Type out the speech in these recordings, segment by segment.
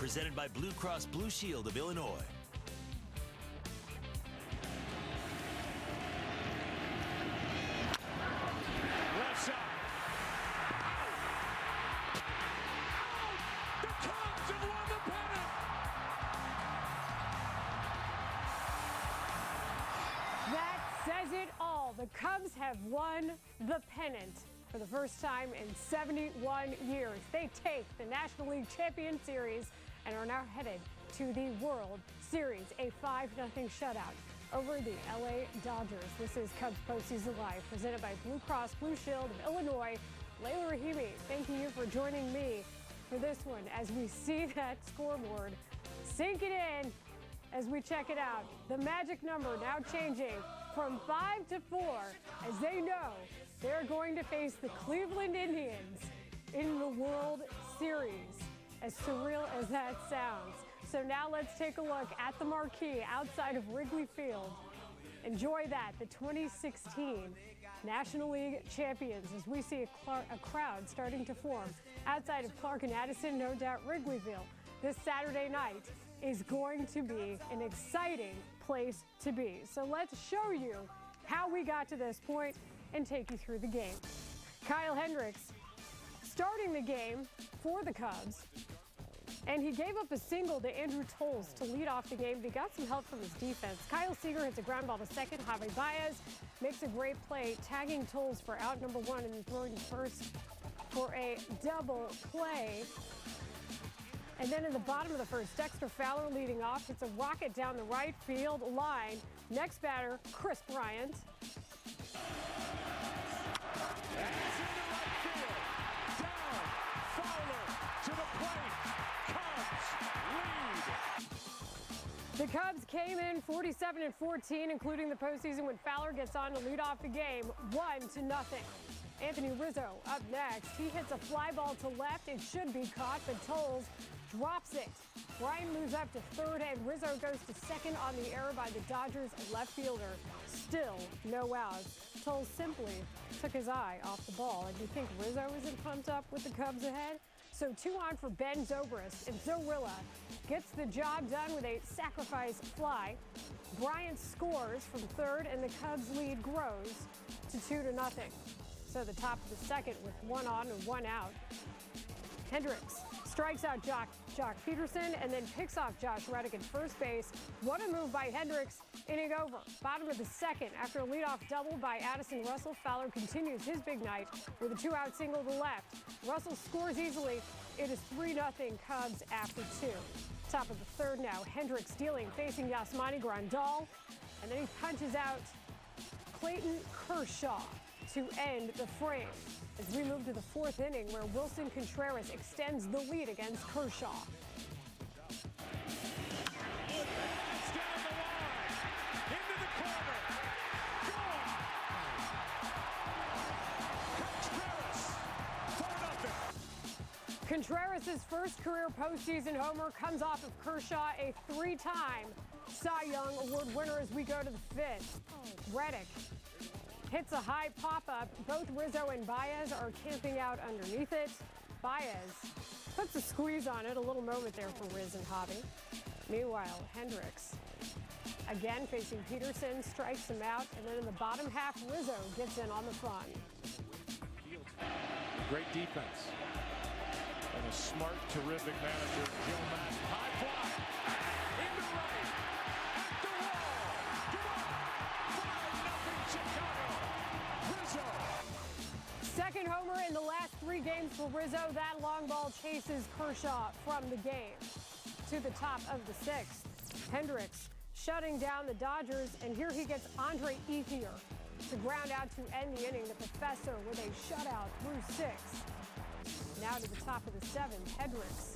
presented by Blue Cross Blue Shield of Illinois. Left side. The Cubs have won the pennant. That says it all. The Cubs have won the pennant for the first time in 71 years. They take the National League Champion Series and are now headed to the World Series, a 5-0 shutout over the LA Dodgers. This is Cubs Postseason Live, presented by Blue Cross Blue Shield of Illinois. Layla Rahimi, thank you for joining me for this one as we see that scoreboard sink it in as we check it out. The magic number now changing from 5 to 4 as they know they're going to face the Cleveland Indians in the World Series, as surreal as that sounds. So now let's take a look at the marquee outside of Wrigley Field. Enjoy that, the 2016 National League champions, as we see a crowd starting to form outside of Clark and Addison, no doubt Wrigleyville. This Saturday night is going to be an exciting place to be. So let's show you how we got to this point and take you through the game. Kyle Hendricks starting the game for the Cubs, and he gave up a single to Andrew Toles to lead off the game, but he got some help from his defense. Kyle Seager hits a ground ball to second. Javi Baez makes a great play, tagging Toles for out number 1 and then throwing to first for a double play. And then in the bottom of the first, Dexter Fowler leading off, hits a rocket down the right field line. Next batter, Chris Bryant. That's into right field. Down. Fowler to the plate. Cubs lead. The Cubs came in 47-14, including the postseason when Fowler gets on to lead off the game, 1-0. Anthony Rizzo up next. He hits a fly ball to left. It should be caught, but Toles drops it. Bryant moves up to third, and Rizzo goes to second on the error by the Dodgers left fielder. Still no outs. Toles simply took his eye off the ball. And do you think Rizzo isn't pumped up with the Cubs ahead? So 2 on for Ben Zobrist, and Zorilla gets the job done with a sacrifice fly. Bryant scores from third, and the Cubs lead grows to 2-0. So the top of the second with 1 on and 1 out. Hendricks strikes out Jock Peterson and then picks off Josh Reddick at first base. What a move by Hendricks, inning over. Bottom of the second, after a leadoff double by Addison Russell, Fowler continues his big night with a 2-out single to left. Russell scores easily. It is 3-0 Cubs after 2. Top of the third now, Hendricks dealing, facing Yasmani Grandal, and then he punches out Clayton Kershaw to end the frame. As we move to the 4th inning, where Wilson Contreras extends the lead against Kershaw. It's down the line. Into the corner. Gone. Contreras, 4-0. Contreras' first career postseason homer comes off of Kershaw, a 3-time Cy Young Award winner as we go to the 5th. Reddick hits a high pop-up. Both Rizzo and Baez are camping out underneath it. Baez puts a squeeze on it. A little moment there for Riz and Javi. Meanwhile, Hendricks, again facing Peterson, strikes him out. And then in the bottom half, Rizzo gets in on the fun. Great defense. And a smart, terrific manager, Joe Mack. High fly. Into right. At the wall. Come on. 5-0 Chicago. Rizzo. Second homer in the last 3 games for Rizzo. That long ball chases Kershaw from the game. To the top of the 6th. Hendricks shutting down the Dodgers, and here he gets Andre Ethier to ground out to end the inning. The professor with a shutout through 6. Now to the top of the 7th, Hendricks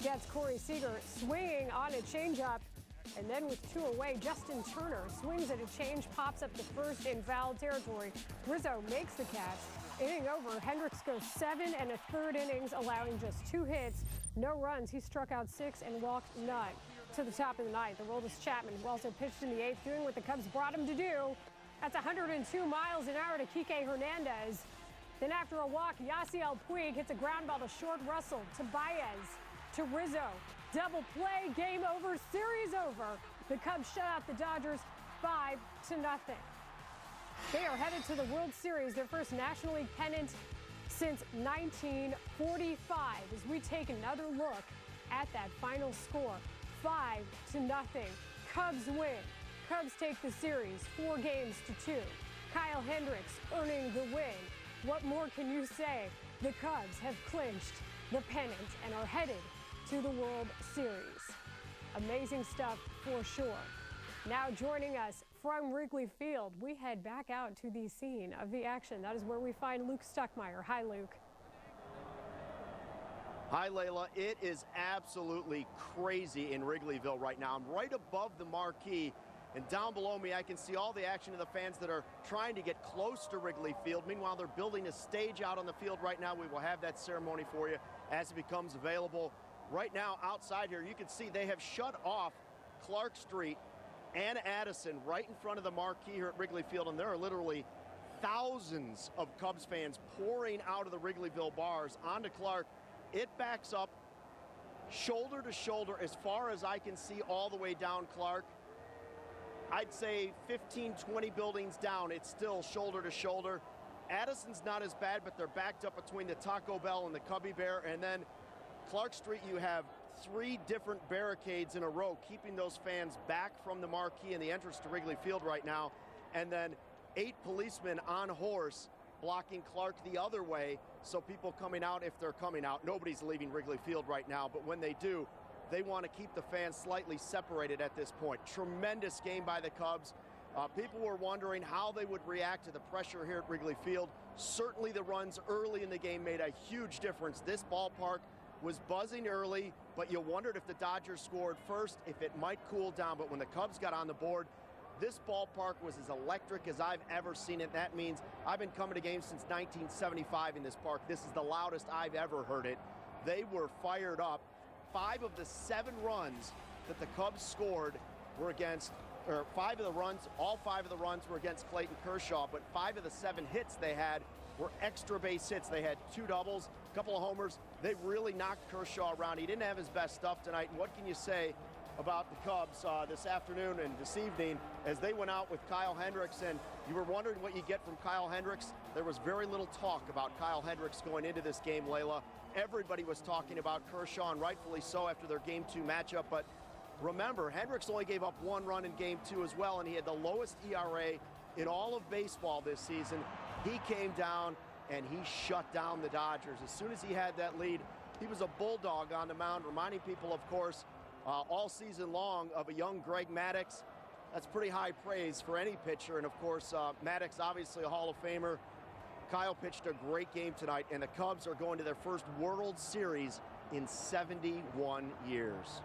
gets Corey Seager swinging on a changeup, and then with 2 away, Justin Turner swings at a change, pops up the first in foul territory. Rizzo makes the catch. Inning over, Hendricks goes 7 1/3 innings, allowing just 2 hits, no runs. He struck out 6 and walked none. To the top of the 9th, Aroldis Chapman, who also pitched in the 8th, doing what the Cubs brought him to do. That's 102 miles an hour to Kike Hernandez. Then after a walk, Yasiel Puig hits a ground ball to short Russell, to Baez, to Rizzo. Double play, game over, series over. The Cubs shut out the Dodgers 5-0. They are headed to the World Series, their first National League pennant since 1945. As we take another look at that final score, 5-0. Cubs win. Cubs take the series 4-2. Kyle Hendricks earning the win. What more can you say? The Cubs have clinched the pennant and are headed to the World Series. Amazing stuff for sure. Now joining us from Wrigley Field, we head back out to the scene of the action. That is where we find Luke Stuckmeyer. Hi, Luke. Hi, Layla. It is absolutely crazy in Wrigleyville right now. I'm right above the marquee, and down below me I can see all the action of the fans that are trying to get close to Wrigley Field. Meanwhile, they're building a stage out on the field right now. We will have that ceremony for you as it becomes available. Right now, outside here, you can see they have shut off Clark Street and Addison right in front of the marquee here at Wrigley Field, and there are literally thousands of Cubs fans pouring out of the Wrigleyville bars onto Clark. It backs up shoulder to shoulder as far as I can see all the way down Clark. I'd say 15, 20 buildings down, it's still shoulder to shoulder. Addison's not as bad, but they're backed up between the Taco Bell and the Cubby Bear. And then Clark Street, you have 3 different barricades in a row, keeping those fans back from the marquee and the entrance to Wrigley Field right now. And then 8 policemen on horse blocking Clark the other way, so people coming out, if they're coming out, nobody's leaving Wrigley Field right now, but when they do, they want to keep the fans slightly separated at this point. Tremendous game by the Cubs. People were wondering how they would react to the pressure here at Wrigley Field. Certainly the runs early in the game made a huge difference. This ballpark was buzzing early, but you wondered if the Dodgers scored first, if it might cool down. But when the Cubs got on the board, this ballpark was as electric as I've ever seen it. That means I've been coming to games since 1975 in this park. This is the loudest I've ever heard it. They were fired up. 5 of the 7 runs that the Cubs scored were against, or 5 of the runs, all 5 of the runs were against Clayton Kershaw, but 5 of the 7 hits they had were extra base hits. They had 2 doubles, a couple of homers. They really knocked Kershaw around. He didn't have his best stuff tonight. And what can you say about the Cubs this afternoon and this evening as they went out with Kyle Hendricks? And you were wondering what you get from Kyle Hendricks. There was very little talk about Kyle Hendricks going into this game, Layla. Everybody was talking about Kershaw, and rightfully so after their Game 2 matchup. But remember, Hendricks only gave up 1 run in Game 2 as well, and he had the lowest ERA in all of baseball this season. He came down and he shut down the Dodgers. As soon as he had that lead, he was a bulldog on the mound, reminding people, of course, all season long of a young Greg Maddux. That's pretty high praise for any pitcher, and of course, Maddux, obviously a Hall of Famer. Kyle pitched a great game tonight, and the Cubs are going to their first World Series in 71 years.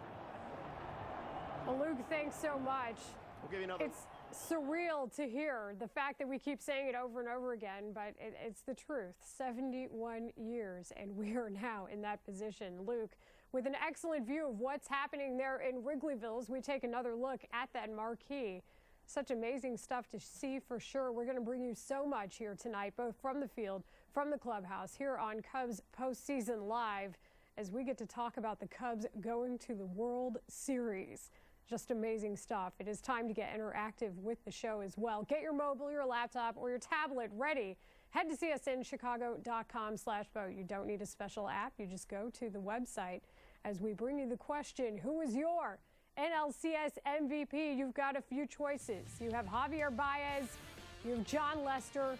Well, Luke, thanks so much. We'll give you another. It's surreal to hear the fact that we keep saying it over and over again, but it's the truth. 71 years, and we are now in that position. Luke, with an excellent view of what's happening there in Wrigleyville as we take another look at that marquee. Such amazing stuff to see for sure. We're going to bring you so much here tonight, both from the field, from the clubhouse, here on Cubs Postseason Live, as we get to talk about the Cubs going to the World Series. Just amazing stuff. It is time to get interactive with the show as well. Get your mobile, your laptop, or your tablet ready. Head to csnchicago.com/vote. You don't need a special app. You just go to the website as we bring you the question, who is your NLCS MVP? You've got a few choices. You have Javier Baez, you have John Lester,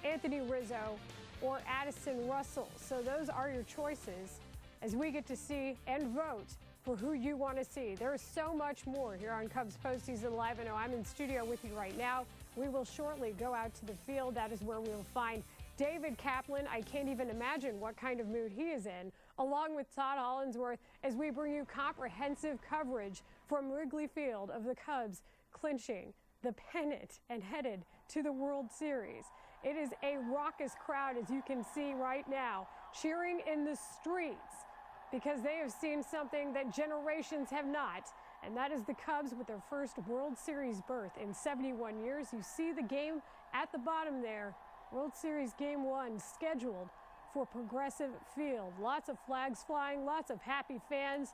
Anthony Rizzo, or Addison Russell. So those are your choices as we get to see and vote for who you want to see. There is so much more here on Cubs Postseason Live. I know I'm in studio with you right now. We will shortly go out to the field. That is where we will find David Kaplan. I can't even imagine what kind of mood he is in, along with Todd Hollinsworth, as we bring you comprehensive coverage from Wrigley Field of the Cubs clinching the pennant and headed to the World Series. It is a raucous crowd, as you can see right now, cheering in the streets because they have seen something that generations have not, and that is the Cubs with their first World Series berth in 71 years. You see the game at the bottom there. World Series Game 1 scheduled for Progressive Field. Lots of flags flying, lots of happy fans.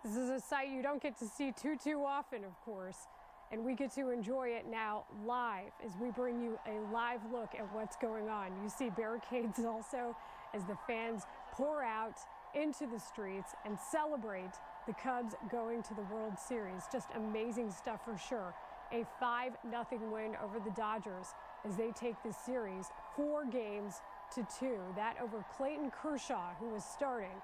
This is a sight you don't get to see too often, of course, and we get to enjoy it now live as we bring you a live look at what's going on. You see barricades also as the fans pour out into the streets and celebrate the Cubs going to the World Series. Just amazing stuff for sure. A 5-0 win over the Dodgers as they take this series 4-2. That over Clayton Kershaw, who was starting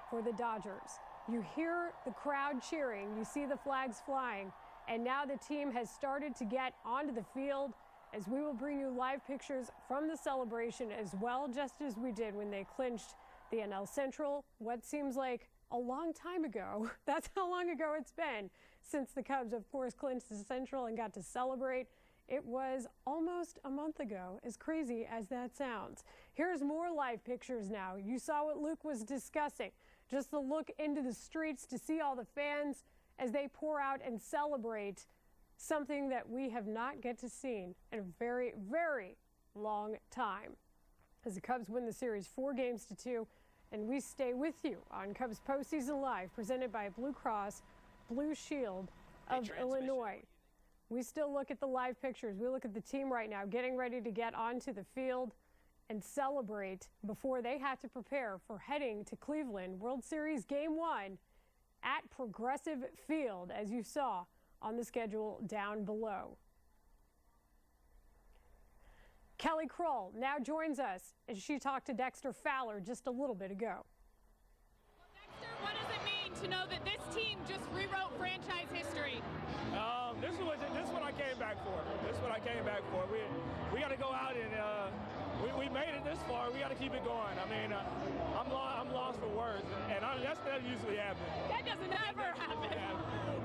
for the Dodgers. You hear the crowd cheering, you see the flags flying, and now the team has started to get onto the field as we will bring you live pictures from the celebration as well, just as we did when they clinched the NL Central, what seems like a long time ago. That's how long ago it's been since the Cubs, of course, clinched the Central and got to celebrate. It was almost a month ago, as crazy as that sounds. Here's more live pictures now. You saw what Luke was discussing, just the look into the streets to see all the fans as they pour out and celebrate something that we have not get to see in a very, very long time. As the Cubs win the series 4-2, and we stay with you on Cubs Postseason Live, presented by Blue Cross Blue Shield of Illinois. We still look at the live pictures. We look at the team right now getting ready to get onto the field and celebrate before they have to prepare for heading to Cleveland World Series Game 1 at Progressive Field, as you saw on the schedule down below. Kelly Kroll now joins us as she talked to Dexter Fowler just a little bit ago. Dexter, what does it mean to know that this team just rewrote franchise history? This is what I came back for. This is what I came back for. We got to go out and we made it this far. We got to keep it going. I mean, I'm lost for words, and that usually happens. That doesn't ever happen.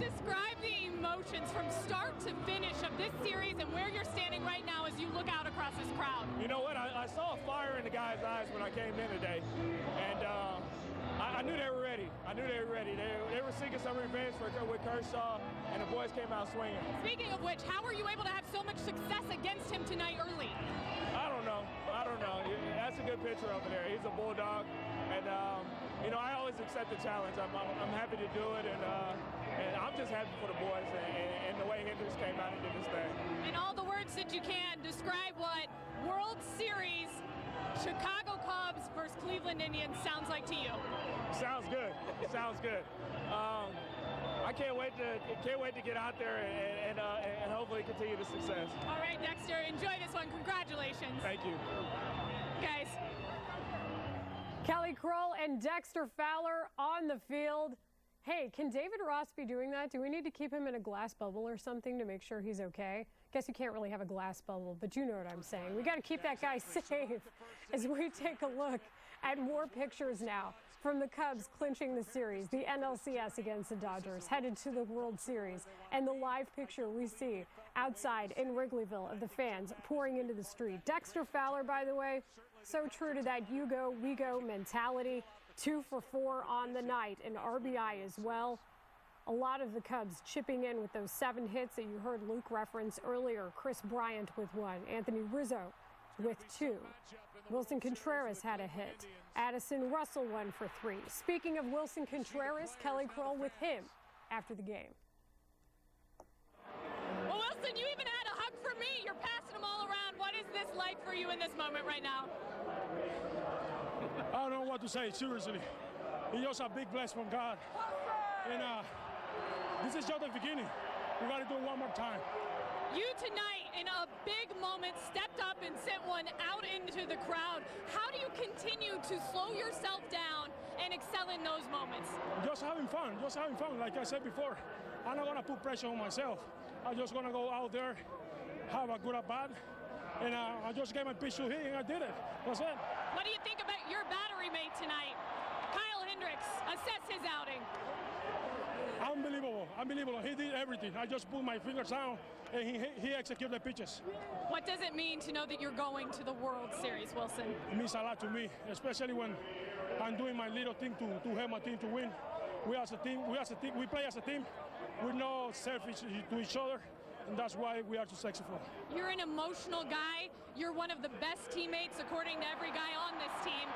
Describe the emotions from start to finish of this series and where you're standing right now as you look out across this crowd. You know what? I saw a fire in the guys' eyes when I came in today, and I knew they were ready. I knew they were ready. They were seeking some revenge with Kershaw, and the boys came out swinging. Speaking of which, how were you able to have so much success against him tonight early? I don't know. That's a good pitcher over there. He's a bulldog, and you know, I always accept the challenge. I'm happy to do it, and I'm just happy for the boys and the way Hendricks came out and did this thing. In all the words that you can, describe what World Series Chicago Cubs versus Cleveland Indians sounds like to you. Sounds good. Sounds good. I can't wait to get out there and hopefully continue the success. All right, Dexter, enjoy this one. Congratulations. Thank you. Guys. Kelly Kroll and Dexter Fowler on the field. Hey, can David Ross be doing that? Do we need to keep him in a glass bubble or something to make sure he's okay? Guess you can't really have a glass bubble, but you know what I'm saying. We got to keep that guy safe as we take a look at more pictures now from the Cubs clinching the series, the NLCS against the Dodgers, headed to the World Series, and the live picture we see outside in Wrigleyville of the fans pouring into the street. Dexter Fowler, by the way, so true to that you go, we go mentality. 2 for 4 on the night, an RBI as well. A lot of the Cubs chipping in with those 7 hits that you heard Luke reference earlier. Chris Bryant with 1, Anthony Rizzo with 2. Wilson Contreras had a hit. Addison Russell 1 for 3. Speaking of Wilson Contreras, Kelly Kroll with him after the game. Well, Wilson, you even had a hug for me. You're passing them all around. What is this like for you in this moment right now? I don't know what to say, seriously. It's just a big blessing from God. And this is just the beginning. We got to do it one more time. You tonight, in a big moment, stepped up and sent one out into the crowd. How do you continue to slow yourself down and excel in those moments? Just having fun, like I said before. I'm not going to put pressure on myself. I'm just going to go out there, have a good at-bat, and I just gave my pitch to him, and I did it. That's it. What do you think about your battery mate tonight? Kyle Hendricks, assess his outing. Unbelievable. He did everything. I just put my fingers down, and he executed the pitches. What does it mean to know that you're going to the World Series, Wilson? It means a lot to me, especially when I'm doing my little thing to help my team to win. We play as a team. We're not selfish to each other, and that's why we are successful. You're an emotional guy. You're one of the best teammates, according to every guy on this team.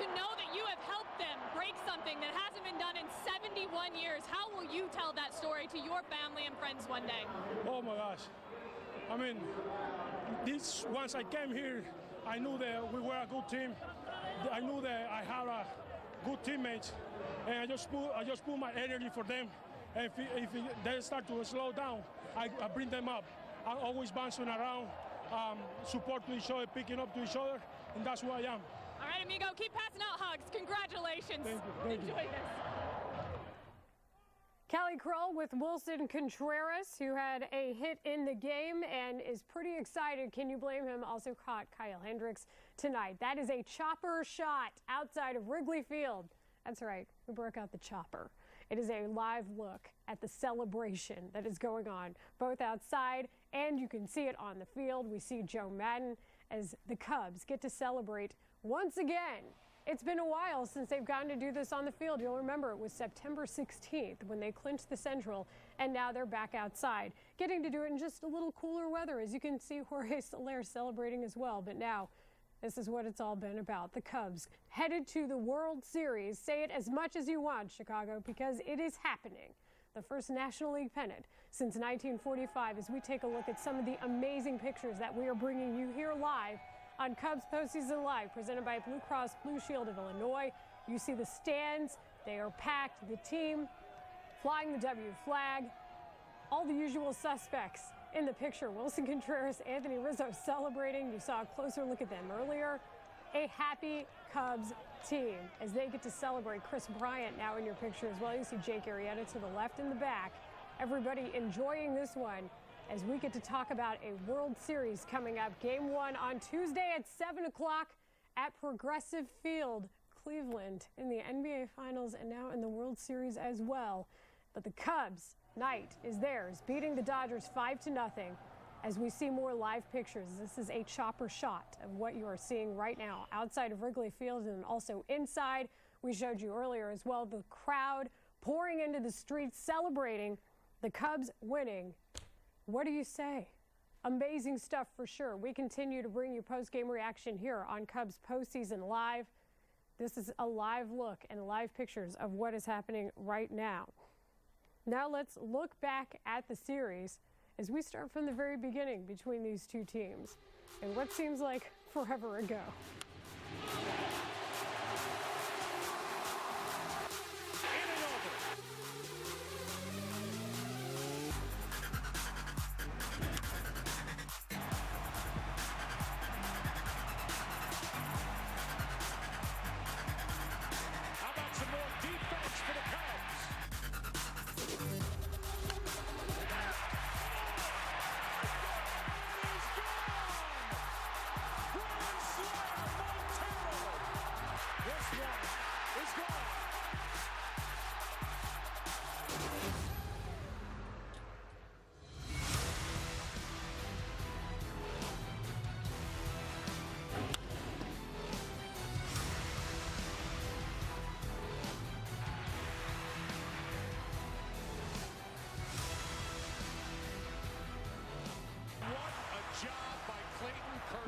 To know that you have helped them break something that hasn't been done in 71 years, how will you tell that story to your family and friends one day? Oh my gosh. I mean, once I came here, I knew that we were a good team. I knew that I had a good teammates, and I just put my energy for them. And if they start to slow down, I bring them up. I'm always bouncing around, support to each other, picking up to each other, and that's who I am. All right, amigo, keep passing out hugs. Congratulations. Thank you. Enjoy this. Kelly Kroll with Wilson Contreras, who had a hit in the game and is pretty excited. Can you blame him? Also caught Kyle Hendricks tonight. That is a chopper shot outside of Wrigley Field. That's right, we broke out the chopper. It is a live look at the celebration that is going on, both outside and you can see it on the field. We see Joe Madden as the Cubs get to celebrate once again. It's been a while since they've gotten to do this on the field. You'll remember it was September 16th when they clinched the Central, and now they're back outside, getting to do it in just a little cooler weather. As you can see, Jorge Soler celebrating as well. But now, this is what it's all been about. The Cubs headed to the World Series. Say it as much as you want, Chicago, because it is happening. The first National League pennant since 1945, as we take a look at some of the amazing pictures that we are bringing you here live on Cubs Postseason Live, presented by Blue Cross Blue Shield of Illinois. You see the stands, they are packed, the team flying the W flag, all the usual suspects in the picture. Wilson Contreras, Anthony Rizzo celebrating. You saw a closer look at them earlier. A happy Cubs team as they get to celebrate. Chris Bryant now in your picture as well. You see Jake Arrieta to the left in the back. Everybody enjoying this one as we get to talk about a World Series coming up. Game 1 on Tuesday at 7 o'clock at Progressive Field, Cleveland, in the NBA Finals and now in the World Series as well. But the Cubs night is theirs, beating the Dodgers 5-0 as we see more live pictures. This is a chopper shot of what you are seeing right now outside of Wrigley Field and also inside. We showed you earlier as well the crowd pouring into the streets celebrating the Cubs winning. What do you say? Amazing stuff for sure. We continue to bring you post-game reaction here on Cubs Postseason Live. This is a live look and live pictures of what is happening right now. Now let's look back at the series as we start from the very beginning between these two teams and what seems like forever ago.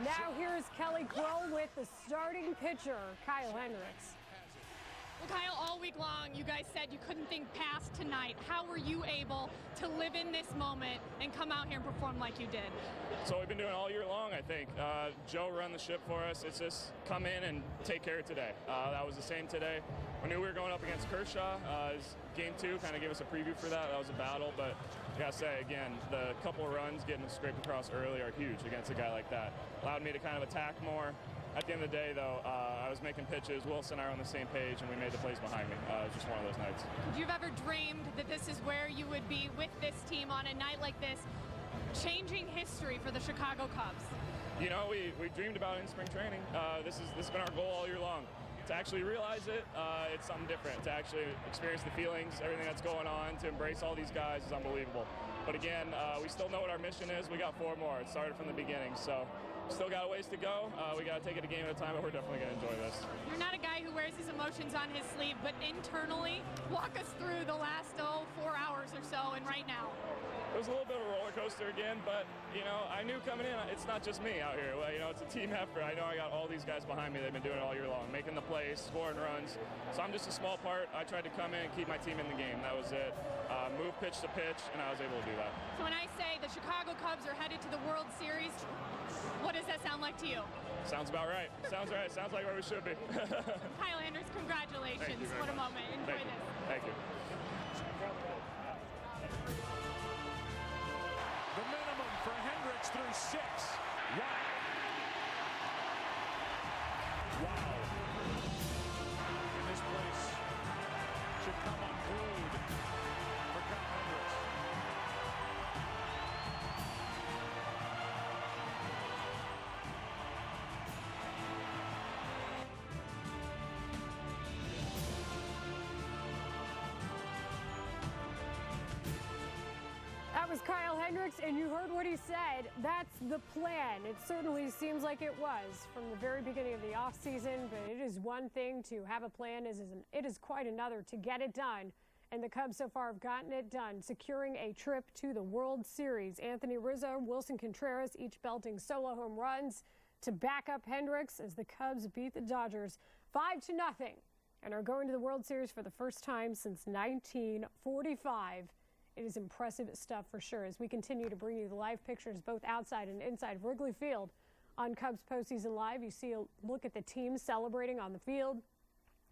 Now here's Kelly Kroll with the starting pitcher, Kyle Hendricks. Well, Kyle, all week long, you guys said you couldn't think past tonight. How were you able to live in this moment and come out here and perform like you did? So we've been doing all year long, I think. Joe run the ship for us. It's just come in and take care of today. That was the same today. We knew we were going up against Kershaw. Game 2 kind of gave us a preview for that. That was a battle, but I gotta say, again, the couple of runs getting scraped across early are huge against a guy like that. Allowed me to kind of attack more. At the end of the day, though, I was making pitches. Wilson and I were on the same page, and we made the plays behind me. It was just one of those nights. Would you have ever dreamed that this is where you would be with this team on a night like this, changing history for the Chicago Cubs? You know, we dreamed about it in spring training. This has been our goal all year long. To actually realize it, it's something different. To actually experience the feelings, everything that's going on, to embrace all these guys is unbelievable. But again, we still know what our mission is. We got 4 more. It started from the beginning. So Still got a ways to go. We got to take it a game at a time, but we're definitely going to enjoy this. You're not a guy who wears his emotions on his sleeve, but internally, walk us through the last 4 hours or so and right now. It was a little bit of a roller coaster again, but, you know, I knew coming in, it's not just me out here. Well, you know, it's a team effort. I know I got all these guys behind me. They've been doing it all year long, making the plays, scoring runs. So I'm just a small part. I tried to come in and keep my team in the game. That was it. Move pitch to pitch, and I was able to do that. So when I say the Chicago Cubs are headed to the World Series, what does that sound like to you? Sounds about right. Sounds right. Sounds like where we should be. Kyle Hendricks, congratulations. What a moment. Enjoy this. Thank you. The minimum for Hendricks through 6. Wow. Wow. And this place should come unglued for Kyle Hendricks. That was Kyle Hendricks, and you heard what he said. That's the plan. It certainly seems like it was from the very beginning of the offseason, but it is one thing to have a plan. It is quite another to get it done, and the Cubs so far have gotten it done, securing a trip to the World Series. Anthony Rizzo, Wilson Contreras, each belting solo home runs to back up Hendricks as the Cubs beat the Dodgers 5-0 and are going to the World Series for the first time since 1945. It is impressive stuff for sure as we continue to bring you the live pictures both outside and inside of Wrigley Field on Cubs Postseason Live. You see a look at the team celebrating on the field.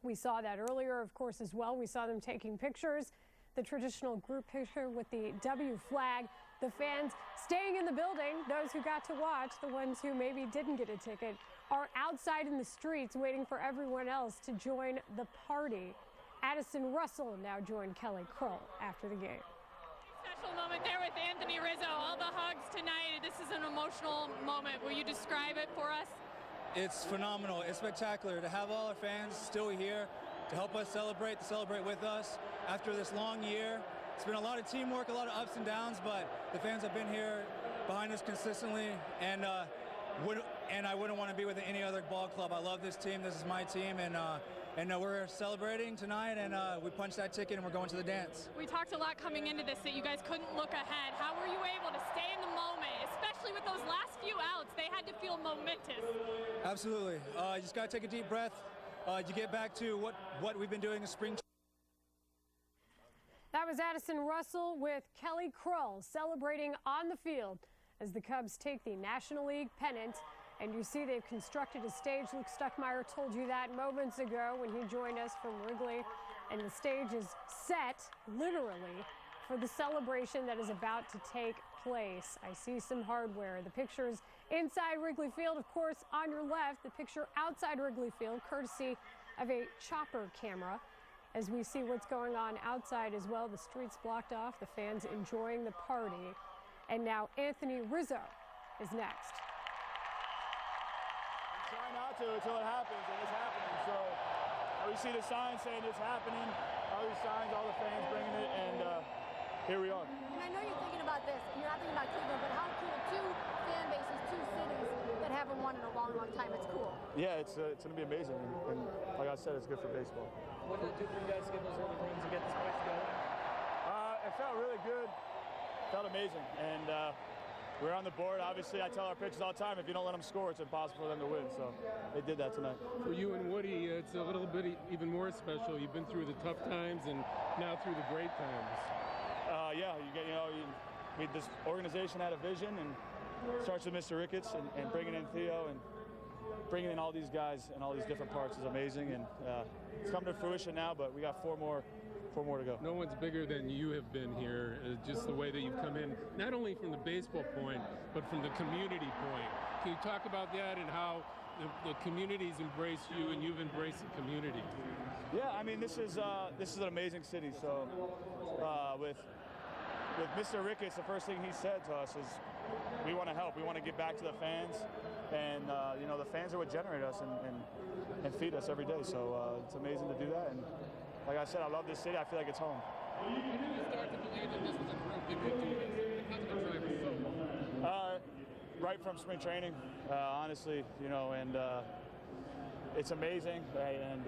We saw that earlier, of course, as well. We saw them taking pictures, the traditional group picture with the W flag, the fans staying in the building, those who got to watch, the ones who maybe didn't get a ticket, are outside in the streets waiting for everyone else to join the party. Addison Russell now joined Kelly Krull after the game. Special moment there with Anthony Rizzo. All the hugs tonight. This is an emotional moment. Will you describe it for us? It's phenomenal. It's spectacular to have all our fans still here to help us celebrate, to celebrate with us after this long year. It's been a lot of teamwork, a lot of ups and downs, but the fans have been here behind us consistently, and I wouldn't want to be with any other ball club. I love this team. This is my team, and we're celebrating tonight, and we punched that ticket, and we're going to the dance. We talked a lot coming into this that you guys couldn't look ahead. How were you able to stay in the moment, especially with those last few outs? They had to feel momentous. Absolutely. You just got to take a deep breath. You get back to what we've been doing in spring. That was Addison Russell with Kelly Krull celebrating on the field as the Cubs take the National League pennant. And you see they've constructed a stage. Luke Stuckmeyer told you that moments ago when he joined us from Wrigley. And the stage is set, literally, for the celebration that is about to take place. I see some hardware. The pictures inside Wrigley Field, of course, on your left. The picture outside Wrigley Field, courtesy of a chopper camera. As we see what's going on outside as well, the streets blocked off, the fans enjoying the party. And now Anthony Rizzo is next. Try not to until it happens, and it's happening. So we see the signs saying it's happening, all these signs, all the fans bringing it, and here we are. And I know you're thinking about this, you're not thinking about Cleveland, but how cool, 2 fan bases, 2 cities that haven't won in a long, long time. It's cool. Yeah, it's going to be amazing, and like I said, it's good for baseball. What did it do for you guys to get those early wins and get this place going? It felt really good, felt amazing, and we're on the board. Obviously, I tell our pitchers all the time, if you don't let them score, it's impossible for them to win. So they did that tonight. For you and Woody, it's a little bit even more special. You've been through the tough times and now through the great times. Yeah, this organization had a vision, and it starts with Mr. Ricketts and bringing in Theo and bringing in all these guys and all these different parts is amazing. And it's come to fruition now, but we got 4 more to go. No one's bigger than you have been here, just the way that you've come in, not only from the baseball point, but from the community point. Can you talk about that and how the community's embraced you and you've embraced the community? Yeah, I mean, this is an amazing city. So with Mr. Ricketts, the first thing he said to us is, we want to help. We want to get back to the fans. And, the fans are what generate us and feed us every day. So it's amazing to do that. And like I said, I love this city. I feel like it's home. When did you start to believe that this is a group that could do this? How did it drive you? right from spring training, honestly, you know, and it's amazing, and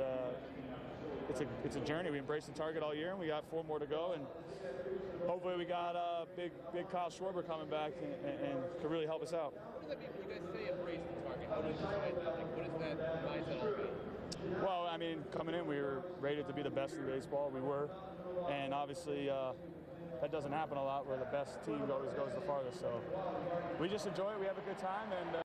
it's a journey. We embraced the target all year, and we got 4 more to go, and hopefully we got big Kyle Schwarber coming back and could really help us out. What does that mean when you guys say embrace the target? How do you define that? Like, what is that? Why is that all about? Well, I mean, coming in, we were rated to be the best in baseball. We were, and obviously that doesn't happen a lot where the best team always goes the farthest. So we just enjoy it. We have a good time, and I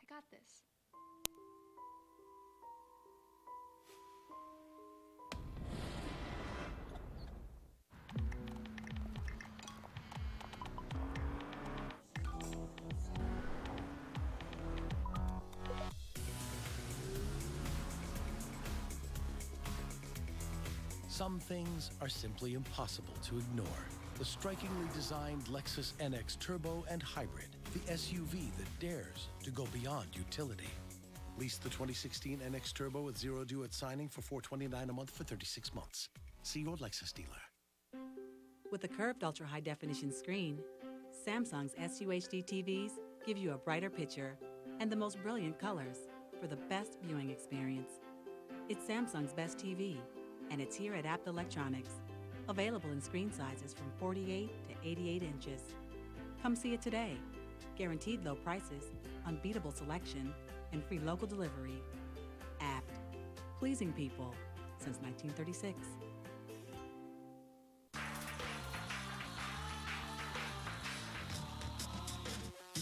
got this. Some things are simply impossible to ignore. The strikingly designed Lexus NX Turbo and Hybrid, the SUV that dares to go beyond utility. Lease the 2016 NX Turbo with 0 due at signing for $429 a month for 36 months. See your Lexus dealer. With a curved ultra-high-definition screen, Samsung's SUHD TVs give you a brighter picture and the most brilliant colors for the best viewing experience. It's Samsung's best TV, and it's here at Apt Electronics, available in screen sizes from 48 to 88 inches. Come see it today. Guaranteed low prices, unbeatable selection, and free local delivery. Apt, pleasing people since 1936.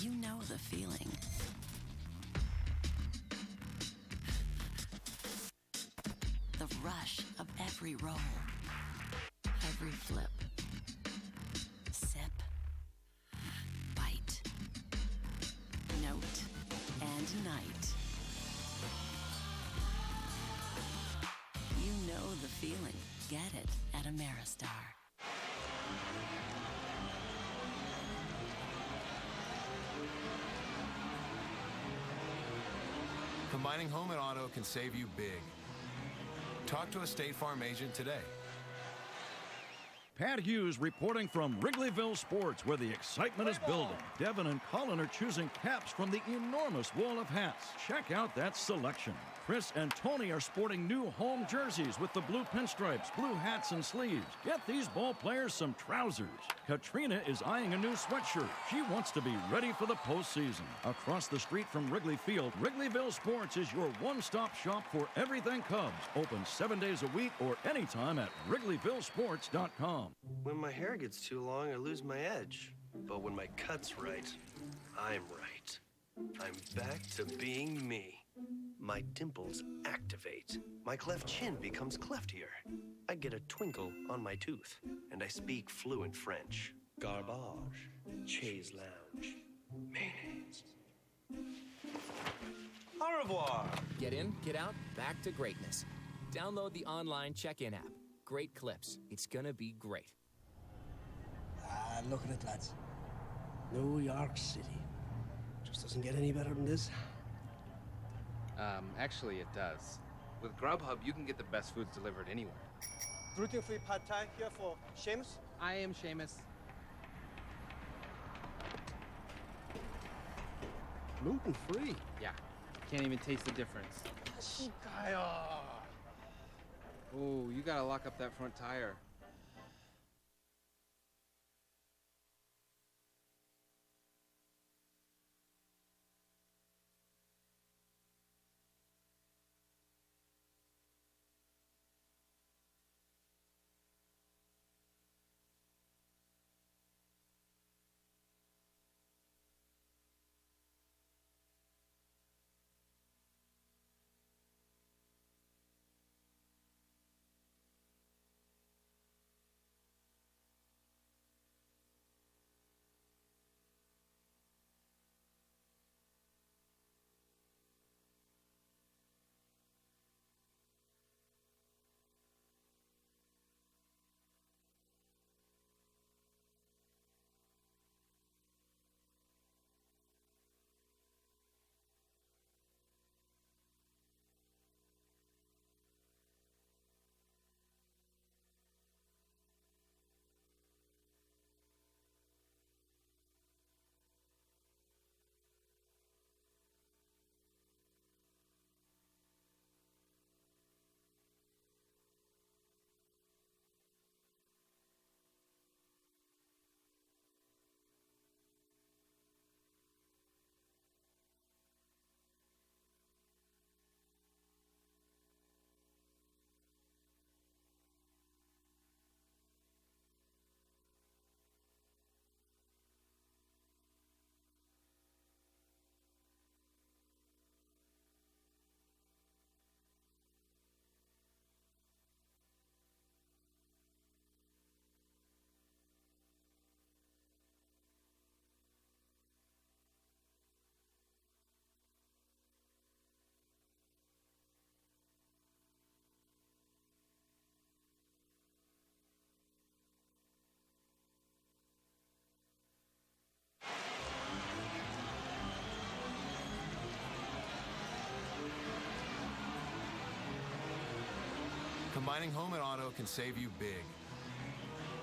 You know the feeling. The rush of every roll, every flip, sip, bite, note, and night. You know the feeling. Get it at Ameristar. Combining home and auto can save you big. Talk to a State Farm agent today. Pat Hughes reporting from Wrigleyville Sports, where the excitement is building. Devin and Colin are choosing caps from the enormous wall of hats. Check out that selection. Chris and Tony are sporting new home jerseys with the blue pinstripes, blue hats, and sleeves. Get these ball players some trousers. Katrina is eyeing a new sweatshirt. She wants to be ready for the postseason. Across the street from Wrigley Field, Wrigleyville Sports is your one-stop shop for everything Cubs. Open 7 days a week or anytime at WrigleyvilleSports.com. When my hair gets too long, I lose my edge. But when my cut's right, I'm right. I'm back to being me. My dimples activate. My cleft chin becomes cleftier. I get a twinkle on my tooth, and I speak fluent French. Garbage, chaise lounge, mayonnaise. Au revoir. Get in, get out, back to greatness. Download the online check-in app. Great clips. It's gonna be great. Look at it, lads. New York City. Just doesn't get any better than this. Actually, it does. With Grubhub, you can get the best foods delivered anywhere. Gluten-free pad thai here for Seamus. I am Seamus. Gluten-free? Yeah. Can't even taste the difference. Oh, you gotta lock up that front tire. Combining home and auto can save you big.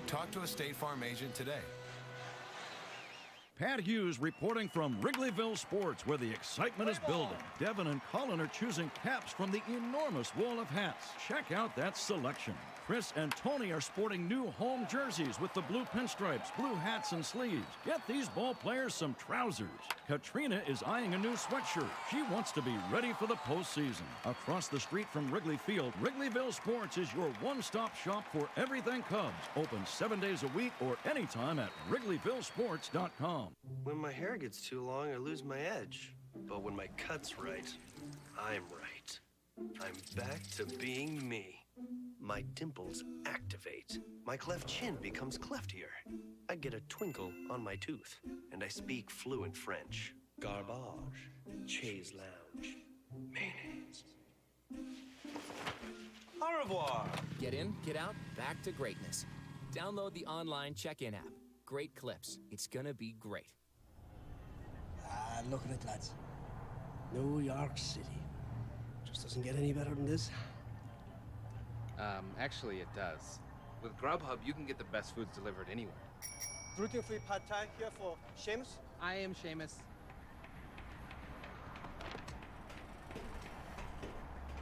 Talk to a State Farm agent today. Pat Hughes reporting from Wrigleyville Sports, where the excitement is building. Devin and Colin are choosing caps from the enormous wall of hats. Check out that selection. Chris and Tony are sporting new home jerseys with the blue pinstripes, blue hats, and sleeves. Get these ball players some trousers. Katrina is eyeing a new sweatshirt. She wants to be ready for the postseason. Across the street from Wrigley Field, Wrigleyville Sports is your one-stop shop for everything Cubs. Open 7 days a week or anytime at WrigleyvilleSports.com. When my hair gets too long, I lose my edge. But when my cut's right, I'm right. I'm back to being me. My dimples activate. My cleft chin becomes cleftier. I get a twinkle on my tooth, and I speak fluent French. Garbage, chaise lounge, mayonnaise. Au revoir. Get in, get out, back to greatness. Download the online check-in app. Great clips. It's gonna be great. Look at it, lads. New York City. Just doesn't get any better than this. Actually, it does. With Grubhub, you can get the best foods delivered anywhere. Gluten-free pad thai here for Seamus. I am Seamus.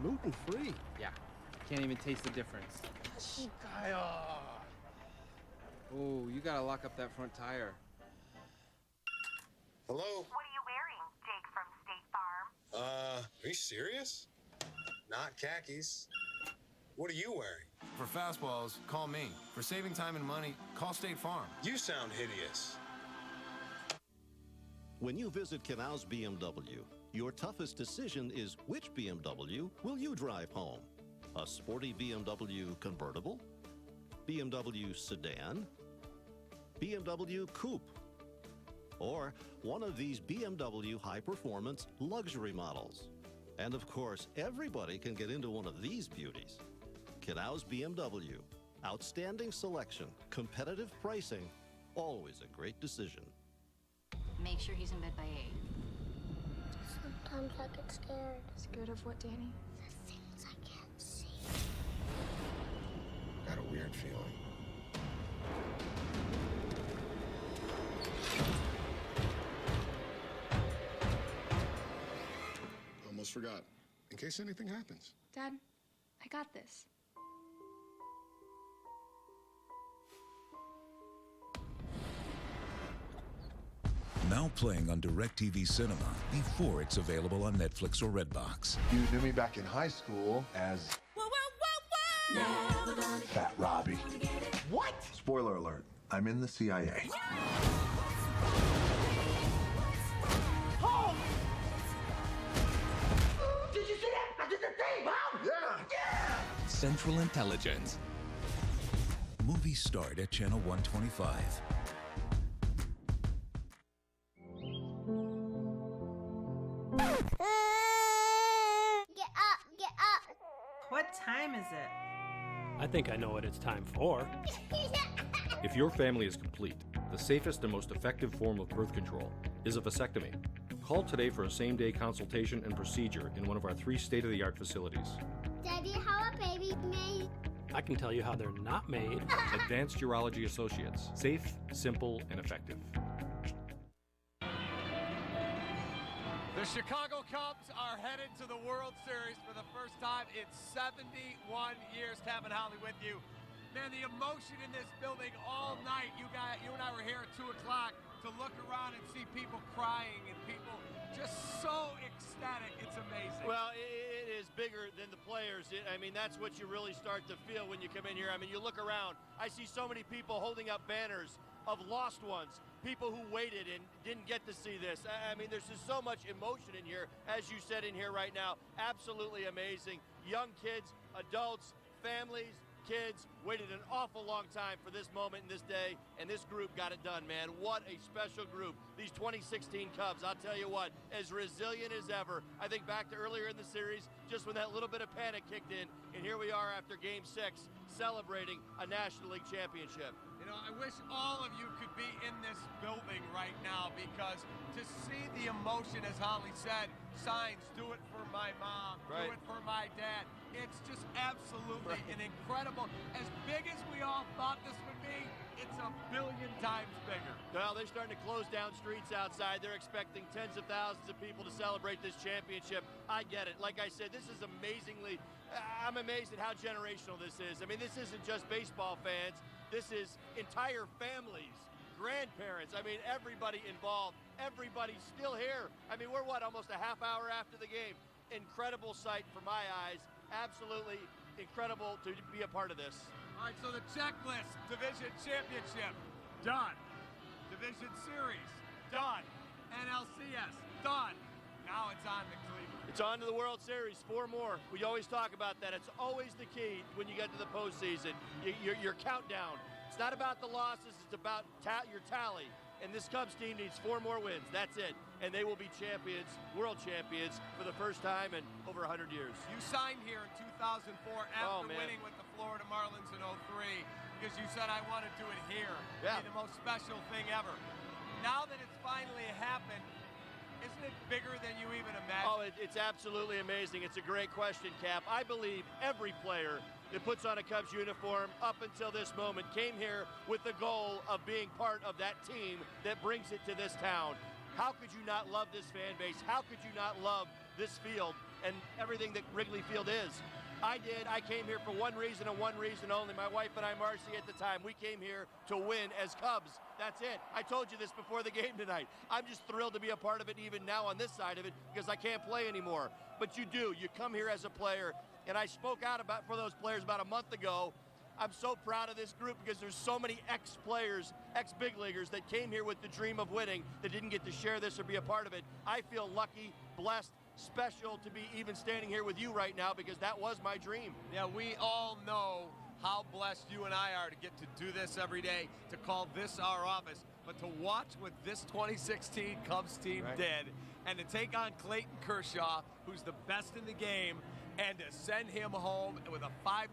Gluten-free? Yeah. Can't even taste the difference. Oh, you gotta lock up that front tire. Hello? What are you wearing, Jake from State Farm? Are you serious? Not khakis. What are you wearing? For fastballs, call me. For saving time and money, call State Farm. You sound hideous. When you visit Canals BMW, your toughest decision is which BMW will you drive home? A sporty BMW convertible? BMW sedan? BMW coupe? Or one of these BMW high-performance luxury models? And of course, everybody can get into one of these beauties. Canals BMW. Outstanding selection, competitive pricing, always a great decision. Make sure he's in bed by 8. Sometimes I get scared. Scared of what, Danny? The things I can't see. Got a weird feeling. Almost forgot. In case anything happens. Dad, I got this. Now playing on DirecTV Cinema before it's available on Netflix or Redbox. You knew me back in high school as Fat Robbie. What? Spoiler alert, I'm in the CIA. Oh! Did you see that? I did the thing, Mom! Yeah! Central Intelligence. Movies start at Channel 125. Get up! What time is it? I think I know what it's time for. If your family is complete, the safest and most effective form of birth control is a vasectomy. Call today for a same-day consultation and procedure in one of our 3 state-of-the-art facilities. Daddy, how are babies made? I can tell you how they're not made. Advanced Urology Associates. Safe, simple, and effective. The Chicago Cubs are headed to the World Series for the first time in 71 years. Kevin Holly with you. Man, the emotion in this building all night. You and I were here at 2 o'clock to look around and see people crying and people just so ecstatic. It's amazing. Well, it is bigger than the players. I mean, that's what you really start to feel when you come in here. I mean, you look around. I see so many people holding up banners of lost ones, people who waited and didn't get to see this. I mean, there's just so much emotion in here, as you said in here right now. Absolutely amazing. Young kids, adults, families, kids waited an awful long time for this moment and this day, and this group got it done, man. What a special group. These 2016 Cubs, I'll tell you what, as resilient as ever. I think back to earlier in the series, just when that little bit of panic kicked in, and here we are after Game 6, celebrating a National League championship. You know, I wish all of you could be in this building right now, because to see the emotion, as Holly said, signs, do it for my mom, right, do it for my dad. It's just absolutely an incredible, as big as we all thought this would be, it's a billion times bigger. Well, they're starting to close down streets outside. They're expecting tens of thousands of people to celebrate this championship. I get it. Like I said, this is amazingly, I'm amazed at how generational this is. I mean, this isn't just baseball fans. This is entire families, grandparents. I mean, everybody involved. Everybody's still here. I mean, we're what, almost a half hour after the game. Incredible sight for my eyes. Absolutely incredible to be a part of this. All right, so the checklist: division championship, done. Division series, done. NLCS, done. Now it's on to Cleveland. It's on to the World Series, 4 more. We always talk about that. It's always the key when you get to the postseason. Your countdown. It's not about the losses, it's about your tally. And this Cubs team needs 4 more wins. That's it. And they will be champions, world champions, for the first time in over 100 years. You signed here in 2004 after winning with the Florida Marlins in 03, because you said, I want to do it here. Yeah. Be the most special thing ever. Now that it's finally happened, isn't it bigger than you even imagined? Oh, it's absolutely amazing. It's a great question, Cap. I believe every player that puts on a Cubs uniform up until this moment came here with the goal of being part of that team that brings it to this town. How could you not love this fan base? How could you not love this field and everything that Wrigley Field is? I did. I came here for one reason and one reason only. My wife and I, Marcy, at the time, we came here to win as Cubs. That's it. I told you this before the game tonight. I'm just thrilled to be a part of it even now on this side of it, because I can't play anymore. But you do. You come here as a player, and I spoke out for those players about a month ago. I'm so proud of this group because there's so many ex-players, ex-big leaguers that came here with the dream of winning that didn't get to share this or be a part of it. I feel lucky, blessed, special to be even standing here with you right now, because that was my dream. Yeah, we all know how blessed you and I are to get to do this every day, to call this our office, but to watch what this 2016 Cubs team did, and to take on Clayton Kershaw, who's the best in the game, and to send him home with a 5-0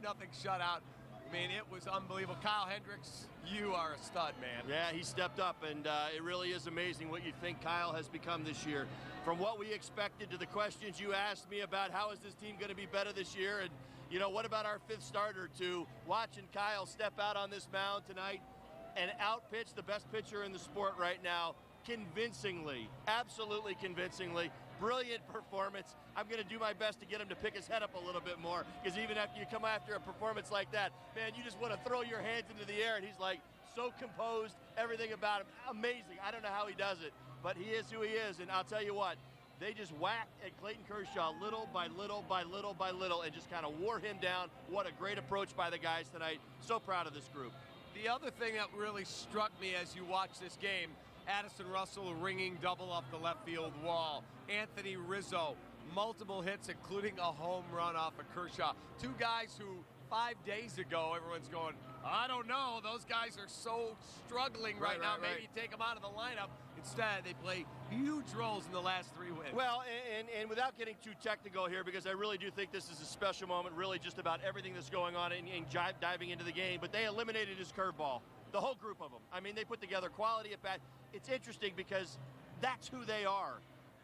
shutout. I mean, it was unbelievable. Kyle Hendricks, you are a stud, man. Yeah, he stepped up, and it really is amazing what you think Kyle has become this year. From what we expected to the questions you asked me about how is this team going to be better this year, and, you know, what about our fifth starter, to watching Kyle step out on this mound tonight and outpitch the best pitcher in the sport right now convincingly, absolutely convincingly. Brilliant performance. I'm going to do my best to get him to pick his head up a little bit more, because even after you come after a performance like that, man, you just want to throw your hands into the air, and he's like so composed, everything about him. Amazing. I don't know how he does it, but he is who he is, and I'll tell you what, they just whacked at Clayton Kershaw little by little by little by little and just kind of wore him down. What a great approach by the guys tonight. So proud of this group. The other thing that really struck me as you watch this game, Addison Russell ringing double off the left field wall. Anthony Rizzo, multiple hits, including a home run off of Kershaw. Two guys who 5 days ago, everyone's going, I don't know, those guys are so struggling right now. Maybe take them out of the lineup. Instead, they play huge roles in the last 3 wins. Well, and without getting too technical here, because I really do think this is a special moment, really just about everything that's going on and diving into the game, but they eliminated his curveball. The whole group of them. I mean, they put together quality at bat. It's interesting because that's who they are.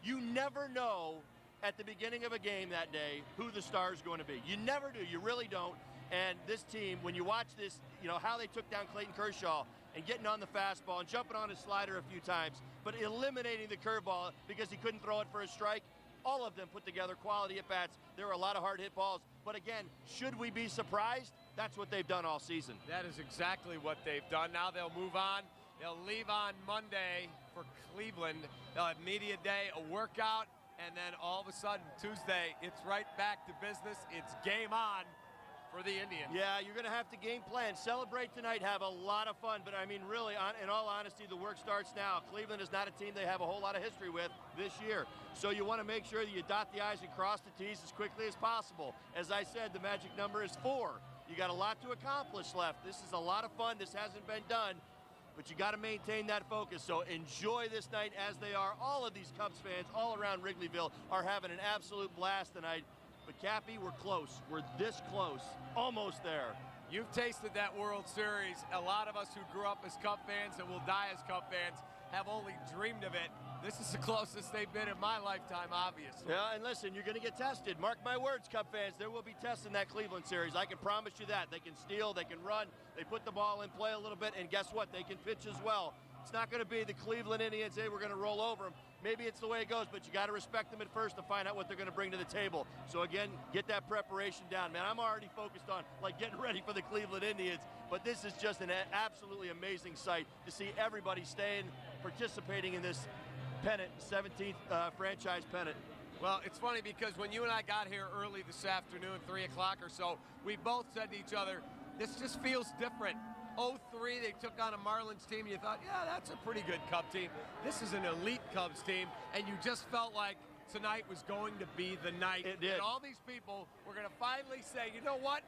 You never know at the beginning of a game that day who the star is going to be. You never do. You really don't. And this team, when you watch this, you know, how they took down Clayton Kershaw and getting on the fastball and jumping on his slider a few times, but eliminating the curveball because he couldn't throw it for a strike. All of them put together quality at bats. There were a lot of hard hit balls. But again, should we be surprised? That's what they've done all season. That is exactly what they've done. Now they'll move on. They'll leave on Monday for Cleveland. They'll have media day, a workout, and then all of a sudden, Tuesday, it's right back to business. It's game on for the Indians. Yeah, you're going to have to game plan. Celebrate tonight, have a lot of fun. But, I mean, really, in all honesty, the work starts now. Cleveland is not a team they have a whole lot of history with this year. So you want to make sure that you dot the I's and cross the T's as quickly as possible. As I said, the magic number is 4. You got a lot to accomplish left. This is a lot of fun. This hasn't been done. But you got to maintain that focus. So enjoy this night as they are. All of these Cubs fans all around Wrigleyville are having an absolute blast tonight. But Cappy, we're close. We're this close. Almost there. You've tasted that World Series. A lot of us who grew up as Cub fans and will die as Cub fans have only dreamed of it. This is the closest they've been in my lifetime, obviously. Yeah, and listen, you're going to get tested. Mark my words, Cub fans, there will be tests in that Cleveland series. I can promise you that. They can steal, they can run, they put the ball in play a little bit, and guess what? They can pitch as well. It's not going to be the Cleveland Indians, hey, we're going to roll over them. Maybe it's the way it goes, but you got to respect them at first to find out what they're going to bring to the table. So again, get that preparation down. Man, I'm already focused on like getting ready for the Cleveland Indians, but this is just an absolutely amazing sight to see everybody participating in this pennant, 17th franchise pennant. Well, it's funny because when you and I got here early this afternoon, 3 o'clock or so, we both said to each other, this just feels different. 03, they took on a Marlins team, and you thought, yeah, that's a pretty good Cub team. This is an elite Cubs team, and you just felt like tonight was going to be the night. It did. And all these people were going to finally say, you know what?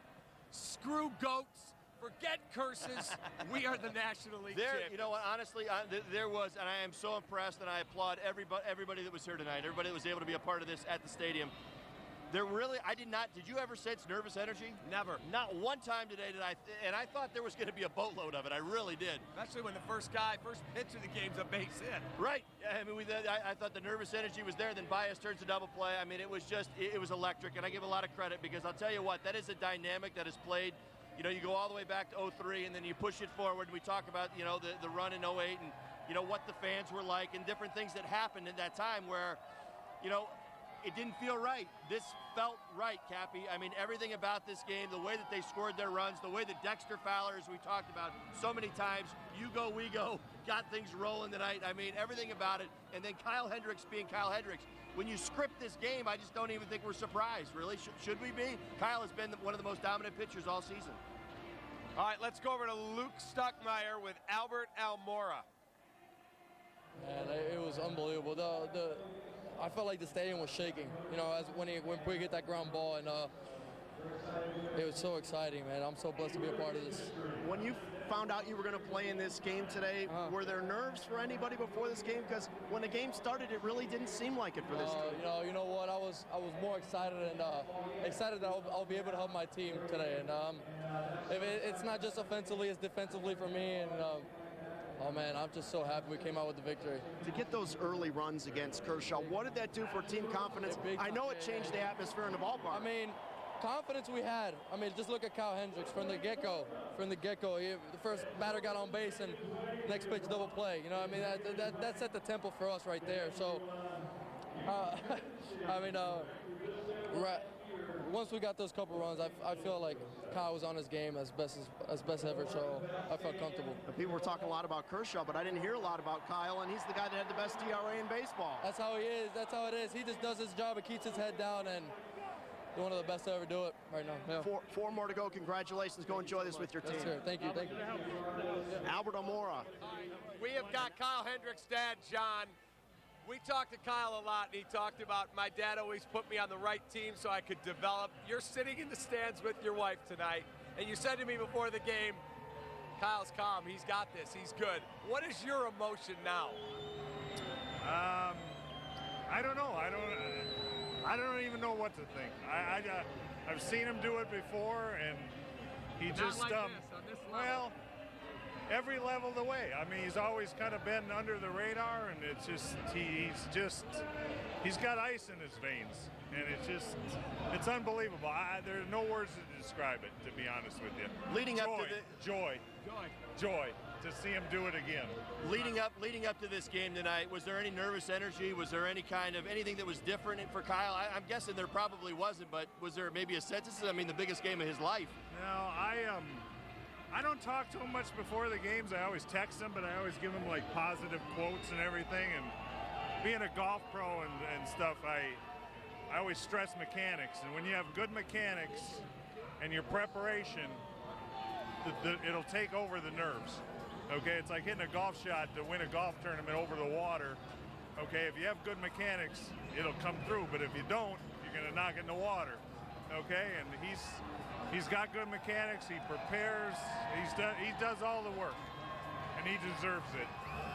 Screw goats. Forget curses. We are the National League champions. You know what? Honestly, there was, and I am so impressed, and I applaud everybody that was here tonight, everybody that was able to be a part of this at the stadium. There really, did you ever sense nervous energy? Never. Not one time today did and I thought there was going to be a boatload of it. I really did. Especially when the first pitch of the game's a base hit. Right. I mean, I thought the nervous energy was there, then Baez turns a double play. I mean, it was just, it was electric, and I give a lot of credit because I'll tell you what, that is a dynamic that is played. You know, you go all the way back to 03, and then you push it forward, and we talk about, you know, the run in 08 and, you know, what the fans were like and different things that happened in that time where, you know, it didn't feel right. This felt right, Cappy. I mean, everything about this game, the way that they scored their runs, the way that Dexter Fowler, as we talked about so many times, you go, we go, got things rolling tonight. I mean, everything about it. And then Kyle Hendricks being Kyle Hendricks. When you script this game, I just don't even think we're surprised, really. Should we be? Kyle has been one of the most dominant pitchers all season. All right, let's go over to Luke Stuckmeyer with Albert Almora. Man, it was unbelievable. I felt like the stadium was shaking, you know, when we hit that ground ball. And it was so exciting, man. I'm so blessed to be a part of this. When you found out you were going to play in this game today, were there nerves for anybody before this game? Because when the game started, it really didn't seem like it for this team. You know what? I was more excited and excited that I'll be able to help my team today. And if it's not just offensively, it's defensively for me. And oh man, I'm just so happy we came out with the victory. To get those early runs against Kershaw, what did that do for team confidence? I know it changed the atmosphere in the ballpark. I mean, confidence we had. I mean, just look at Kyle Hendricks from the get-go. The first batter got on base and next pitch double play. You know, I mean, that set the tempo for us right there. So, I mean, once we got those couple runs, I feel like Kyle was on his game as best ever. So I felt comfortable. People were talking a lot about Kershaw, but I didn't hear a lot about Kyle, and he's the guy that had the best ERA in baseball. That's how he is. That's how it is. He just does his job and keeps his head down, and one of the best to ever do it right now. Yeah. Four more to go. Congratulations. Go enjoy this with your team. Yes, sir. Thank you. Thank you. Albert Amora. We have got Kyle Hendricks' dad, John. We talked to Kyle a lot, and he talked about my dad always put me on the right team so I could develop. You're sitting in the stands with your wife tonight, and you said to me before the game, Kyle's calm. He's got this. He's good. What is your emotion now? I don't know. I don't even know what to think. I've seen him do it before, and he just Not like this, on this level. Well, every level of the way. I mean, he's always kind of been under the radar, and it's just he's got ice in his veins, and it's unbelievable. There are no words to describe it, to be honest with you. Leading up to joy to see him do it again. Leading up to this game tonight, was there any nervous energy? Was there any kind of anything that was different for Kyle? I'm guessing there probably wasn't, but was there maybe a sense? This is, I mean, the biggest game of his life. No, I don't talk to him much before the games. I always text him, but I always give him like positive quotes and everything. And being a golf pro and stuff, I always stress mechanics. And when you have good mechanics and your preparation, it'll take over the nerves. Okay, it's like hitting a golf shot to win a golf tournament over the water. Okay, if you have good mechanics, it'll come through. But if you don't, you're gonna knock it in the water. Okay, and he's got good mechanics. He prepares. He does all the work, and he deserves it,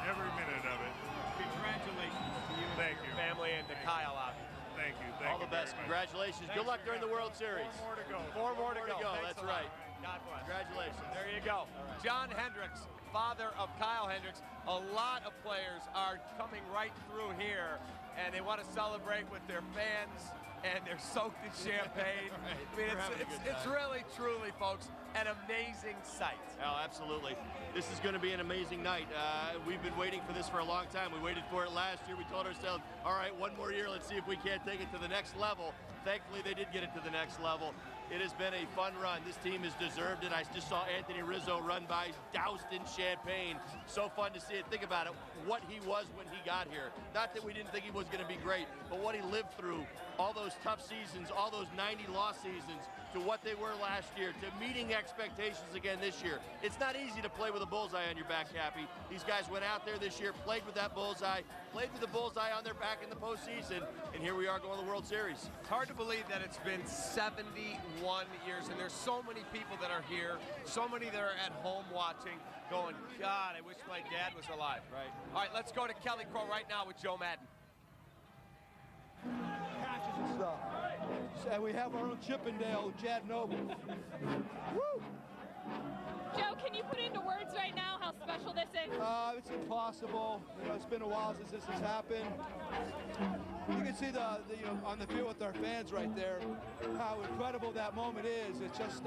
every minute of it. Congratulations to you and your family and to Kyle out here. Thank you. All the best. Congratulations. Good luck during the World Series. 4 more to go. 4 more to go. That's Thanks a right. lot. God bless. Congratulations. There you go. John Hendricks, father of Kyle Hendricks. A lot of players are coming right through here, and they want to celebrate with their fans, and they're soaked in champagne. Right. I mean, it's really, truly, folks, an amazing sight. Oh, absolutely. This is going to be an amazing night. We've been waiting for this for a long time. We waited for it last year. We told ourselves, all right, one more year. Let's see if we can't take it to the next level. Thankfully, they did get it to the next level. It has been a fun run. This team has deserved it. I just saw Anthony Rizzo run by, doused in champagne. So fun to see it. Think about it, what he was when he got here. Not that we didn't think he was going to be great, but what he lived through, all those tough seasons, all those 90 loss seasons, to what they were last year, to meeting expectations again this year. It's not easy to play with a bullseye on your back, Cappy. These guys went out there this year, played with that bullseye, played with the bullseye on their back in the postseason, and here we are going to the World Series. It's hard to believe that it's been 71 years, and there's so many people that are here, so many that are at home watching, going, God, I wish my dad was alive. Right. All right, let's go to Kelly Crow right now with Joe Madden. Patches and stuff. And we have our own Chippendale, Chad Noble. Woo! Joe, can you put into words right now how special this is? It's impossible. You know, it's been a while since this has happened. You can see on the field with our fans right there how incredible that moment is. It's just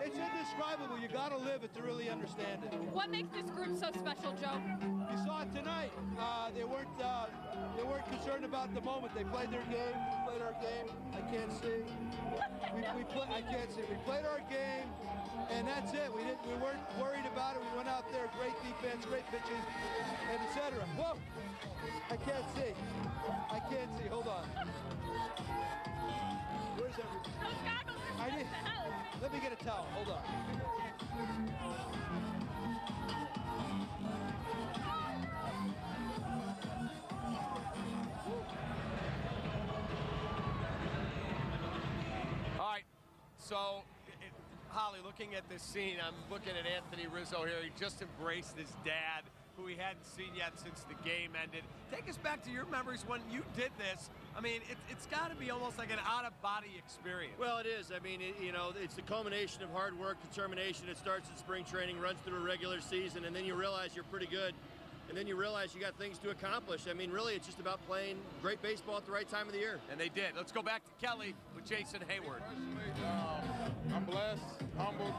it's indescribable. You got to live it to really understand it. What makes this group so special, Joe? You saw it tonight. They weren't concerned about the moment. They played their game. We played our game. I can't see. I can't see. We played our game, and that's it. We weren't worried about it. We went out there, great defense, great pitching, and etc. Whoa! I can't see. I can't see. Hold on. Where's everybody? Those goggles are supposed to help. Let me get a towel. Hold on. All right, So, Holly, looking at this scene, I'm looking at Anthony Rizzo here. He just embraced his dad, who he hadn't seen yet since the game ended. Take us back to your memories when you did this. I mean, it's got to be almost like an out-of-body experience. Well, it is. I mean, it's the culmination of hard work, determination. It starts in spring training, runs through a regular season, and then you realize you're pretty good. And then you realize you got things to accomplish. I mean, really, it's just about playing great baseball at the right time of the year. And they did. Let's go back to Kelly with Jason Hayward. Personally, I'm blessed, humbled,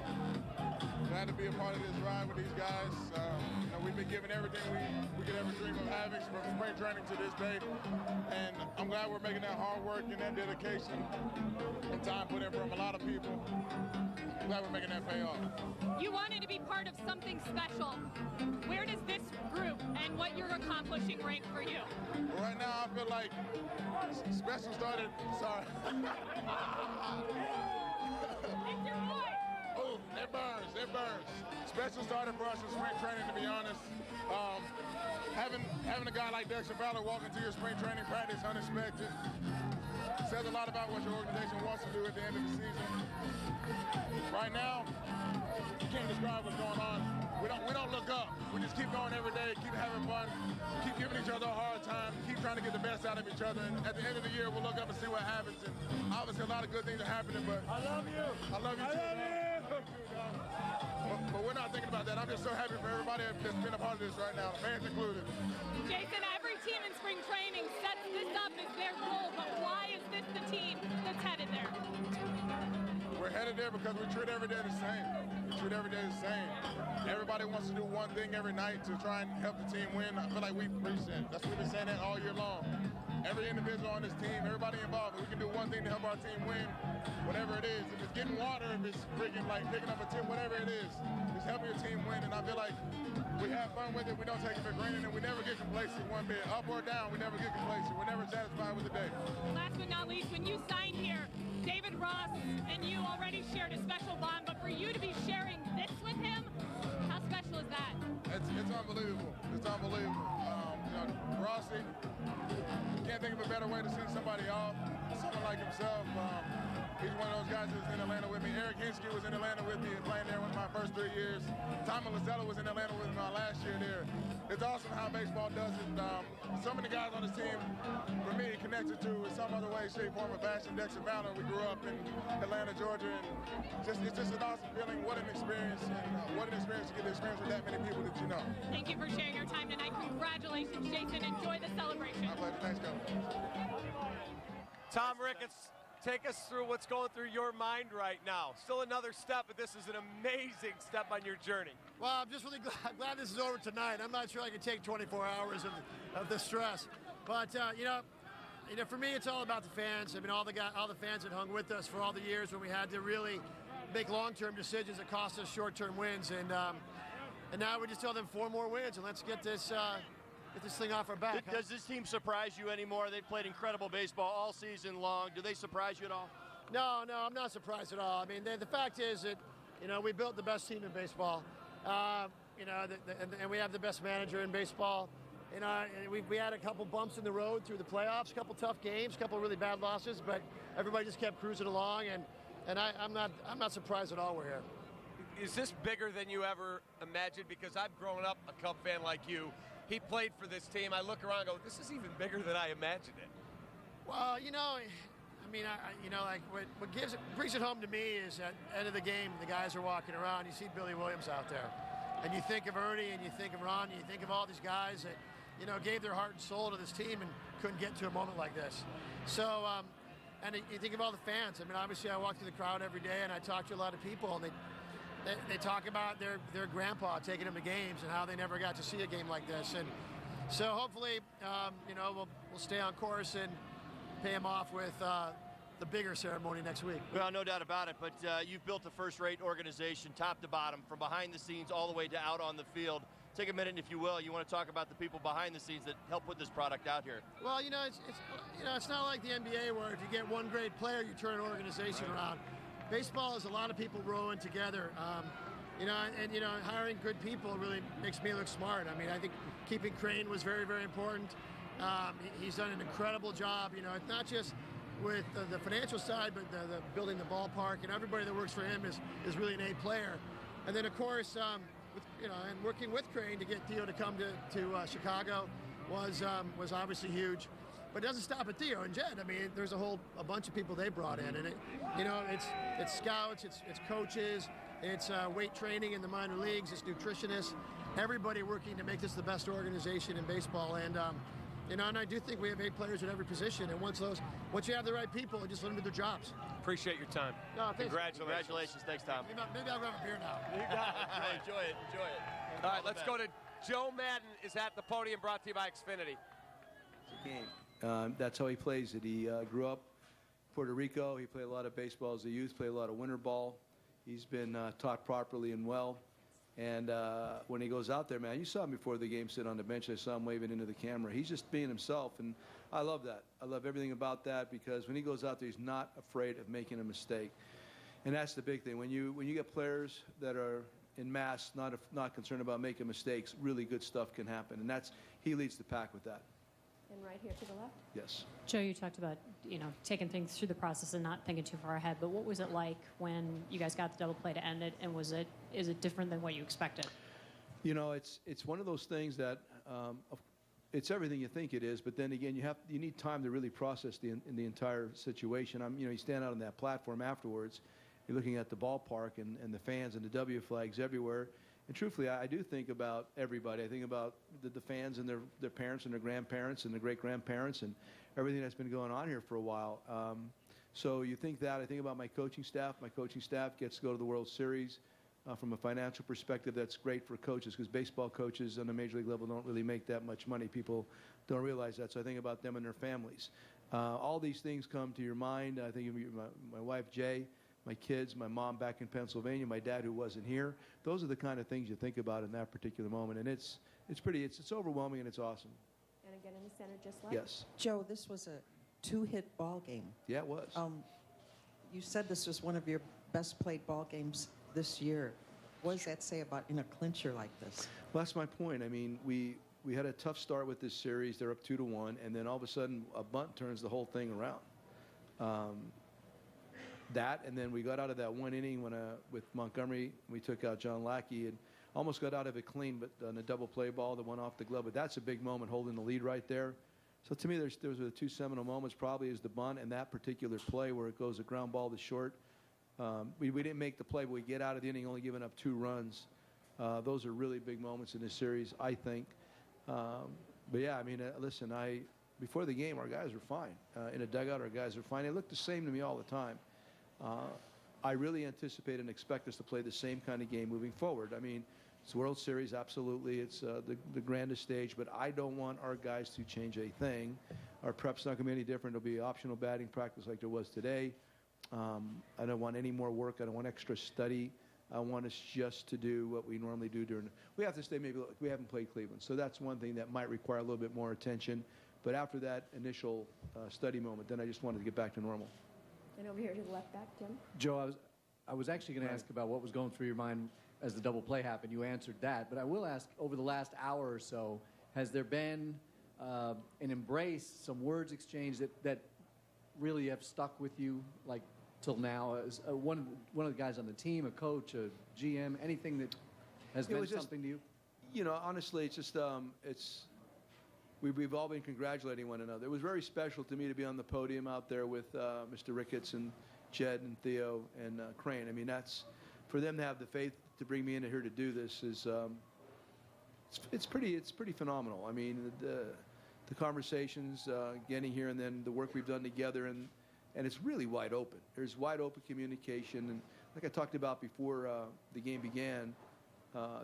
glad to be a part of this ride with these guys. We've been given everything we could ever dream of having from spring training to this day. And I'm glad we're making that hard work and that dedication and time put in from a lot of people. I'm glad we're making that pay off. You wanted to be part of something special. Where does this group and what you're accomplishing rank for you? Well, right now, I feel like special started. Sorry. It's your voice. Oh, it burns. It burns. Special started for us in spring training, to be honest. Having a guy like Dexter Fowler walk into your spring training practice unexpected says a lot about what your organization wants to do at the end of the season. Right now, you can't describe what's going on. We don't look up. We just keep going every day, keep having fun, keep giving each other a hard time, keep trying to get the best out of each other. And at the end of the year, we'll look up and see what happens. And obviously, a lot of good things are happening. But I love you. I love you too. But we're not thinking about that. I'm just so happy for everybody that's been a part of this right now, fans included. Jason, every team in spring training sets this up as their goal, but why is this the team that's headed there? We're headed there because we treat every day the same. We treat every day the same. Everybody wants to do one thing every night to try and help the team win. I feel like we've reached that. That's what we've been saying that all year long. Every individual on this team, everybody involved, we can do one thing to help our team win, whatever it is. If it's getting water, if it's freaking like picking up a tip, whatever it is, just help your team win. And I feel like we have fun with it. We don't take it for granted, and we never get complacent one bit. Up or down, we never get complacent. We're never satisfied with the day. Last but not least, when you signed here, David Ross and you already shared a special bond, but for you to be sharing this with him, how special is that? It's unbelievable. It's unbelievable. Rossi, can't think of a better way to send somebody off. Someone like himself. He's one of those guys that was in Atlanta with me. Eric Hinsky was in Atlanta with me and playing there one of my first 3 years. Tommy Lazzella was in Atlanta with me my last year there. It's awesome how baseball does it. So many guys on this team, for me, connected to in some other way, shape, form, or fashion. Dexter Fowler, we grew up in Atlanta, Georgia, and it's just an awesome feeling. What an experience, and what an experience to get to experience with that many people that you know. Thank you for sharing your time tonight. Congratulations, Jason. Enjoy the celebration. My pleasure. Thanks, Coach. Tom Ricketts, take us through what's going through your mind right now. Still another step, but this is an amazing step on your journey. Well, I'm just really glad this is over tonight. I'm not sure I can take 24 hours of the stress. But, for me, it's all about the fans. I mean, all the fans that hung with us for all the years when we had to really make long-term decisions that cost us short-term wins. And now we just tell them 4 more wins, and let's get this thing off our back. Does this team surprise you anymore? They've played incredible baseball all season long. Do they surprise you at all? No, I'm not surprised at all. I mean, the fact is that, we built the best team in baseball. And we have the best manager in baseball. We had a couple bumps in the road through the playoffs, a couple tough games, a couple really bad losses, but everybody just kept cruising along, and I'm not surprised at all we're here. Is this bigger than you ever imagined? Because I've grown up a Cub fan like you. He played for this team. I look around and go, this is even bigger than I imagined it. Well, what brings it home to me is at the end of the game, the guys are walking around, you see Billy Williams out there. And you think of Ernie, and you think of Ron, and you think of all these guys that, gave their heart and soul to this team and couldn't get to a moment like this. So, and you think of all the fans. I mean, obviously I walk through the crowd every day and I talk to a lot of people, and they talk about their grandpa taking them to games and how they never got to see a game like this. And so hopefully, we'll stay on course and pay him off with the bigger ceremony next week. Well, no doubt about it, but you've built a first-rate organization, top to bottom, from behind the scenes all the way to out on the field. Take a minute, if you will. You want to talk about the people behind the scenes that help put this product out here. Well, it's not like the NBA where if you get one great player, you turn an organization around. Baseball is a lot of people rowing together. Hiring good people really makes me look smart. I mean, I think keeping Crane was very, very important. He's done an incredible job. It's not just with the financial side, but the building the ballpark and everybody that works for him is really an A player. And then of course, and working with Crane to get Theo to come to Chicago was obviously huge. But it doesn't stop at Theo and Jed. I mean, there's a bunch of people they brought in, and it's scouts, it's coaches, it's weight training in the minor leagues, it's nutritionists, everybody working to make this the best organization in baseball. And and I do think we have A players at every position. And once you have the right people, just let them do their jobs. Appreciate your time. No, Congratulations. Thanks, Tom. Maybe I'll grab a beer now. You got it. Enjoy it. All right, let's go to Joe Madden is at the podium, brought to you by Xfinity. Game. That's how he plays it. He grew up in Puerto Rico. He played a lot of baseball as a youth, played a lot of winter ball. He's been taught properly and well. And when he goes out there, man, you saw him before the game sit on the bench. I saw him waving into the camera. He's just being himself, and I love that. I love everything about that because when he goes out there, he's not afraid of making a mistake. And that's the big thing. When you get players that are in mass, not concerned about making mistakes, really good stuff can happen. And he leads the pack with that. And right here to the left? Yes. Joe, you talked about, taking things through the process and not thinking too far ahead, but what was it like when you guys got the double play to end it, and is it different than what you expected? It's one of those things that it's everything you think it is, but then again, you need time to really process the entire situation. You stand out on that platform afterwards, you're looking at the ballpark and the fans and the W flags everywhere. And truthfully, I do think about everybody. I think about the fans and their parents and their grandparents and their great-grandparents and everything that's been going on here for a while. So you think that. I think about my coaching staff. My coaching staff gets to go to the World Series. From a financial perspective, that's great for coaches because baseball coaches on the major league level don't really make that much money. People don't realize that. So I think about them and their families. All these things come to your mind. I think of my wife, Jay, my kids, my mom back in Pennsylvania, my dad who wasn't here. Those are the kind of things you think about in that particular moment, and it's overwhelming and it's awesome. And again in the center, just like. Yes. Joe, this was a 2-hit ball game. Yeah, it was. You said this was one of your best played ball games this year. What does that say about in a clincher like this? Well, that's my point. I mean, we had a tough start with this series. They're up 2-1, and then all of a sudden a bunt turns the whole thing around. And then we got out of that one inning with Montgomery. We took out John Lackey and almost got out of it clean, but on a double play ball that went off the glove. But that's a big moment, holding the lead right there. So to me, those are the two seminal moments. Probably is the bunt and that particular play where it goes a ground ball to short. We didn't make the play, but we get out of the inning only giving up 2 runs. Those are really big moments in this series, I think. But yeah, I mean, listen, before the game, our guys were fine. In a dugout, our guys were fine. They looked the same to me all the time. I really anticipate and expect us to play the same kind of game moving forward. I mean, it's World Series, absolutely. It's the grandest stage, but I don't want our guys to change a thing. Our prep's not going to be any different. It'll be optional batting practice like there was today. I don't want any more work. I don't want extra study. I want us just to do what we normally do we have to stay, maybe we haven't played Cleveland. So that's one thing that might require a little bit more attention. But after that initial study moment, then I just wanted to get back to normal. And over here to the left back, Tim. Joe, I was actually going to ask about what was going through your mind as the double play happened. You answered that. But I will ask, over the last hour or so, has there been an embrace, some words exchanged that really have stuck with you, like, till now? As one of the guys on the team, a coach, a GM, anything that has meant something to you? Honestly, it's just we've all been congratulating one another. It was very special to me to be on the podium out there with Mr. Ricketts and Jed and Theo and Crane. I mean, that's for them to have the faith to bring me in here to do this is it's pretty phenomenal. I mean, the conversations, getting here, and then the work we've done together, and it's really wide open. There's wide open communication, and like I talked about before the game began,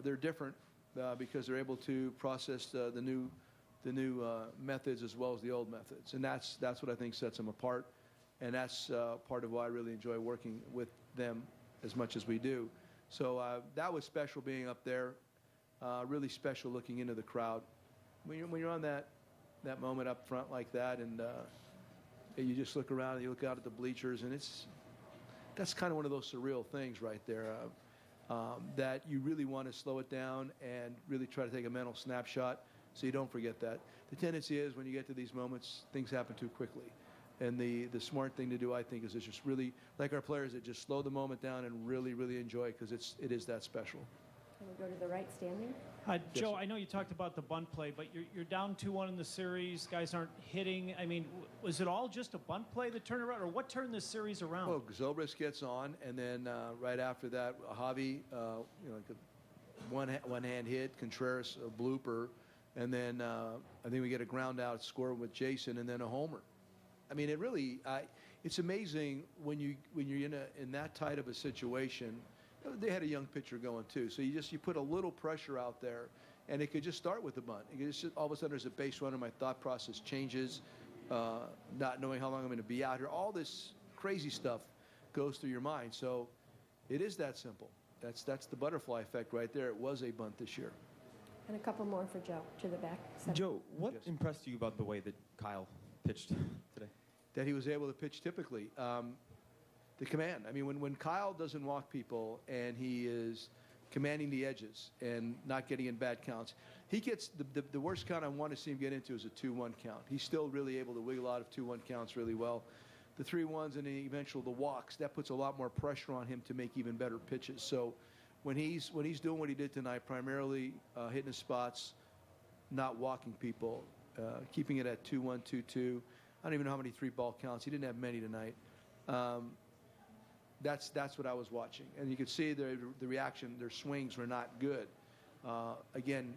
they're different because they're able to process the new methods as well as the old methods, and that's what I think sets them apart, and that's part of why I really enjoy working with them as much as we do. So that was special being up there, really special looking into the crowd. When you're on that moment up front like that, and you just look around and you look out at the bleachers, and that's kind of one of those surreal things right there, that you really want to slow it down and really try to take a mental snapshot so you don't forget that. The tendency is when you get to these moments, things happen too quickly. And the smart thing to do, I think, is just really, like our players, that just slow the moment down and really, really enjoy it, because it is that special. Can we go to the right standing? Joe, I know you talked about the bunt play, but you're down 2-1 in the series. Guys aren't hitting. I mean, was it all just a bunt play that turned around, or what turned this series around? Well, Zobrist gets on, and then right after that, Javi, like a one-hand hit, Contreras a blooper, and then I think we get a ground out score with Jason, and then a homer. I mean, it really, it's amazing when you're in that tight of a situation. They had a young pitcher going too, so you put a little pressure out there, and it could just start with the bunt. It could just, all of a sudden there's a base runner, my thought process changes, not knowing how long I'm going to be out here. All this crazy stuff goes through your mind. So it is that simple. That's the butterfly effect right there. It was a bunt this year. And a couple more for Joe, to the back. Joe, what impressed you about the way that Kyle pitched today? That he was able to pitch typically. The command. I mean, when Kyle doesn't walk people and he is commanding the edges and not getting in bad counts, he gets the worst count I want to see him get into is a 2-1 count. He's still really able to wiggle out of 2-1 counts really well. The 3-1s and the eventual the walks, that puts a lot more pressure on him to make even better pitches. So when he's doing what he did tonight, primarily hitting his spots, not walking people, keeping it at 2-1, 2-2. I don't even know how many 3-ball counts. He didn't have many tonight. That's what I was watching, and you could see the reaction. Their swings were not good. Again,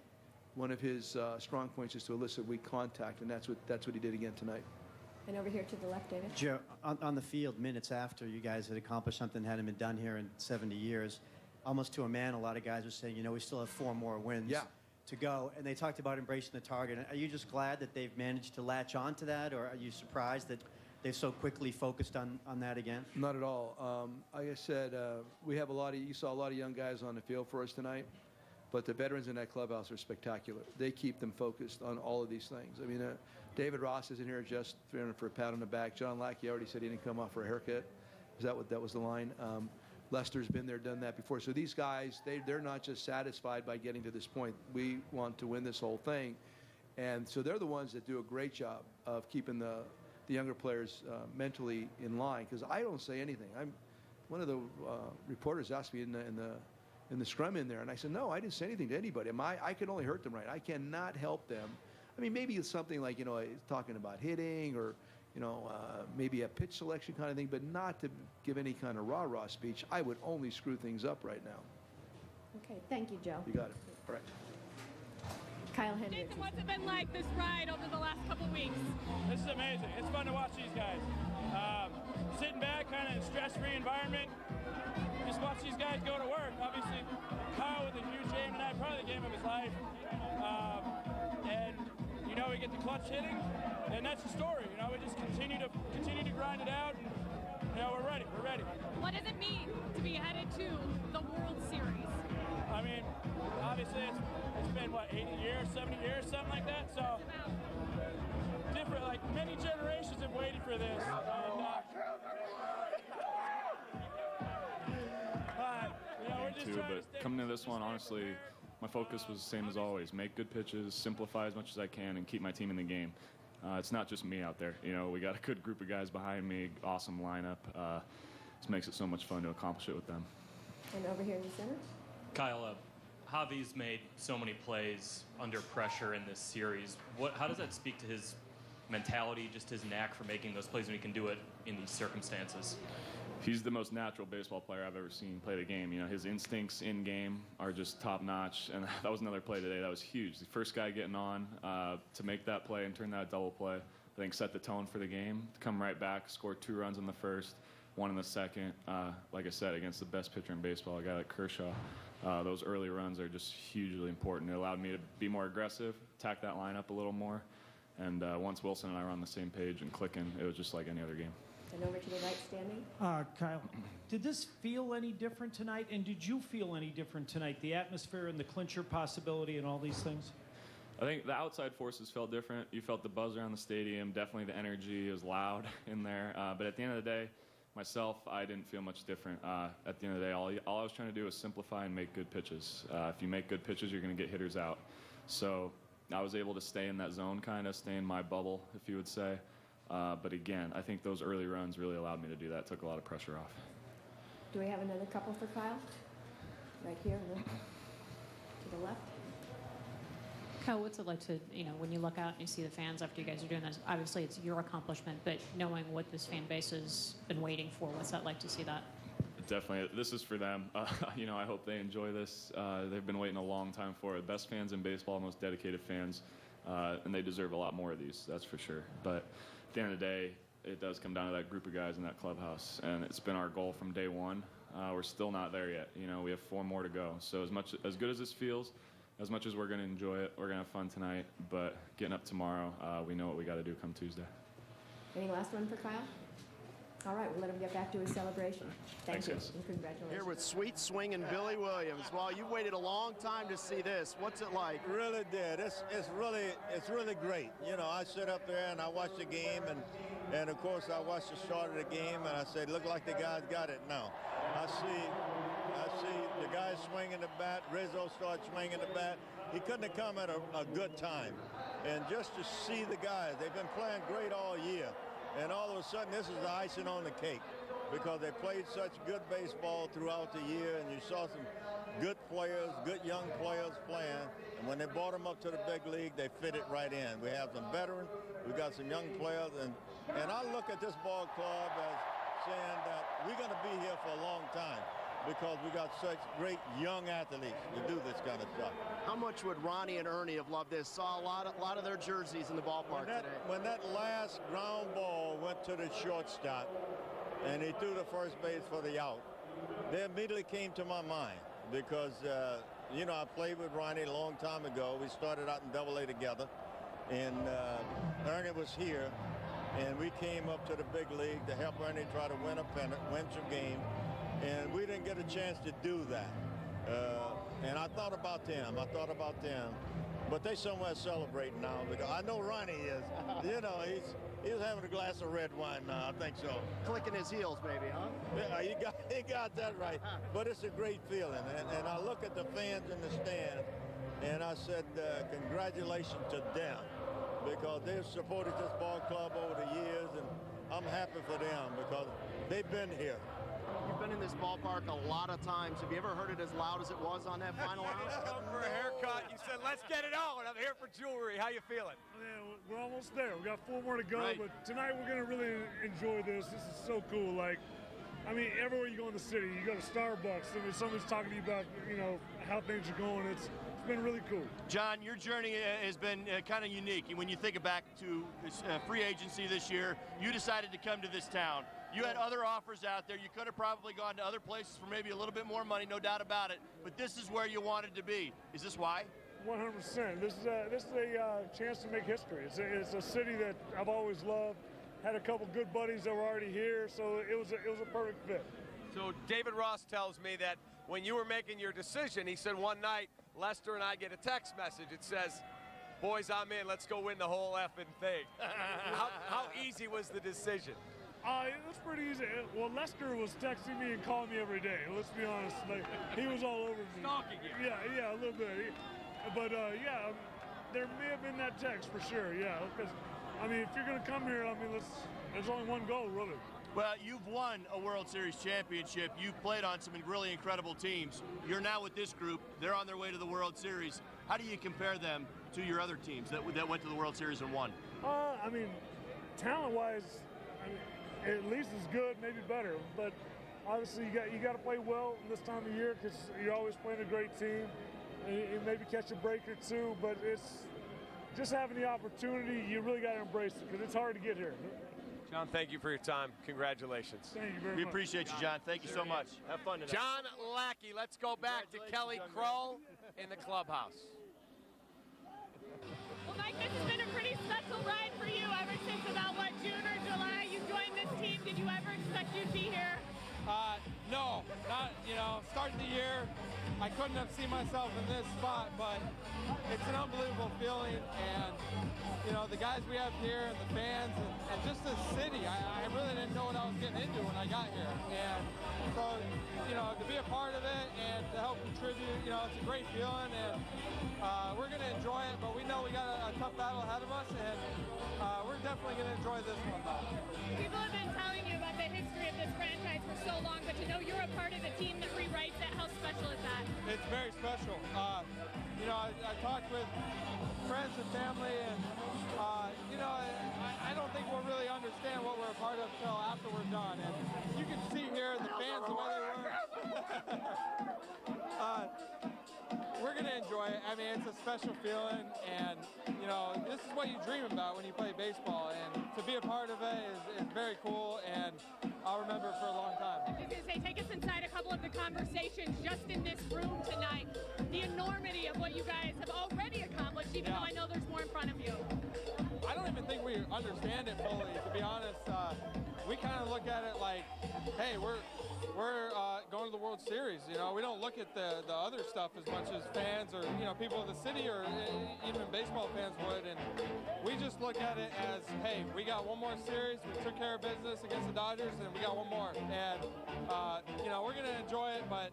one of his strong points is to elicit weak contact, and that's what he did again tonight. And over here to the left, David. Joe, on the field, minutes after you guys had accomplished something that hadn't been done here in 70 years, almost to a man, a lot of guys were saying, we still have 4 more wins to go, and they talked about embracing the target. Are you just glad that they've managed to latch on to that, or are you surprised that they've so quickly focused on that again? Not at all. Like I said, we have you saw a lot of young guys on the field for us tonight, but the veterans in that clubhouse are spectacular. They keep them focused on all of these things. I mean, David Ross isn't here just for a pat on the back. John Lackey already said he didn't come off for a haircut. That was the line? Lester's been there, done that before. So these guys, they're not just satisfied by getting to this point. We want to win this whole thing. And so they're the ones that do a great job of keeping the younger players mentally in line, because I don't say anything. One of the reporters asked me in the scrum in there, and I said, no, I didn't say anything to anybody. I can only hurt them, right? I cannot help them. I mean, maybe it's something like, talking about hitting or, maybe a pitch selection kind of thing, but not to give any kind of rah-rah speech. I would only screw things up right now. Okay, thank you, Joe. You got it. All right. Kyle Hendricks. Jason, what's it been like, this ride over the last couple weeks? This is amazing. It's fun to watch these guys. Sitting back, kind of in stress-free environment, just watch these guys go to work. Obviously, Kyle with a huge game tonight, probably the game of his life. And we get the clutch hitting, and that's the story. We just continue to grind it out, and we're ready. We're ready. What does it mean to be headed to the World Series? I mean, obviously it's been 80 years, 70 years, something like that. So different, like many generations have waited for this. And, we're just trying to stay. Coming to this one, honestly, my focus was the same as always. Make good pitches, simplify as much as I can, and keep my team in the game. It's not just me out there. We got a good group of guys behind me, awesome lineup. This makes it so much fun to accomplish it with them. And over here in the center. Kyle, Javi's made so many plays under pressure in this series. How does that speak to his mentality, just his knack for making those plays when he can do it in these circumstances? He's the most natural baseball player I've ever seen play the game. His instincts in game are just top notch, and that was another play today that was huge. The first guy getting on to make that play and turn that double play, I think set the tone for the game. To come right back, score 2 runs in the first, 1 in the second. Like I said, against the best pitcher in baseball, a guy like Kershaw. Those early runs are just hugely important. It allowed me to be more aggressive, attack that lineup a little more, and once Wilson and I were on the same page and clicking, it was just like any other game. And over to the right standing. Kyle, did this feel any different tonight? And did you feel any different tonight? The atmosphere and the clincher possibility and all these things? I think the outside forces felt different. You felt the buzz around the stadium. Definitely the energy was loud in there. But at the end of the day, myself, I didn't feel much different. At the end of the day, all I was trying to do was simplify and make good pitches. If you make good pitches, you're going to get hitters out. So I was able to stay in that zone, kind of stay in my bubble, if you would say. But again, I think those early runs really allowed me to do that, took a lot of pressure off. Do we have another couple for Kyle? Right here, to the left. Kyle, what's it like to, when you look out and you see the fans after you guys are doing this? Obviously, it's your accomplishment, but knowing what this fan base has been waiting for, what's that like to see that? Definitely. This is for them. I hope they enjoy this. They've been waiting a long time for it. Best fans in baseball, most dedicated fans, and they deserve a lot more of these, that's for sure. But at the end of the day, it does come down to that group of guys in that clubhouse, and it's been our goal from day one. We're still not there yet. We have 4 more to go. So as good as this feels, as much as we're going to enjoy it, we're going to have fun tonight, but getting up tomorrow, we know what we got to do come Tuesday. Any last one for Kyle? All right, we'll let him get back to his celebration. Thank you, guys. and congratulations. Here with sweet swinging Billy Williams. Well, you waited a long time to see this. What's it like? Really did. It's really great. I sit up there and I watch the game, and of course I watch the start of the game, and I say, look like the guys got it now. I see the guys swinging the bat. Rizzo starts swinging the bat. He couldn't have come at a good time. And just to see the guys, they've been playing great all year. And all of a sudden, this is the icing on the cake because they played such good baseball throughout the year, and you saw some good players, good young players playing. And when they brought them up to the big league, they fit it right in. We have some veterans, we got some young players, and I look at this ball club as saying that we're going to be here for a long time because we got such great young athletes to do this kind of stuff. How much would Ronnie and Ernie have loved this? Saw a lot of their jerseys in the ballpark today. When that last ground ball went to the shortstop and he threw the first base for the out, they immediately came to my mind because, I played with Ronnie a long time ago. We started out in Double-A together, and Ernie was here, and we came up to the big league to help Ernie try to win a pennant, win some game, and we didn't get a chance to do that. And I thought about them. But they somewhere celebrating now because I know Ronnie is. He's having a glass of red wine now. I think so. Clicking his heels, maybe, huh? Yeah, he got that right. But it's a great feeling. And I look at the fans in the stand, and I said, congratulations to them because they've supported this ball club over the years, and I'm happy for them because they've been here. You've been in this ballpark a lot of times. Have you ever heard it as loud as it was on that final round? Come for a haircut. You said, let's get it on. I'm here for jewelry. How you feeling? Yeah, we're almost there. We got 4 more to go, Right. but tonight we're going to really enjoy this. This is so cool. Everywhere you go in the city, you go to Starbucks, and somebody's talking to you about, how things are going. It's been really cool. John, your journey has been kind of unique. When you think back to free agency this year, you decided to come to this town. You had other offers out there. You could have probably gone to other places for maybe a little bit more money, no doubt about it. But this is where you wanted to be. Is this why? 100%. This is a chance to make history. It's a city that I've always loved. Had a couple good buddies that were already here, so it was a perfect fit. So David Ross tells me that when you were making your decision, he said one night, Lester and I get a text message. It says, boys, I'm in. Let's go win the whole effing thing. How easy was the decision? It was pretty easy. Well, Lester was texting me and calling me every day. Let's be honest. He was all over me. Stalking you. Yeah, a little bit. There may have been that text for sure, yeah. Because, if you're going to come here, there's only one goal, really. Well, you've won a World Series championship. You've played on some really incredible teams. You're now with this group. They're on their way to the World Series. How do you compare them to your other teams that went to the World Series and won? Talent-wise, at least as good, maybe better. But obviously, you got to play well this time of year because you're always playing a great team, and maybe catch a break or two. But it's just having the opportunity. You really got to embrace it because it's hard to get here. John, thank you for your time. Congratulations. Thank you very We much. appreciate you, John. Thank you so much. Have fun tonight. John Lackey. Let's go back to Kelly Kroll in the clubhouse. Well, Mike, this has been a pretty special ride for you ever since about, June or July you joined this team. Did you ever expect you'd be here? No, not, starting the year, I couldn't have seen myself in this spot, but it's an unbelievable feeling. And, the guys we have here and the fans and just the city, I really didn't know what I was getting into when I got here. And so, to be a part of it and to help contribute, it's a great feeling. And we're going to enjoy it, but we know we got a tough battle ahead of us. And we're definitely going to enjoy this one, though. People have been telling you about the history of this franchise for so long, but to know you're a part of the team that rewrites it, how special is that? It's very special. You know, I talked with friends and family, and you know, I don't think we'll really understand what we're a part of until after we're done. And you can see here the fans the way they were. We're going to enjoy it. I mean, it's a special feeling, and, you know, this is what you dream about when you play baseball, and to be a part of it is very cool, and I'll remember it for a long time. I was going to say, take us inside a couple of the conversations just in this room tonight. The enormity of what you guys have already accomplished, even though I know there's more in front of you. I don't even think we understand it fully, to be honest. We kind of look at it like, hey, we're going to the World Series. You know, we don't look at the other stuff as much as fans or, you know, people in the city or even baseball fans would. And we just look at it as, hey, we got one more series. We took care of business against the Dodgers, and we got one more. And, you know, we're going to enjoy it, but,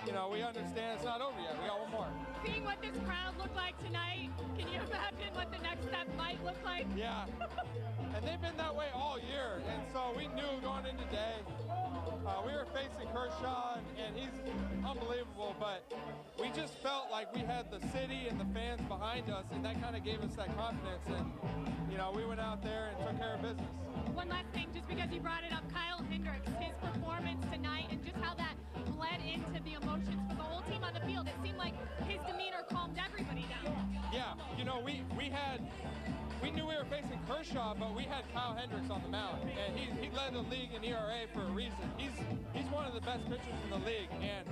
you know, we understand it's not over yet. We got one more. Seeing what this crowd looked like tonight, can you imagine what the next step might look like? Yeah. And they've been that way all year. And so we knew going into today, we were facing Kershaw, and he's unbelievable, but we just felt like we had the city and the fans behind us, and that kind of gave us that confidence. And, you know, we went out there and took care of business. One last thing, just because you brought it up, Kyle Hendricks, his performance tonight and just how that bled into the emotions for the whole team on the field. It seemed like his demeanor calmed everybody down. Yeah, you know, we knew we were facing Kershaw, but we had Kyle Hendricks on the mound, and he led the league in ERA for a reason. He's one of the best pitchers in the league, and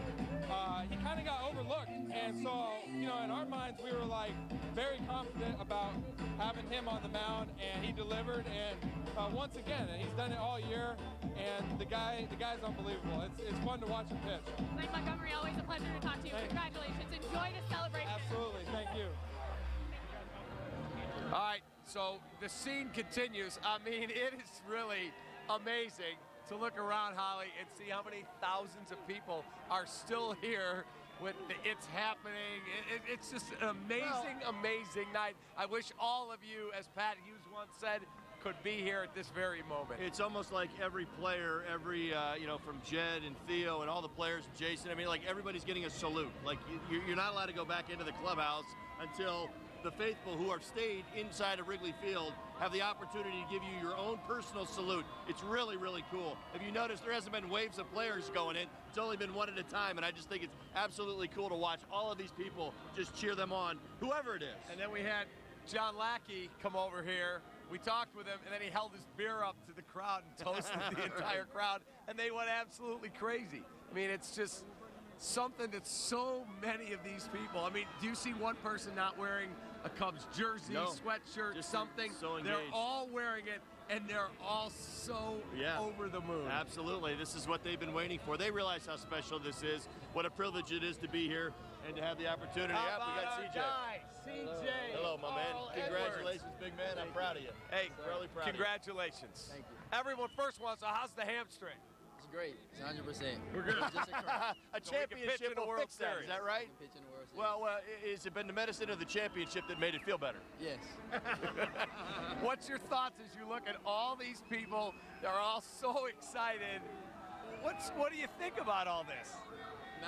he kind of got overlooked. And so, you know, in our minds, we were like very confident about having him on the mound, and he delivered. And once again, and he's done it all year. And the guy's unbelievable. It's fun to watch him pitch. Mike Montgomery, always a pleasure to talk to you. Congratulations. Enjoy the celebration. Absolutely. Thank you. All right, so the scene continues. I mean, it is really amazing to look around, Holly, and see how many thousands of people are still here with the It's Happening. It's just an amazing, amazing night. I wish all of you, as Pat Hughes once said, could be here at this very moment. It's almost like every player, you know, from Jed and Theo and all the players, Jason, I mean, like everybody's getting a salute. Like you're not allowed to go back into the clubhouse until the faithful who have stayed inside of Wrigley Field have the opportunity to give you your own personal salute. It's really, really cool. If you notice, there hasn't been waves of players going in. It's only been one at a time, and I just think it's absolutely cool to watch all of these people just cheer them on, whoever it is. And then we had John Lackey come over here. We talked with him, and then he held his beer up to the crowd and toasted the entire crowd, and they went absolutely crazy. I mean, it's just something that so many of these people, I mean, do you see one person not wearing a Cubs jersey, sweatshirt, just something? So engaged. They're all wearing it, and they're all so over the moon. Absolutely. This is what they've been waiting for. They realize how special this is, what a privilege it is to be here and to have the opportunity. How we about got our CJ. guy, CJ. Hello, my man. Carl Congratulations, Edwards. big man. I'm proud of you. Hey, really proud congratulations. Thank you. Everyone first wants, so how's the hamstring? It's great. It's 100%. We're good. A championship will fix that, is that right? Pitch in the World Series. Well, has it been the medicine of the championship that made it feel better? Yes. What's your thoughts as you look at all these people? They're all so excited. What do you think about all this?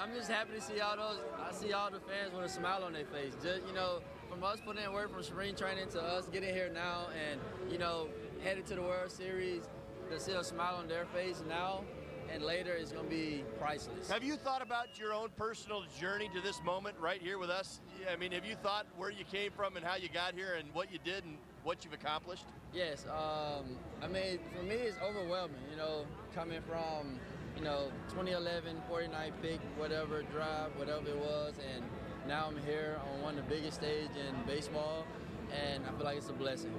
I'm just happy to see I see all the fans with a smile on their face. Just, you know, from us putting in work from spring training to us getting here now and, you know, headed to the World Series, to see a smile on their face now and later is going to be priceless. Have you thought about your own personal journey to this moment right here with us? I mean, have you thought where you came from and how you got here and what you did and what you've accomplished? Yes. I mean, for me, it's overwhelming, you know, coming from, you know, 2011, 49 pick, whatever drive, whatever it was, and now I'm here on one of the biggest stages in baseball, and I feel like it's a blessing.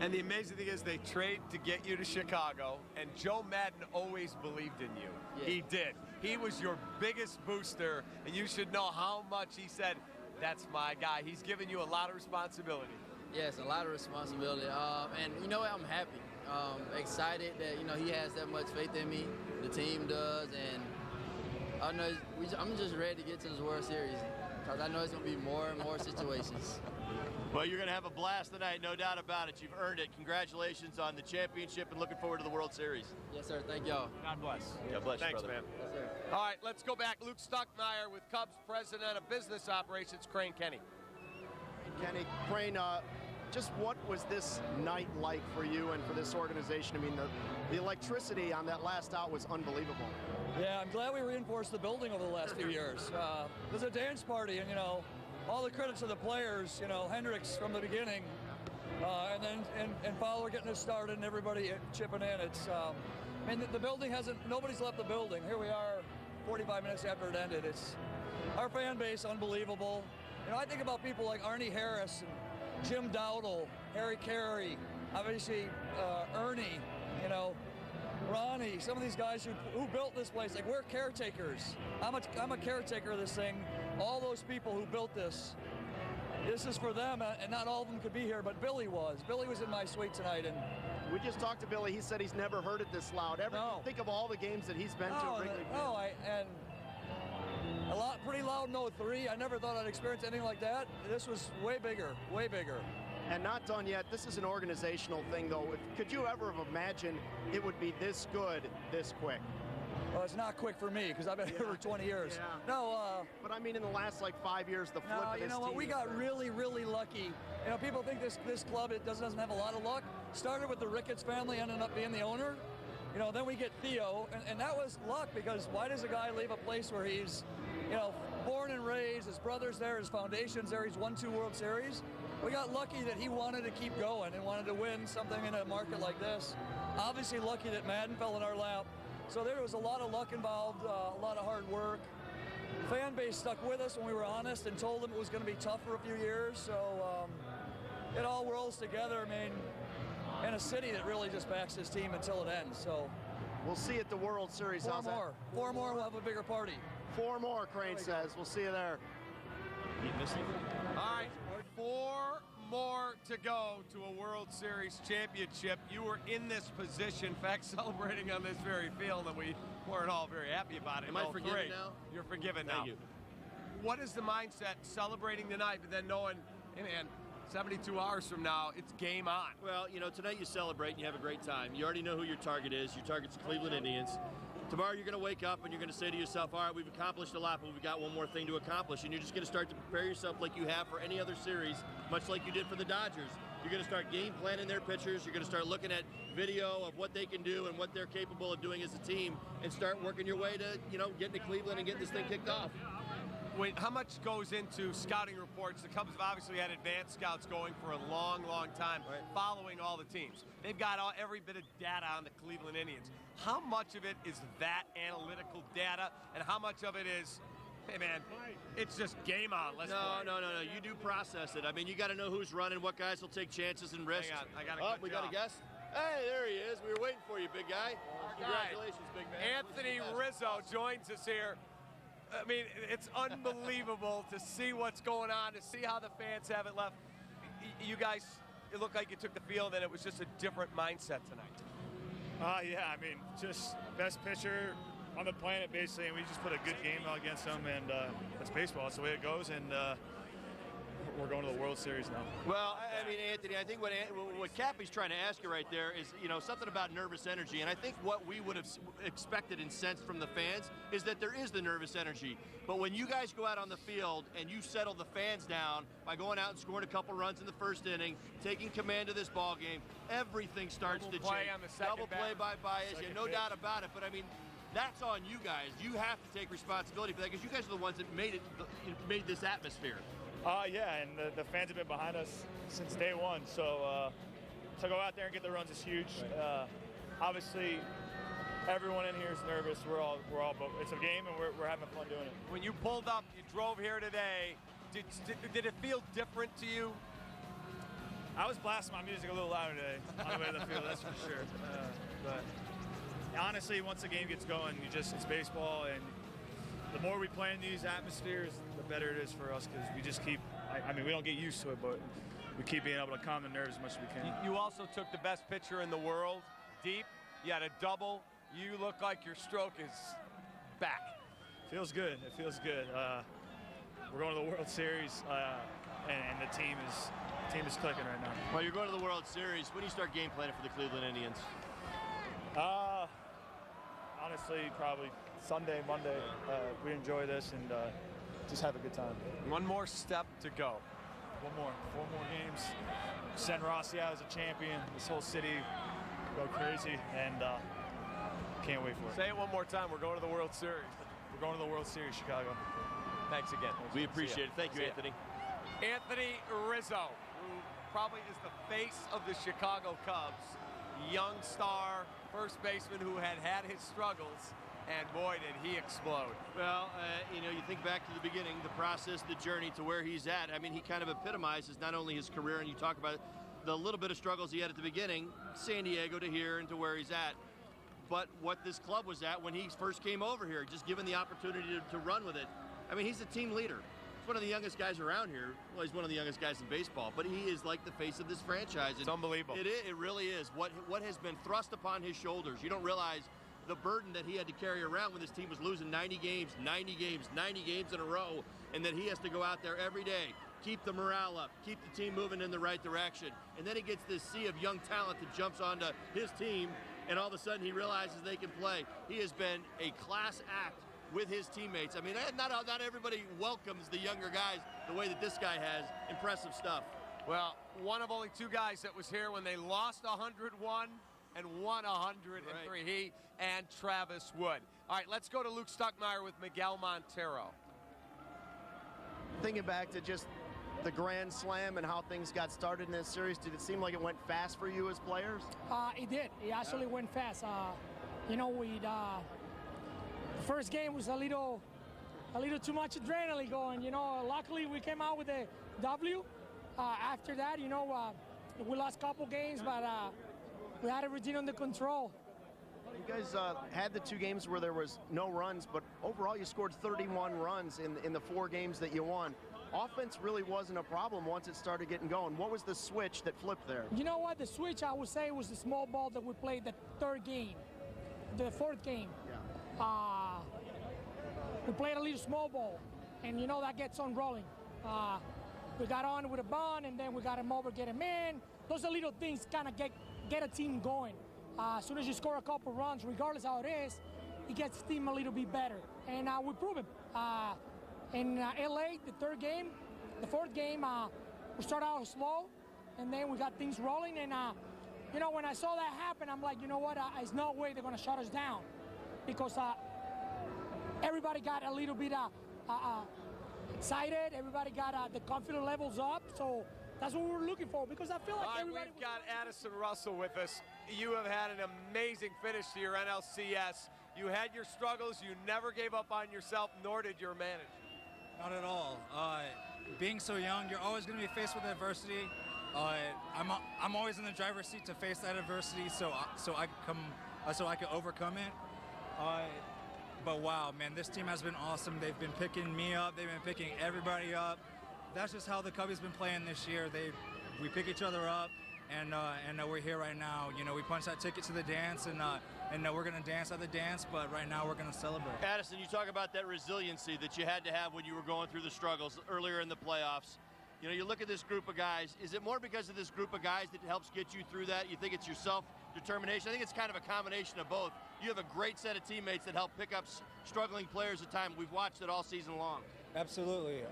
And the amazing thing is they trade to get you to Chicago, and Joe Madden always believed in you. Yeah. He did. He was your biggest booster, and you should know how much he said, that's my guy. He's given you a lot of responsibility. Yes, a lot of responsibility. And you know what? I'm happy. Excited that, you know, he has that much faith in me. The team does, and I know I'm just ready to get to this World Series because I know it's going to be more and more situations. Well, you're going to have a blast tonight, no doubt about it. You've earned it. Congratulations on the championship and looking forward to the World Series. Yes, sir. Thank y'all. God bless. God bless you, Thanks, brother. man. Yes, sir. All right, let's go back. Luke Stuckmeyer with Cubs President of Business Operations, Crane Kenny. Kenny, Crane, just what was this night like for you and for this organization? I mean, the electricity on that last out was unbelievable. Yeah, I'm glad we reinforced the building over the last few years. It was a dance party, and, all the credits to the players, Hendricks from the beginning, and then Fowler getting us started and everybody chipping in. It's, the building nobody's left the building. Here we are 45 minutes after it ended. It's our fan base, unbelievable. I think about people like Arnie Harris and Jim Dowdle, Harry Carey, obviously Ernie, Ronnie, some of these guys who built this place. Like, we're caretakers. I'm a caretaker of this thing. All those people who built this is for them, and not all of them could be here, but Billy was. Billy was in my suite tonight, and we just talked to Billy. He said he's never heard it this loud. Think of all the games that he's been to at Wrigley Field. And a pretty loud in 03. I never thought I'd experience anything like that. This was way bigger, way bigger. And not done yet. This is an organizational thing, though. Could you ever have imagined it would be this good, this quick? Well, it's not quick for me because I've been here for 20 years. Yeah. No, but I mean, in the last 5 years, the flip of this you know what? team We got really, really lucky. People think this club doesn't have a lot of luck. Started with the Ricketts family, ended up being the owner. Then we get Theo, and that was luck, because why does a guy leave a place where he's, born and raised, his brother's there, his foundation's there, he's won 2 World Series. We got lucky that he wanted to keep going and wanted to win something in a market like this. Obviously lucky that Madden fell in our lap. So there was a lot of luck involved, a lot of hard work. Fan base stuck with us when we were honest and told them it was going to be tough for a few years. So it all rolls together, in a city that really just backs this team until it ends. So we'll see you at the World Series. Four more, we'll have a bigger party. 4 more, Crane says. We'll see you there. All right, 4 more to go to a World Series championship. You were in this position, in fact, celebrating on this very field, and we weren't all very happy about it. Am I forgiven now? You're forgiven now. Thank you. What is the mindset celebrating tonight, but then knowing, hey man, 72 hours from now, it's game on? Well, tonight you celebrate and you have a great time. You already know who your target is. Your target's the Cleveland Indians. Tomorrow you're going to wake up and you're going to say to yourself, all right, we've accomplished a lot, but we've got one more thing to accomplish. And you're just going to start to prepare yourself like you have for any other series, much like you did for the Dodgers. You're going to start game planning their pitchers. You're going to start looking at video of what they can do and what they're capable of doing as a team, and start working your way to, getting to Cleveland and getting this thing kicked off. How much goes into scouting reports? The Cubs have obviously had advanced scouts going for a long, long time, following all the teams. They've got every bit of data on the Cleveland Indians. How much of it is that analytical data, and how much of it is, hey man, it's just game on? Let's play. No. You do process it. I mean, you got to know who's running, what guys will take chances and risks. Hang on, I got to we got a guest. Hey, there he is. We were waiting for you, big guy. Congratulations, big man. Anthony Rizzo joins us here. I mean, it's unbelievable to see what's going on, to see how the fans have it left. You guys, it looked like you took the field, and it was just a different mindset tonight. Yeah, I mean, just best pitcher on the planet, basically, and we just put a good game out against them, and that's baseball. That's the way it goes, and we're going to the World Series now. Well, I mean, Anthony, I think what Cappy's trying to ask you right there is, something about nervous energy. And I think what we would have expected and sensed from the fans is that there is the nervous energy. But when you guys go out on the field and you settle the fans down by going out and scoring a couple runs in the first inning, taking command of this ball game, everything starts to change. Double play by Baez, no doubt about it. But I mean, that's on you guys. You have to take responsibility for that, because you guys are the ones that made this atmosphere. Yeah, and the fans have been behind us since day one. So to go out there and get the runs is huge. Obviously, everyone in here is nervous. We're all. It's a game, and we're having fun doing it. When you pulled up, you drove here today. Did it feel different to you? I was blasting my music a little louder today on the way to the field. That's for sure. But honestly, once the game gets going, it's baseball, and the more we play in these atmospheres, the better it is for us, because we just keep, we don't get used to it, but we keep being able to calm the nerves as much as we can. You also took the best pitcher in the world deep. You had a double. You look like your stroke is back. Feels good. It feels good. We're going to the World Series. and the team is clicking right now. Well, you're going to the World Series. When do you start game planning for the Cleveland Indians? Honestly, probably Sunday, Monday. We enjoy this and just have a good time. One more step to go. One more. 4 more games. Send Rossi out as a champion. This whole city go crazy, and can't wait for it. Say it one more time. We're going to the World Series. We're going to the World Series, Chicago. Thanks again. We appreciate it. Thank you, Anthony. Anthony Rizzo, who probably is the face of the Chicago Cubs. Young star, first baseman who had his struggles, and boy, did he explode. Well, you think back to the beginning, the process, the journey to where he's at. I mean, he kind of epitomizes not only his career, and you talk about the little bit of struggles he had at the beginning, San Diego to here and to where he's at, but what this club was at when he first came over here, just given the opportunity to run with it. I mean, he's a team leader. He's one of the youngest guys around here. Well, he's one of the youngest guys in baseball, but he is like the face of this franchise. It's unbelievable. It really is. What has been thrust upon his shoulders. You don't realize the burden that he had to carry around when this team was losing 90 games in a row, and that he has to go out there every day, keep the morale up, keep the team moving in the right direction. And then he gets this sea of young talent that jumps onto his team, and all of a sudden he realizes they can play. He has been a class act with his teammates. I mean, not everybody welcomes the younger guys the way that this guy has. Impressive stuff. Well, one of only 2 guys that was here when they lost 101 and won 103. Right. He and Travis Wood. All right, let's go to Luke Stuckmeyer with Miguel Montero. Thinking back to just the Grand Slam and how things got started in this series, did it seem like it went fast for you as players? It did. It actually went fast. The first game was a little too much adrenaline going. Luckily we came out with a W. After that, we lost a couple games, but we had everything under control. You guys had the 2 games where there was no runs, but overall you scored 31 runs in the 4 games that you won. Offense really wasn't a problem once it started getting going. What was the switch that flipped there? You know what? The switch, I would say, was the small ball that we played the 4th game. Yeah. We played a little small ball, and that gets on rolling. We got on with a bunt, and then we got him over, get him in. Those are little things kind of get a team going. As soon as you score a couple runs, regardless how it is, it gets the team a little bit better. And we prove it. In LA, the 4th game, we started out slow, and then we got things rolling. And, when I saw that happen, I'm like, you know what, there's no way they're going to shut us down. Because everybody got a little bit excited. Everybody got the confidence levels up. So that's what we were looking for, because I feel like everybody... We've got Addison Russell with us. You have had an amazing finish to your NLCS. You had your struggles. You never gave up on yourself, nor did your manager. Not at all. Being so young, you're always going to be faced with adversity. I'm always in the driver's seat to face that adversity, so I can overcome it. But wow, man, this team has been awesome. They've been picking me up. They've been picking everybody up. That's just how the Cubbies been playing this year. We pick each other up, and we're here right now. We punched that ticket to the dance, and we're gonna dance at the dance. But right now, we're gonna celebrate. Addison, you talk about that resiliency that you had to have when you were going through the struggles earlier in the playoffs. You look at this group of guys. Is it more because of this group of guys that helps get you through that? You think it's your self-determination? I think it's kind of a combination of both. You have a great set of teammates that help pick up struggling players at times. We've watched it all season long. Absolutely.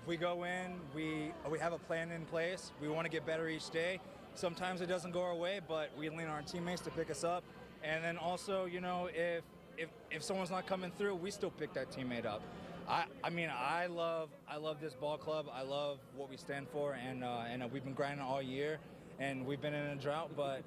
We go in, we have a plan in place. We want to get better each day. Sometimes it doesn't go our way, but we lean on our teammates to pick us up. And then also, if someone's not coming through, we still pick that teammate up. I love this ball club. I love what we stand for, and we've been grinding all year, and we've been in a drought, but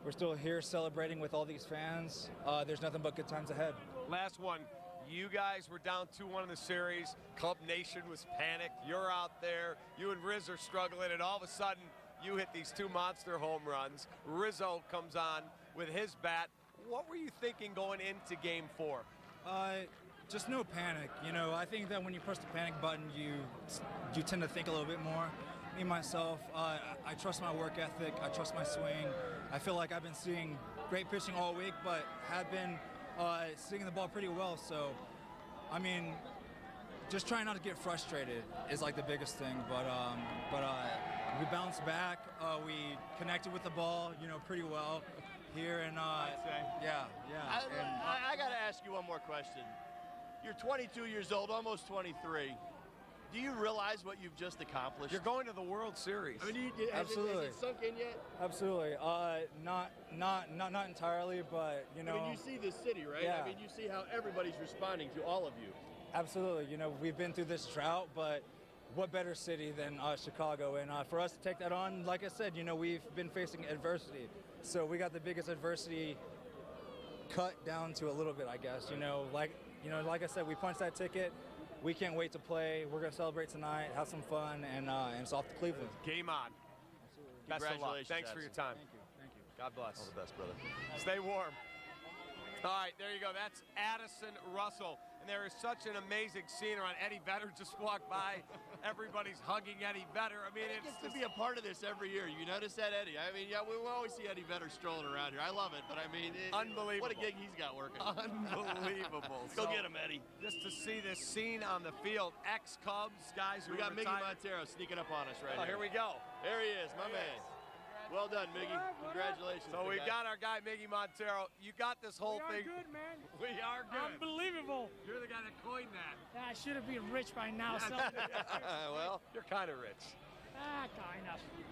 we're still here celebrating with all these fans. There's nothing but good times ahead. Last one. You guys were down 2-1 in the series. Cub Nation was panicked. You're out there. You and Riz are struggling, and all of a sudden, you hit these 2 monster home runs. Rizzo comes on with his bat. What were you thinking going into Game 4? Just no panic. I think that when you press the panic button, you tend to think a little bit more. Me, myself, I trust my work ethic. I trust my swing. I feel like I've been seeing great pitching all week, but have been swinging the ball pretty well. So, just trying not to get frustrated is like the biggest thing. But we bounced back. We connected with the ball, pretty well here, and yeah. I got to ask you one more question. You're 22 years old, almost 23. Do you realize what you've just accomplished? You're going to the World Series. I mean, Absolutely. has it sunk in yet? Absolutely. Not entirely, but I mean, you see this city, right? Yeah. I mean, you see how everybody's responding to all of you. Absolutely. We've been through this drought, but what better city than Chicago? And for us to take that on, like I said, we've been facing adversity. So we got the biggest adversity cut down to a little bit, I guess. Like I said, we punched that ticket. We can't wait to play. We're going to celebrate tonight, have some fun, and it's off to Cleveland. Game on. Absolutely. Best of luck. Congratulations, Thanks for your time. Thank you. God bless. All the best, brother. Stay warm. All right, there you go. That's Addison Russell. And there is such an amazing scene around. Eddie Vedder just walked by. Everybody's hugging Eddie Vedder. I mean, It it's gets to be a part of this every year. You notice that, Eddie? I mean, yeah, we always see Eddie Vedder strolling around here. I love it, but I mean, unbelievable. What a gig he's got working. Unbelievable. Go get him, Eddie. Just to see this scene on the field, ex-Cubs guys who We got Miggy retired. Montero sneaking up on us right Oh, here. here we go. There he is, my man. Well done, Miggy. Congratulations. So we got our guy, Miggy Montero. You got this whole thing. Good, man. We are good. Unbelievable. You're the guy that coined that. I should have been rich by now. So. Well, you're kind of rich.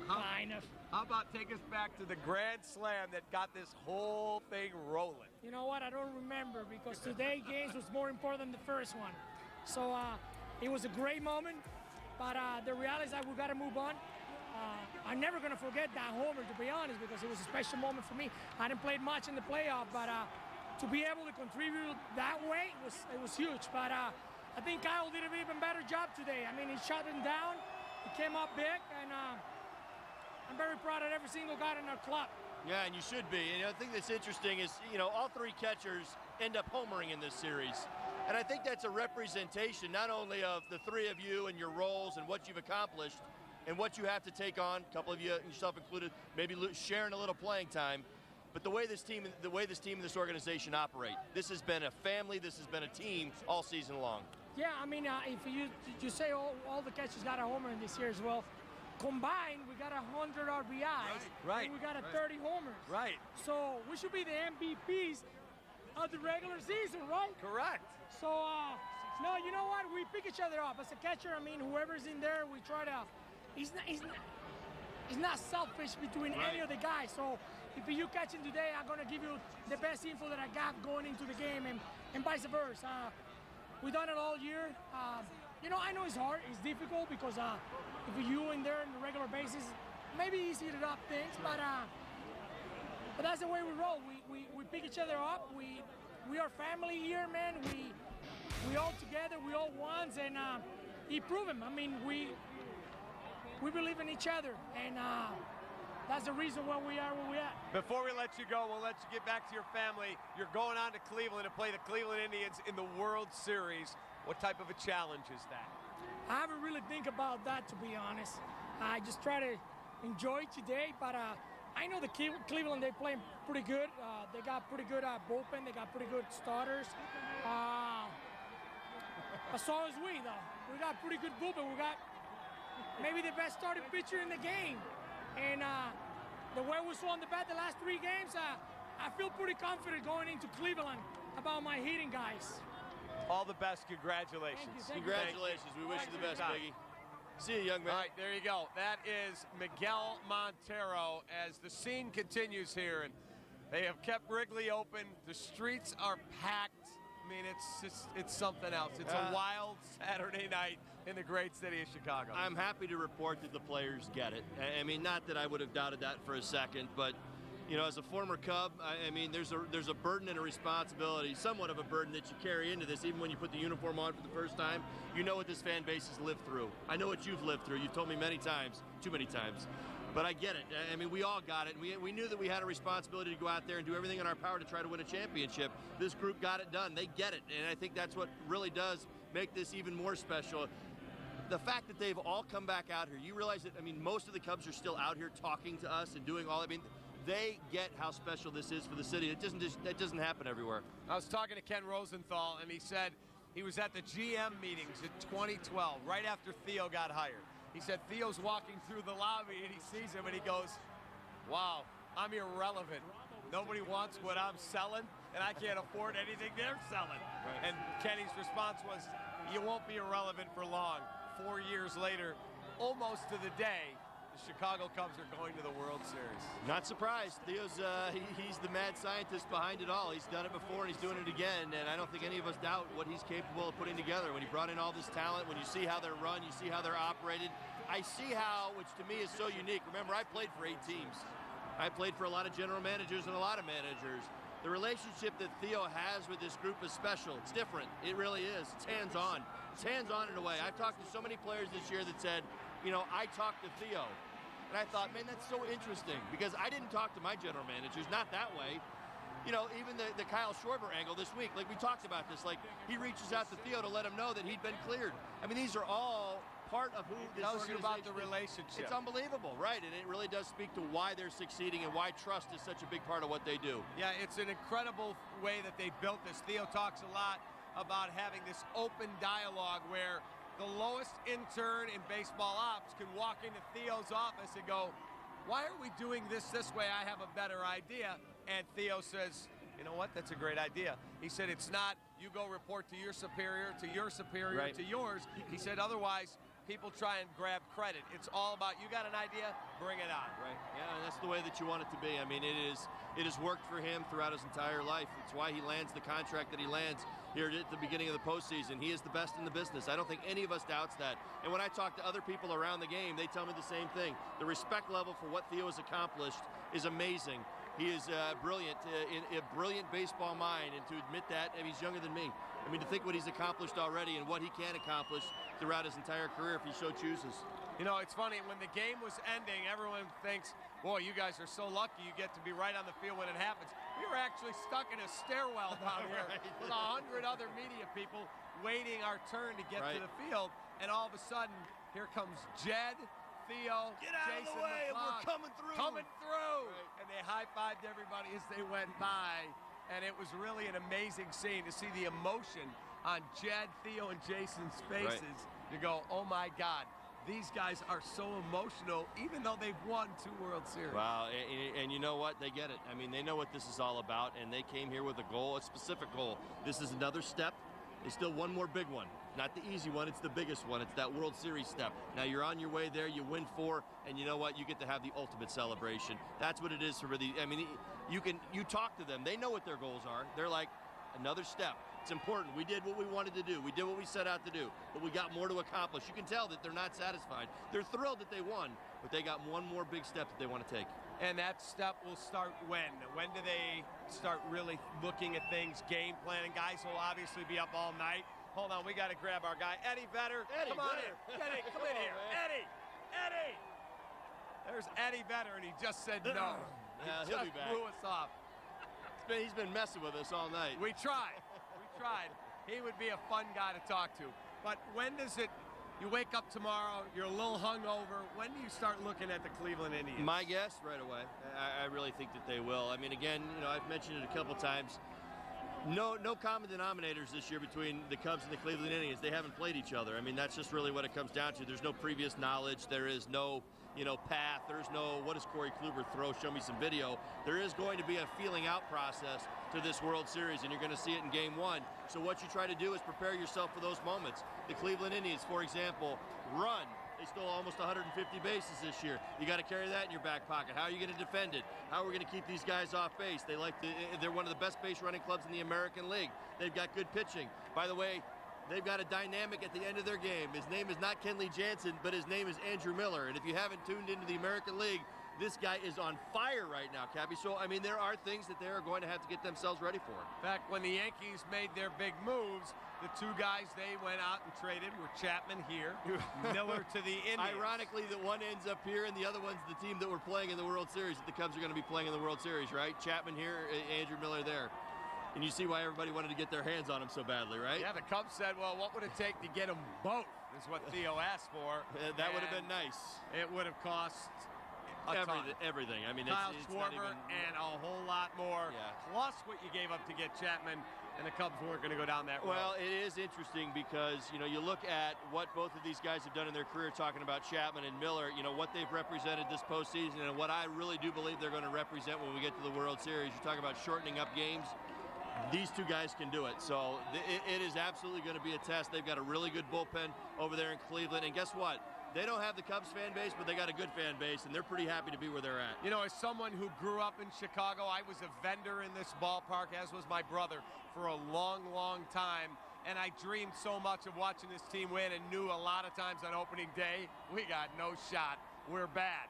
Kind of. How about take us back to the Grand Slam that got this whole thing rolling? You know what? I don't remember because today games was more important than the first one. So it was a great moment, but the reality is that we got to move on. I'm never going to forget that homer, to be honest, because it was a special moment for me. I didn't play much in the playoff, but to be able to contribute that way, it was huge. But I think Kyle did an even better job today. I mean, he shut him down. He came up big, and I'm very proud of every single guy in our club. Yeah, and you should be. And the thing that's interesting is, all three catchers end up homering in this series. And I think that's a representation not only of the three of you and your roles and what you've accomplished and what you have to take on, a couple of you, yourself included, maybe sharing a little playing time, but the way this team and this organization operate. This has been a family, this has been a team all season long. Yeah, I mean, if you say all the catchers got a homer in this year as well, combined, we got 100 RBIs. Right. And we got 30 homers. Right. So we should be the MVPs of the regular season, right? Correct. So, no, you know what? We pick each other up. As a catcher, I mean, whoever's in there, we try to... He's not selfish between any of the guys. So if you catch him today, I'm going to give you the best info that I got going into the game and vice versa. We've done it all year. I know it's hard. It's difficult because if you in there on a regular basis, maybe easy to up things, but that's the way we roll. We pick each other up. We are family here, man. We all together. We all ones, and he proved him. I mean, we believe in each other, and that's the reason why we are where we are. Before we let you go, we'll let you get back to your family. You're going on to Cleveland to play the Cleveland Indians in the World Series. What type of a challenge is that? I haven't really think about that, to be honest. I just try to enjoy today, but I know the Cleveland, they play pretty good. They got pretty good bullpen. They got pretty good starters. But so is we, though. We got pretty good bullpen. We got maybe the best starting pitcher in the game. And the way we saw on the bat the last 3 games, I feel pretty confident going into Cleveland about my hitting guys. All the best. Congratulations. Thank you. Congratulations. We wish you the best, Biggie. See you, young man. All right, there you go. That is Miguel Montero as the scene continues here. And they have kept Wrigley open. The streets are packed. I mean, it's something else. It's a wild Saturday night in the great city of Chicago. I'm happy to report that the players get it. I mean, not that I would have doubted that for a second, but as a former Cub, I mean, there's a burden and a responsibility, somewhat of a burden that you carry into this, even when you put the uniform on for the first time. You know what this fan base has lived through. I know what you've lived through. You've told me many times, too many times. But I get it. I mean, we all got it. We knew that we had a responsibility to go out there and do everything in our power to try to win a championship. This group got it done. They get it. And I think that's what really does make this even more special. The fact that they've all come back out here, you realize that, I mean, most of the Cubs are still out here talking to us and doing all, I mean, they get how special this is for the city. That doesn't happen everywhere. I was talking to Ken Rosenthal, and he said He was at the GM meetings in 2012, right after Theo got hired. He said Theo's walking through the lobby and he sees him and he goes, wow, I'm irrelevant. Nobody wants what I'm selling and I can't afford anything they're selling. Right. And Kenny's response was, you won't be irrelevant for long. 4 years later, almost to the day, the Chicago Cubs are going to the World Series. Not surprised. Theo's he's the mad scientist behind it all. He's done it before and he's doing it again, and I don't think any of us doubt what he's capable of putting together. When he brought in all this talent, when you see how they're run, you see how they're operated. I see how, which to me is so unique. Remember, I played for 8 teams. I played for a lot of general managers and a lot of managers. The relationship that Theo has with this group is special. It's different. It really is. It's hands-on. It's hands-on in a way. I've talked to so many players this year that said, you know, I talked to Theo. And I thought, man, that's so interesting because I didn't talk to my general managers, not that way. You know, even the Kyle Schwarber angle this week, like we talked about this, like he reaches out to Theo to let him know that he'd been cleared. I mean, these are all part of who this tells you about the organization is. relationship. It's unbelievable, right? And it really does speak to why they're succeeding and why trust is such a big part of what they do. Yeah, it's an incredible way that they built this. Theo talks a lot about having this open dialogue where the lowest intern in baseball ops can walk into Theo's office and go, why are we doing this way? I have a better idea. And Theo says, you know what, that's a great idea. He said, it's not you go report to your superior, right. to yours. He said, otherwise, people try and grab credit. It's all about, you got an idea, bring it on. Right, yeah, and that's the way that you want it to be. I mean, it has worked for him throughout his entire life. It's why he lands the contract that he lands here at the beginning of the postseason. He is the best in the business. I don't think any of us doubts that. And when I talk to other people around the game, they tell me the same thing. The respect level for what Theo has accomplished is amazing. He is brilliant, a brilliant baseball mind, and to admit that, I mean, he's younger than me. I mean, to think what he's accomplished already and what he can accomplish throughout his entire career if he so chooses. You know, it's funny, when the game was ending, everyone thinks, boy, you guys are so lucky you get to be right on the field when it happens. We were actually stuck in a stairwell down here right. with 100 other media people waiting our turn to get to the field, and all of a sudden, here comes Jed, Theo, get out Jason of the way, McCloud, we're coming through. Right. And they high-fived everybody as they went by. And it was really an amazing scene to see the emotion on Jed, Theo, and Jason's faces. Right. To go, oh my God, these guys are so emotional, even though they've won 2 World Series. Wow, and you know what? They get it. I mean, they know what this is all about, and they came here with a goal, a specific goal. This is another step. There's still one more big one. Not the easy one, it's the biggest one. It's that World Series step. Now you're on your way there, you win 4, and you know what? You get to have the ultimate celebration. That's what it is for the, I mean, you talk to them. They know what their goals are. They're like, another step. It's important. We did what we wanted to do. We did what we set out to do, but we got more to accomplish. You can tell that they're not satisfied. They're thrilled that they won, but they got one more big step that they want to take. And that step will start when? When do they start really looking at things, game planning? Guys will obviously be up all night. Hold on, we got to grab our guy, Eddie Vedder. Come on in. Eddie, come in here. Eddie! There's Eddie Vedder, and he just said no. Yeah, he'll be back. Blew us off. He's been messing with us all night. We tried. He would be a fun guy to talk to. But when does it, you wake up tomorrow, you're a little hungover, when do you start looking at the Cleveland Indians? My guess, right away. I really think that they will. I mean, again, you know, I've mentioned it a couple times. No common denominators this year between the Cubs and the Cleveland Indians. They haven't played each other. I mean, that's just really what it comes down to. There's no previous knowledge. There is no, path. There's no, what does Corey Kluber throw? Show me some video. There is going to be a feeling out process to this World Series, and you're going to see it in Game 1. So what you try to do is prepare yourself for those moments. The Cleveland Indians, for example, run. They stole almost 150 bases this year. You got to carry that in your back pocket. How are you going to defend it? How are we going to keep these guys off base? They're one of the best base running clubs in the American League. They've got good pitching. By the way, they've got a dynamic at the end of their game. His name is not Kenley Jansen, but his name is Andrew Miller. And if you haven't tuned into the American League, this guy is on fire right now, Cappy. So, I mean, there are things that they are going to have to get themselves ready for. In fact, when the Yankees made their big moves, the 2 guys they went out and traded were Chapman here, Miller to the Indians. Ironically, that one ends up here and the other one's the team that we're playing in the World Series, that the Cubs are going to be playing in the World Series, right? Chapman here, Andrew Miller there. And you see why everybody wanted to get their hands on him so badly, right? Yeah, the Cubs said, well, what would it take to get them both, is what Theo asked for. That would have been nice. It would have cost everything. I mean, Kyle it's Schwarber not even... and a whole lot more, plus what you gave up to get Chapman. and the Cubs weren't going to go down that road. Well, it is interesting because, you know, you look at what both of these guys have done in their career, talking about Chapman and Miller, you know, what they've represented this postseason and what I really do believe they're going to represent when we get to the World Series. You're talking about shortening up games. These two guys can do it. So it is absolutely going to be a test. They've got a really good bullpen over there in Cleveland. And guess what? They don't have the Cubs fan base, but they got a good fan base, and they're pretty happy to be where they're at. You know, as someone who grew up in Chicago, I was a vendor in this ballpark, as was my brother, for a long, long time. And I dreamed so much of watching this team win and knew a lot of times on opening day, we got no shot. We're bad.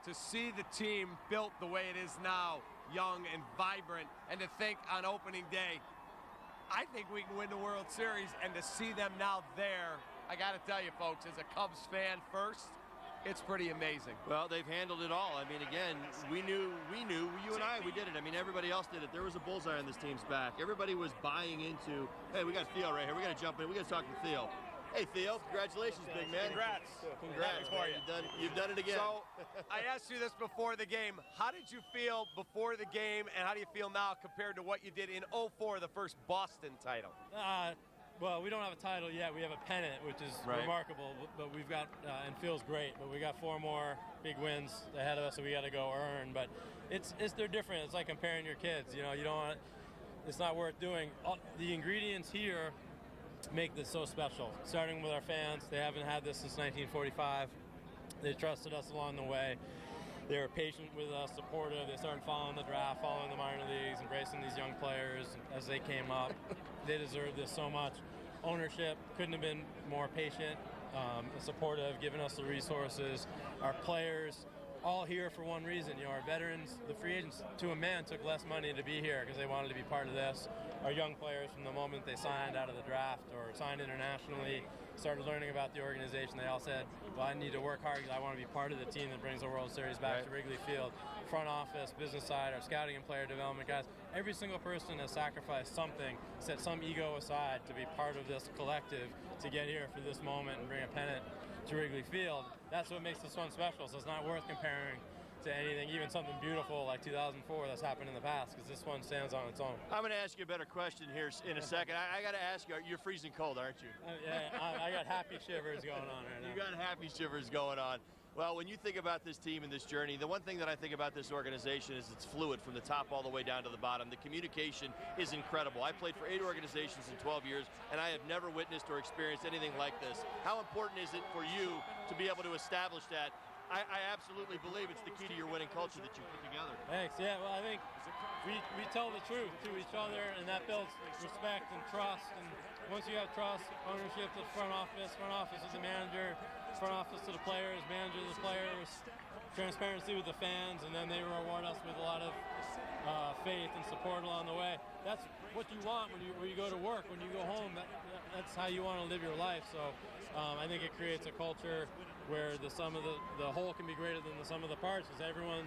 To see the team built the way it is now, young and vibrant, and to think on opening day, I think we can win the World Series, and to see them now there, I got to tell you, folks, as a Cubs fan first, it's pretty amazing. Well, they've handled it all. I mean, again, we knew, you and I, we did it. I mean, everybody else did it. There was a bullseye on this team's back. Everybody was buying into, hey, we got Theo right here. We got to jump in. We got to talk to Theo. Hey, Theo, congratulations, big man. Congrats. Congrats, man. You've done it again. So, I asked you this before the game. How did you feel before the game, and how do you feel now compared to what you did in 04, the first Boston title? Well, we don't have a title yet. We have a pennant, which is remarkable, but we've got, and feels great, but we got 4 more big wins ahead of us, so we got to go earn. But they're different. It's like comparing your kids. You know, you don't want, it's not worth doing. The ingredients here make this so special. Starting with our fans, they haven't had this since 1945. They trusted us along the way. They were patient with us, supportive. They started following the draft, following the minor leagues, embracing these young players as they came up. They deserve this so much. Ownership couldn't have been more patient, supportive, giving us the resources. Our players, all here for one reason. You know, our veterans, the free agents, to a man, took less money to be here because they wanted to be part of this. Our young players, from the moment they signed out of the draft or signed internationally, started learning about the organization, they all said, well, I need to work hard because I want to be part of the team that brings the World Series back to Wrigley Field. Front office, business side, our scouting and player development guys, every single person has sacrificed something, set some ego aside to be part of this collective to get here for this moment and bring a pennant to Wrigley Field. That's what makes this one special, so it's not worth comparing to anything, even something beautiful like 2004 that's happened in the past, because this one stands on its own. I'm going to ask you a better question here in a second. I got to ask you, you're freezing cold, aren't you? Yeah, I got happy shivers going on right now. You got happy shivers going on. Well, when you think about this team and this journey, the one thing that I think about this organization is it's fluid from the top all the way down to the bottom. The communication is incredible. I played for 8 organizations in 12 years, and I have never witnessed or experienced anything like this. How important is it for you to be able to establish that? I absolutely believe it's the key to your winning culture that you put together. Thanks. Yeah, well, I think we tell the truth to each other, and that builds respect and trust. And once you have trust, ownership to the front office to the manager, front office to the players, manager to the players, transparency with the fans, and then they reward us with a lot of faith and support along the way. That's what you want when you go to work. When you go home, that's how you want to live your life. So I think it creates a culture where the sum of the whole can be greater than the sum of the parts, because everyone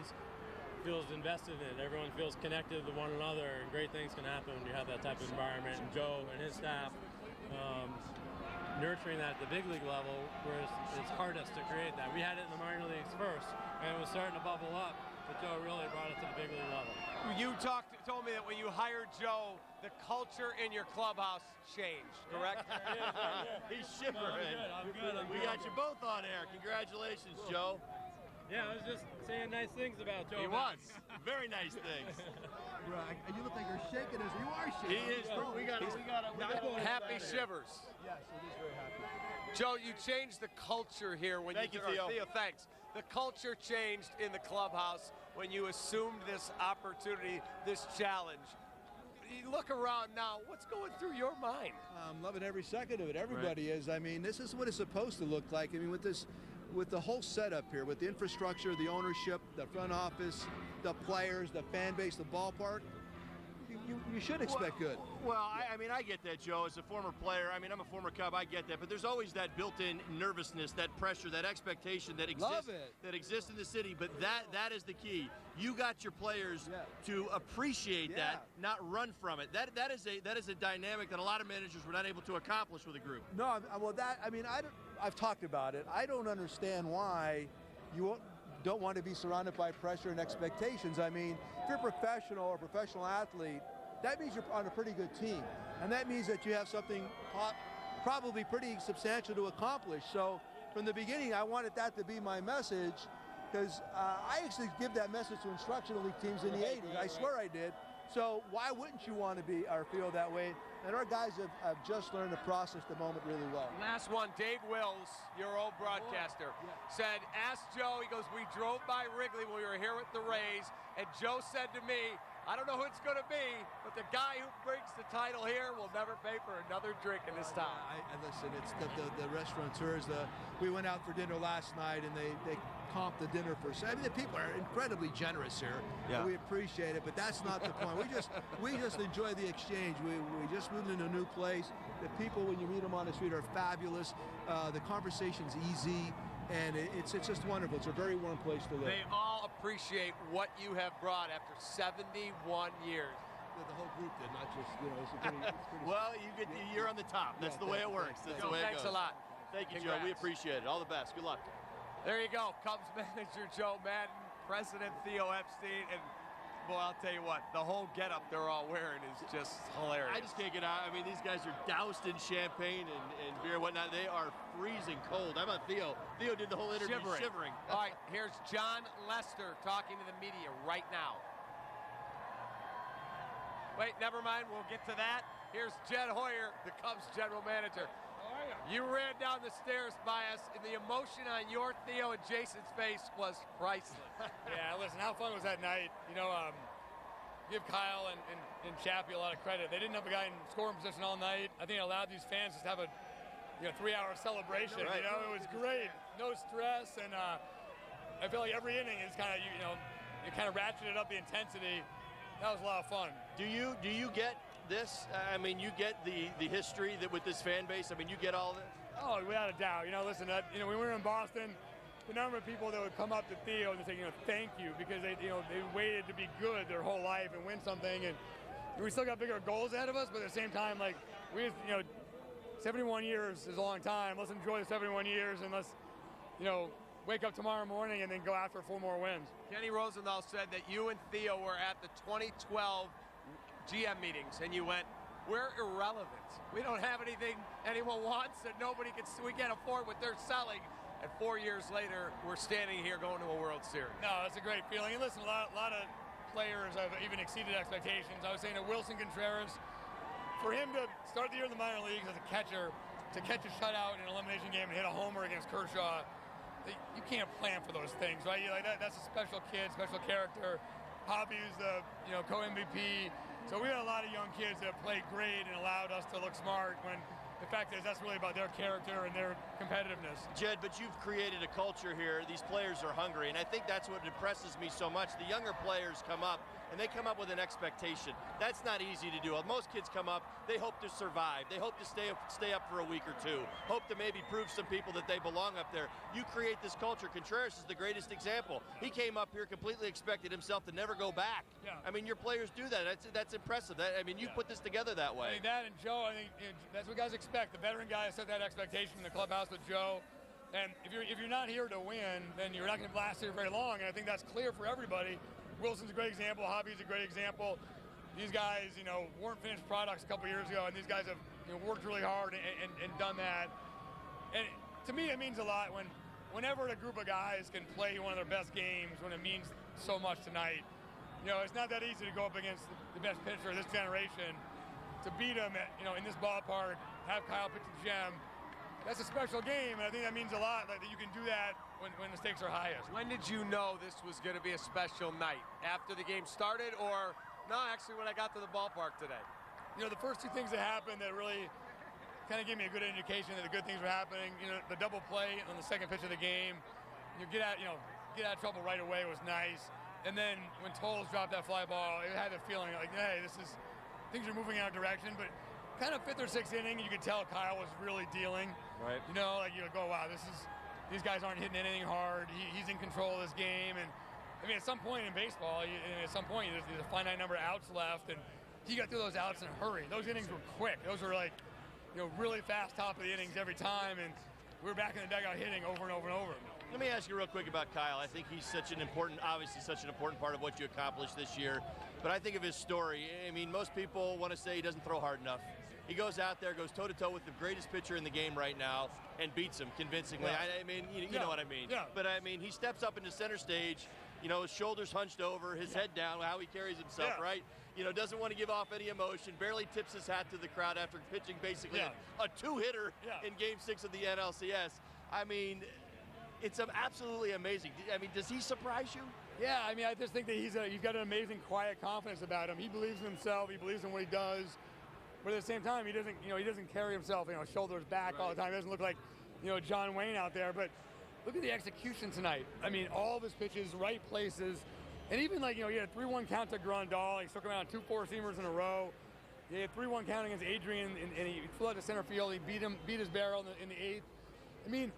feels invested in it. Everyone feels connected to one another, and great things can happen when you have that type of environment. And Joe and his staff nurturing that at the big league level, where it's hardest to create that. We had it in the minor leagues first, and it was starting to bubble up, but Joe really brought it to the big league level. You told me that when you hired Joe, the culture in your clubhouse changed, correct? He's shivering. I'm good. We got you both on air. Congratulations, Joe. Yeah, I was just saying nice things about Joe. He was. Very nice things. Right. You look like you're shaking as you are shaking. He is. We got happy shivers. Yes, it is very happy. Joe, you changed the culture here when Thank you, Theo. Theo, thanks. The culture changed in the clubhouse when you assumed this opportunity, this challenge. You look around now, what's going through your mind? I'm loving every second of it. Everybody is. I mean, this is what it's supposed to look like. I mean, with the whole setup here, with the infrastructure, the ownership, the front office, the players, the fan base, the ballpark, you should expect good. Well, I mean, I get that, Joe. As a former player, I mean, I'm a former Cub, I get that. But there's always that built-in nervousness, that pressure, that expectation that exists in the city. But that is the key. You got your players to appreciate that, not run from it. That is a dynamic that a lot of managers were not able to accomplish with a group. No, well, I've talked about it. I don't understand why you don't want to be surrounded by pressure and expectations. I mean, if you're a professional or a professional athlete, that means you're on a pretty good team. And that means that you have something probably pretty substantial to accomplish. So from the beginning, I wanted that to be my message, because I actually give that message to instructional league teams in the 80s. I swear I did. So why wouldn't you want to be or feel that way? And our guys have just learned to process the moment really well. Last one, Dave Wills, your old broadcaster, said, ask Joe, he goes, we drove by Wrigley when we were here with the Rays, and Joe said to me, I don't know who it's going to be, but the guy who brings the title here will never pay for another drink in this town. Listen, it's the restaurateurs. We went out for dinner last night, and they comped the dinner for. I mean, the people are incredibly generous here. Yeah. We appreciate it, but that's not the point. We just enjoy the exchange. We just moved into a new place. The people, when you meet them on the street, are fabulous. The conversation's easy. And it's just wonderful. It's a very warm place to live. They all appreciate what you have brought after 71 years. The whole group did, not just, it's pretty Well, you're on the top. That's the way it works. That's the way it goes. Thanks a lot. Thank you, Congrats. Joe. We appreciate it. All the best. Good luck. There you go. Cubs manager Joe Madden, President Theo Epstein, and boy, I'll tell you what, the whole getup they're all wearing is just hilarious. I just can't get out. I mean, these guys are doused in champagne and beer and whatnot. They are freezing cold. How about Theo? Theo did the whole interview shivering. All right, here's John Lester talking to the media right now. Wait, never mind. We'll get to that. Here's Jed Hoyer, the Cubs general manager. You ran down the stairs by us, and the emotion on your, Theo, and Jason's face was priceless. Yeah, listen, how fun was that night? Give Kyle and Chappie a lot of credit. They didn't have a guy in scoring position all night. I think it allowed these fans to have a 3-hour celebration. Right. It was great. No stress, and I feel like every inning is kind of, you kind of ratcheted up the intensity. That was a lot of fun. Do you get this? I mean, you get the history that with this fan base. I mean, you get all this. Oh, without a doubt. Listen, when we were in Boston, the number of people that would come up to Theo and say, thank you, because they waited to be good their whole life and win something, and we still got bigger goals ahead of us. But at the same time, 71 years is a long time. Let's enjoy the 71 years, and let's, wake up tomorrow morning and then go after 4 more wins. Kenny Rosenthal said that you and Theo were at the 2012 GM meetings, and you went, we're irrelevant. We don't have anything anyone wants that we can't afford what they're selling. And 4 years later, we're standing here going to a World Series. No, it's a great feeling. And listen, a lot of players have even exceeded expectations. I was saying to Wilson Contreras, for him to start the year in the minor leagues as a catcher, to catch a shutout in an elimination game and hit a homer against Kershaw, you can't plan for those things, right? That's a special kid, special character. Hobby's the co-MVP. So we had a lot of young kids that played great and allowed us to look smart, when the fact is that's really about their character and their competitiveness. Jed, but you've created a culture here. These players are hungry, and I think that's what impresses me so much. The younger players come up, and they come up with an expectation. That's not easy to do. Most kids come up, they hope to survive. They hope to stay up for a week or two. Hope to maybe prove some people that they belong up there. You create this culture. Contreras is the greatest example. He came up here, completely expected himself to never go back. Yeah. I mean, your players do that. That's impressive. You put this together that way. I think that and Joe, that's what guys expect. The veteran guys set that expectation in the clubhouse with Joe. And if you're not here to win, then you're not going to last here very long. And I think that's clear for everybody. Wilson's a great example. Hobby's a great example. These guys, weren't finished products a couple years ago, and these guys have worked really hard and done that. And to me, it means a lot whenever a group of guys can play one of their best games, when it means so much tonight. It's not that easy to go up against the best pitcher of this generation. To beat him in this ballpark, have Kyle pitch a gem, that's a special game, and I think that means a lot, that you can do that when the stakes are highest. When did you know this was going to be a special night? After the game started, or no, actually when I got to the ballpark today? The first 2 things that happened that really kind of gave me a good indication that the good things were happening, the double play on the second pitch of the game, get out of trouble right away was nice. And then when Toles dropped that fly ball, it had a feeling like, hey, things are moving in our direction. But kind of 5th or 6th inning, you could tell Kyle was really dealing. Right. You go, wow, these guys aren't hitting anything hard. He's in control of this game. And I mean, at some point in baseball, there's a finite number of outs left, and he got through those outs in a hurry. Those innings were quick. Those were really fast top of the innings every time, and we were back in the dugout hitting over and over and over. Let me ask you real quick about Kyle. I think he's obviously such an important part of what you accomplished this year. But I think of his story. I mean, most people want to say he doesn't throw hard enough. He goes out there, goes toe-to-toe with the greatest pitcher in the game right now, and beats him convincingly. Yeah. I mean, you know what I mean. Yeah. But, I mean, he steps up into center stage, his shoulders hunched over, his head down, how he carries himself, right? Doesn't want to give off any emotion, barely tips his hat to the crowd after pitching basically a two-hitter in Game 6 of the NLCS. I mean, it's absolutely amazing. I mean, does he surprise you? Yeah, I mean, I just think that he's got an amazing quiet confidence about him. He believes in himself. He believes in what he does. But at the same time, he doesn't carry himself, shoulders back all the time. He doesn't look like, John Wayne out there. But look at the execution tonight. I mean, all of his pitches, right places. And even he had a 3-1 count to Grandal. He took him out 2 4-seamers in a row. He had 3-1 count against Adrian, and he flew out to center field. He beat his barrel in the 8th. I mean,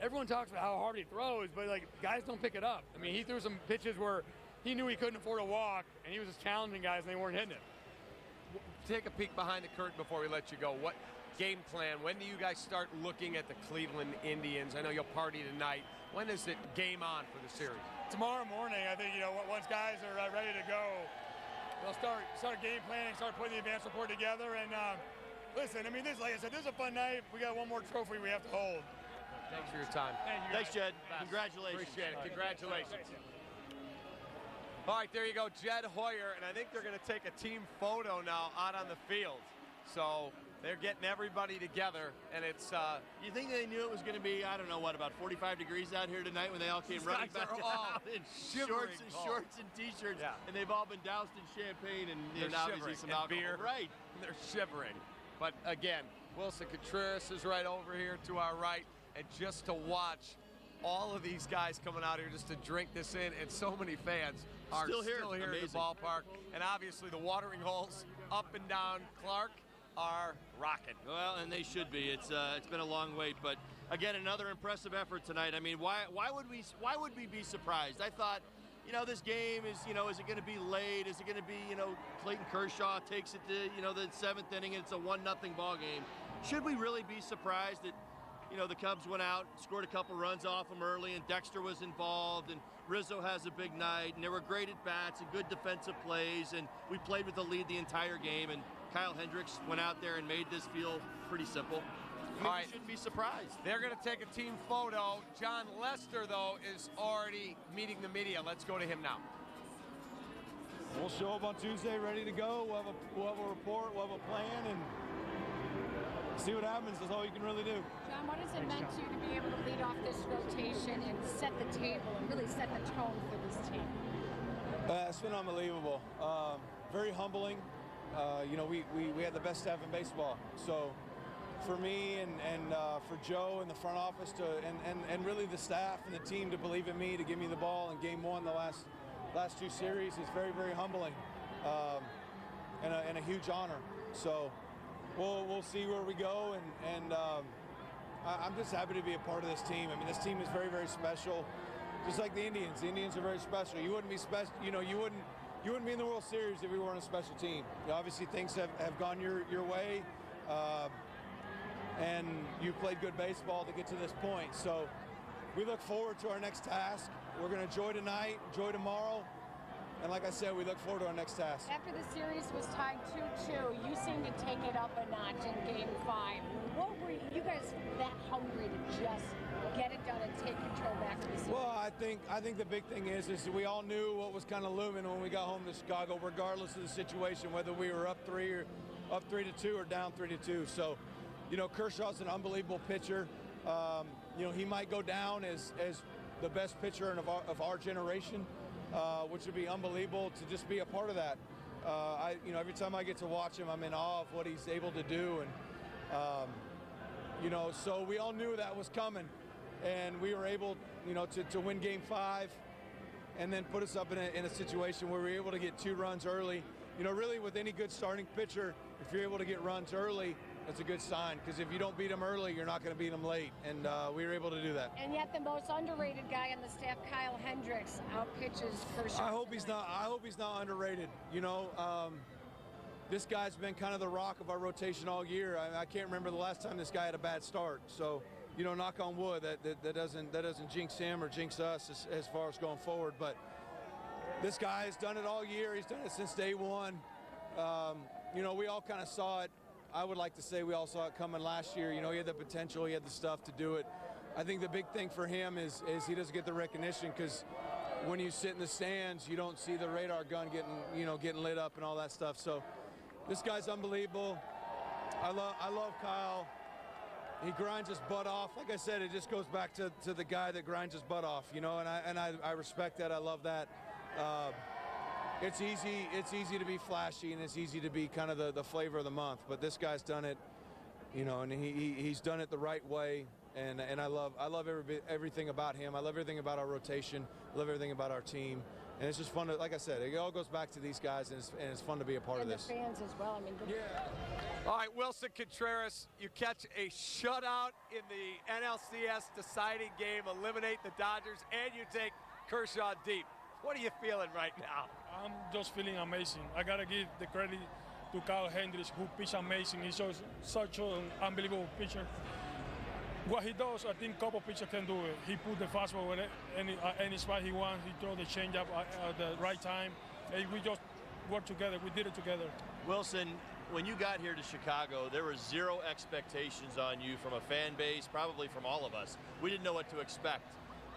everyone talks about how hard he throws, but guys don't pick it up. I mean, he threw some pitches where he knew he couldn't afford a walk, and he was just challenging guys, and they weren't hitting it. Take a peek behind the curtain before we let you go. What game plan? When do you guys start looking at the Cleveland Indians? I know you'll party tonight. When is it game on for the series? Tomorrow morning, I think, once guys are ready to go, they'll start game planning, start putting the advance report together. And listen, I mean, like I said, this is a fun night. We got one more trophy we have to hold. Thanks for your time. Thanks, Jed. Congratulations. Appreciate it. Congratulations. All right, there you go, Jed Hoyer, and I think they're going to take a team photo now out on the field. So they're getting everybody together, and it's... You think they knew it was going to be, I don't know, about 45 degrees out here tonight when they all came running back out in shorts and T-shirts, and they've all been doused in champagne and obviously some alcohol. Beer. Right. They're shivering. But again, Wilson Contreras is right over here to our right, and just to watch all of these guys coming out here just to drink this in, and so many fans are still here in the ballpark. And obviously the watering holes up and down Clark are rocking. Well, and they should be. It's been a long wait, but again, another impressive effort tonight. I mean, why would we be surprised? I thought, this game is, is it going to be late? Is it going to be, Clayton Kershaw takes it to, the 7th inning and it's a 1-0 ball game? Should we really be surprised that, the Cubs went out, scored a couple runs off them early, and Dexter was involved, and Rizzo has a big night, and there were great at-bats and good defensive plays, and we played with the lead the entire game, and Kyle Hendricks went out there and made this feel pretty simple. All right. We shouldn't be surprised. They're going to take a team photo. John Lester, though, is already meeting the media. Let's go to him now. We'll show up on Tuesday ready to go. We'll have a report, we'll have a plan, and see what happens. That's all you can really do. John, what has it meant to you to be able to lead off this rotation and set the table and really set the tone for this team? It's been unbelievable. Very humbling. We had the best staff in baseball. So for me and for Joe and the front office and really the staff and the team to believe in me, to give me the ball in Game 1 the last 2 series is very, very humbling and a huge honor. So we'll see where we go, and I'm just happy to be a part of this team. I mean, this team is very, very special, just like the Indians. The Indians are very special. You wouldn't be special, you wouldn't be in the World Series if we weren't a special team. Obviously, things have gone your way, and you played good baseball to get to this point. So we look forward to our next task. We're going to enjoy tonight, enjoy tomorrow. And like I said, we look forward to our next task. After the series was tied 2-2, you seemed to take it up a notch in Game 5. What were you guys that hungry to just get it done and take control back of the series? Well, I think the big thing is we all knew what was kind of looming when we got home to Chicago, regardless of the situation, whether we were up 3-2 or down 3-2. So, Kershaw's an unbelievable pitcher. He might go down as the best pitcher of our generation. Which would be unbelievable to just be a part of that. Every time I get to watch him, I'm in awe of what he's able to do, and so we all knew that was coming, and we were able, to win Game 5, and then put us up in a situation where we were able to get 2 runs early. Really with any good starting pitcher, if you're able to get runs early, that's a good sign, because if you don't beat them early, you're not going to beat them late, and we were able to do that. And yet the most underrated guy on the staff, Kyle Hendricks, outpitches Kershaw. I hope he's not underrated. This guy's been kind of the rock of our rotation all year. I can't remember the last time this guy had a bad start. So knock on wood, that doesn't jinx him or jinx us as far as going forward. But this guy has done it all year. He's done it since day one. We all kind of saw it. I would like to say we all saw it coming last year. He had the potential, he had the stuff to do it. I think the big thing for him is he doesn't get the recognition, because when you sit in the stands, you don't see the radar gun getting lit up and all that stuff. So this guy's unbelievable. I love Kyle. He grinds his butt off. Like I said, it just goes back to the guy that grinds his butt off, and I respect that. I love that. It's easy to be flashy, and it's easy to be kind of the flavor of the month. But this guy's done it, and he's done it the right way. And I love everything about him. I love everything about our rotation. I love everything about our team. And it's just fun to, like I said, it all goes back to these guys, and it's fun to be a part of this. And the fans as well. I mean, All right, Wilson Contreras, you catch a shutout in the NLCS deciding game, eliminate the Dodgers, and you take Kershaw deep. What are you feeling right now? I'm just feeling amazing. I gotta give the credit to Kyle Hendricks, who pitched amazing. He's such an unbelievable pitcher. What he does, I think a couple pitchers can do it. He put the fastball at any spot he wants. He throw the changeup at the right time. And we just work together. We did it together. Wilson, when you got here to Chicago, there were zero expectations on you from a fan base, probably from all of us. We didn't know what to expect.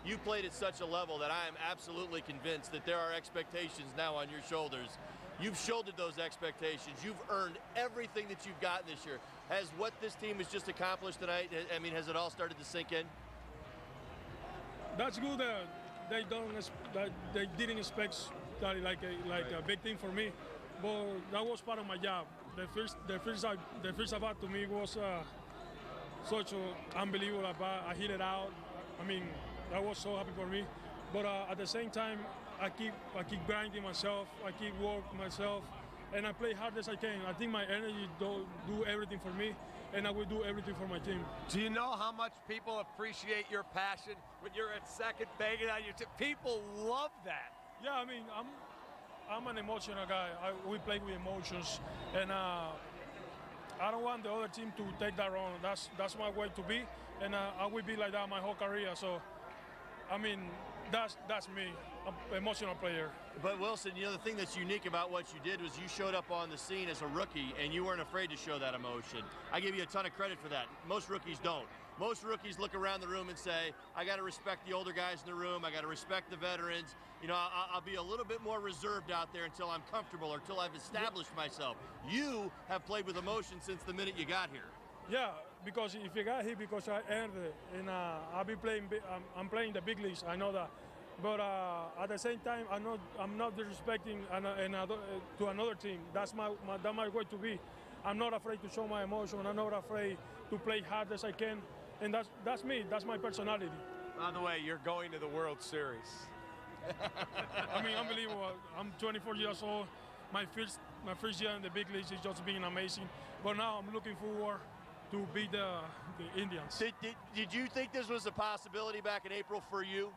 You played at such a level that I am absolutely convinced that there are expectations now on your shoulders. You've shouldered those expectations. You've earned everything that you've gotten this year. Has what this team has just accomplished tonight, has it all started to sink in? That's good. They didn't expect that like a big thing for me, but that was part of my job. The first at bat to me was such an unbelievable at bat. I hit it out. That was so happy for me. But at the same time, I keep grinding myself. I keep working myself, and I play hard as I can. I think my energy do everything for me, and I will do everything for my team. Do you know how much people appreciate your passion when you're at second banging on your people love that. Yeah, I'm an emotional guy. We play with emotions, and I don't want the other team to take that wrong. That's my way to be, and I will be like that my whole career. So, that's me. I'm an emotional player. But Wilson, the thing that's unique about what you did was you showed up on the scene as a rookie, and you weren't afraid to show that emotion. I give you a ton of credit for that. Most rookies don't. Most rookies look around the room and say, I got to respect the older guys in the room. I got to respect the veterans. I'll be a little bit more reserved out there until I'm comfortable or until I've established myself. You have played with emotion since the minute you got here. Yeah, because if you got here, because I earned it, and I'll be playing. I'm playing the big leagues. I know that. But at the same time, I'm not disrespecting to another team. That's my way to be. I'm not afraid to show my emotion. I'm not afraid to play hard as I can, and that's me. That's my personality. By the way, you're going to the World Series. Unbelievable. I'm 24 years old. My first year in the big leagues is just being amazing. But now I'm looking forward to beat the Indians. Did you think this was a possibility back in April for you?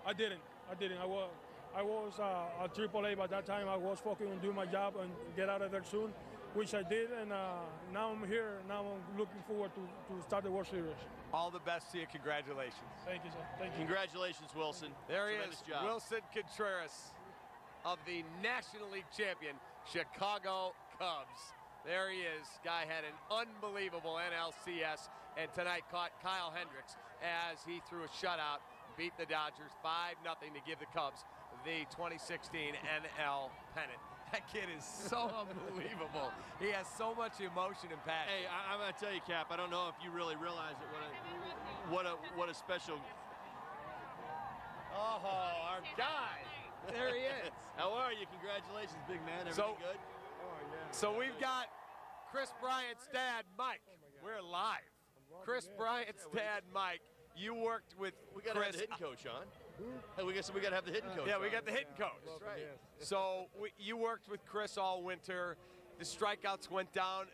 I didn't. I was at AAA by that time. I was focusing on doing my job and get out of there soon, which I did. And now I'm here. Now I'm looking forward to start the World Series. All the best to you. Congratulations. Thank you, sir. Thank you. Congratulations, Wilson. There he Tremendous is, job. Wilson Contreras of the National League champion Chicago Cubs. There he is. Guy had an unbelievable NLCS, and tonight caught Kyle Hendricks as he threw a shutout, beat the Dodgers 5-0 to give the Cubs the 2016 NL pennant. That kid is so unbelievable. He has so much emotion and passion. Hey, I'm going to tell you, Cap, I don't know if you really realize it. What a special. Oh, our guy. There he is. How are you? Congratulations, big man. Everything good? So we've got Chris Bryant's dad, Mike. We're live. Chris Bryant's dad, Mike. You worked with We got to have Chris. the hitting coach on. Hey, we got to have the hitting coach. Yeah, we got the hitting coach. That's right. So you worked with Chris all winter. The strikeouts went down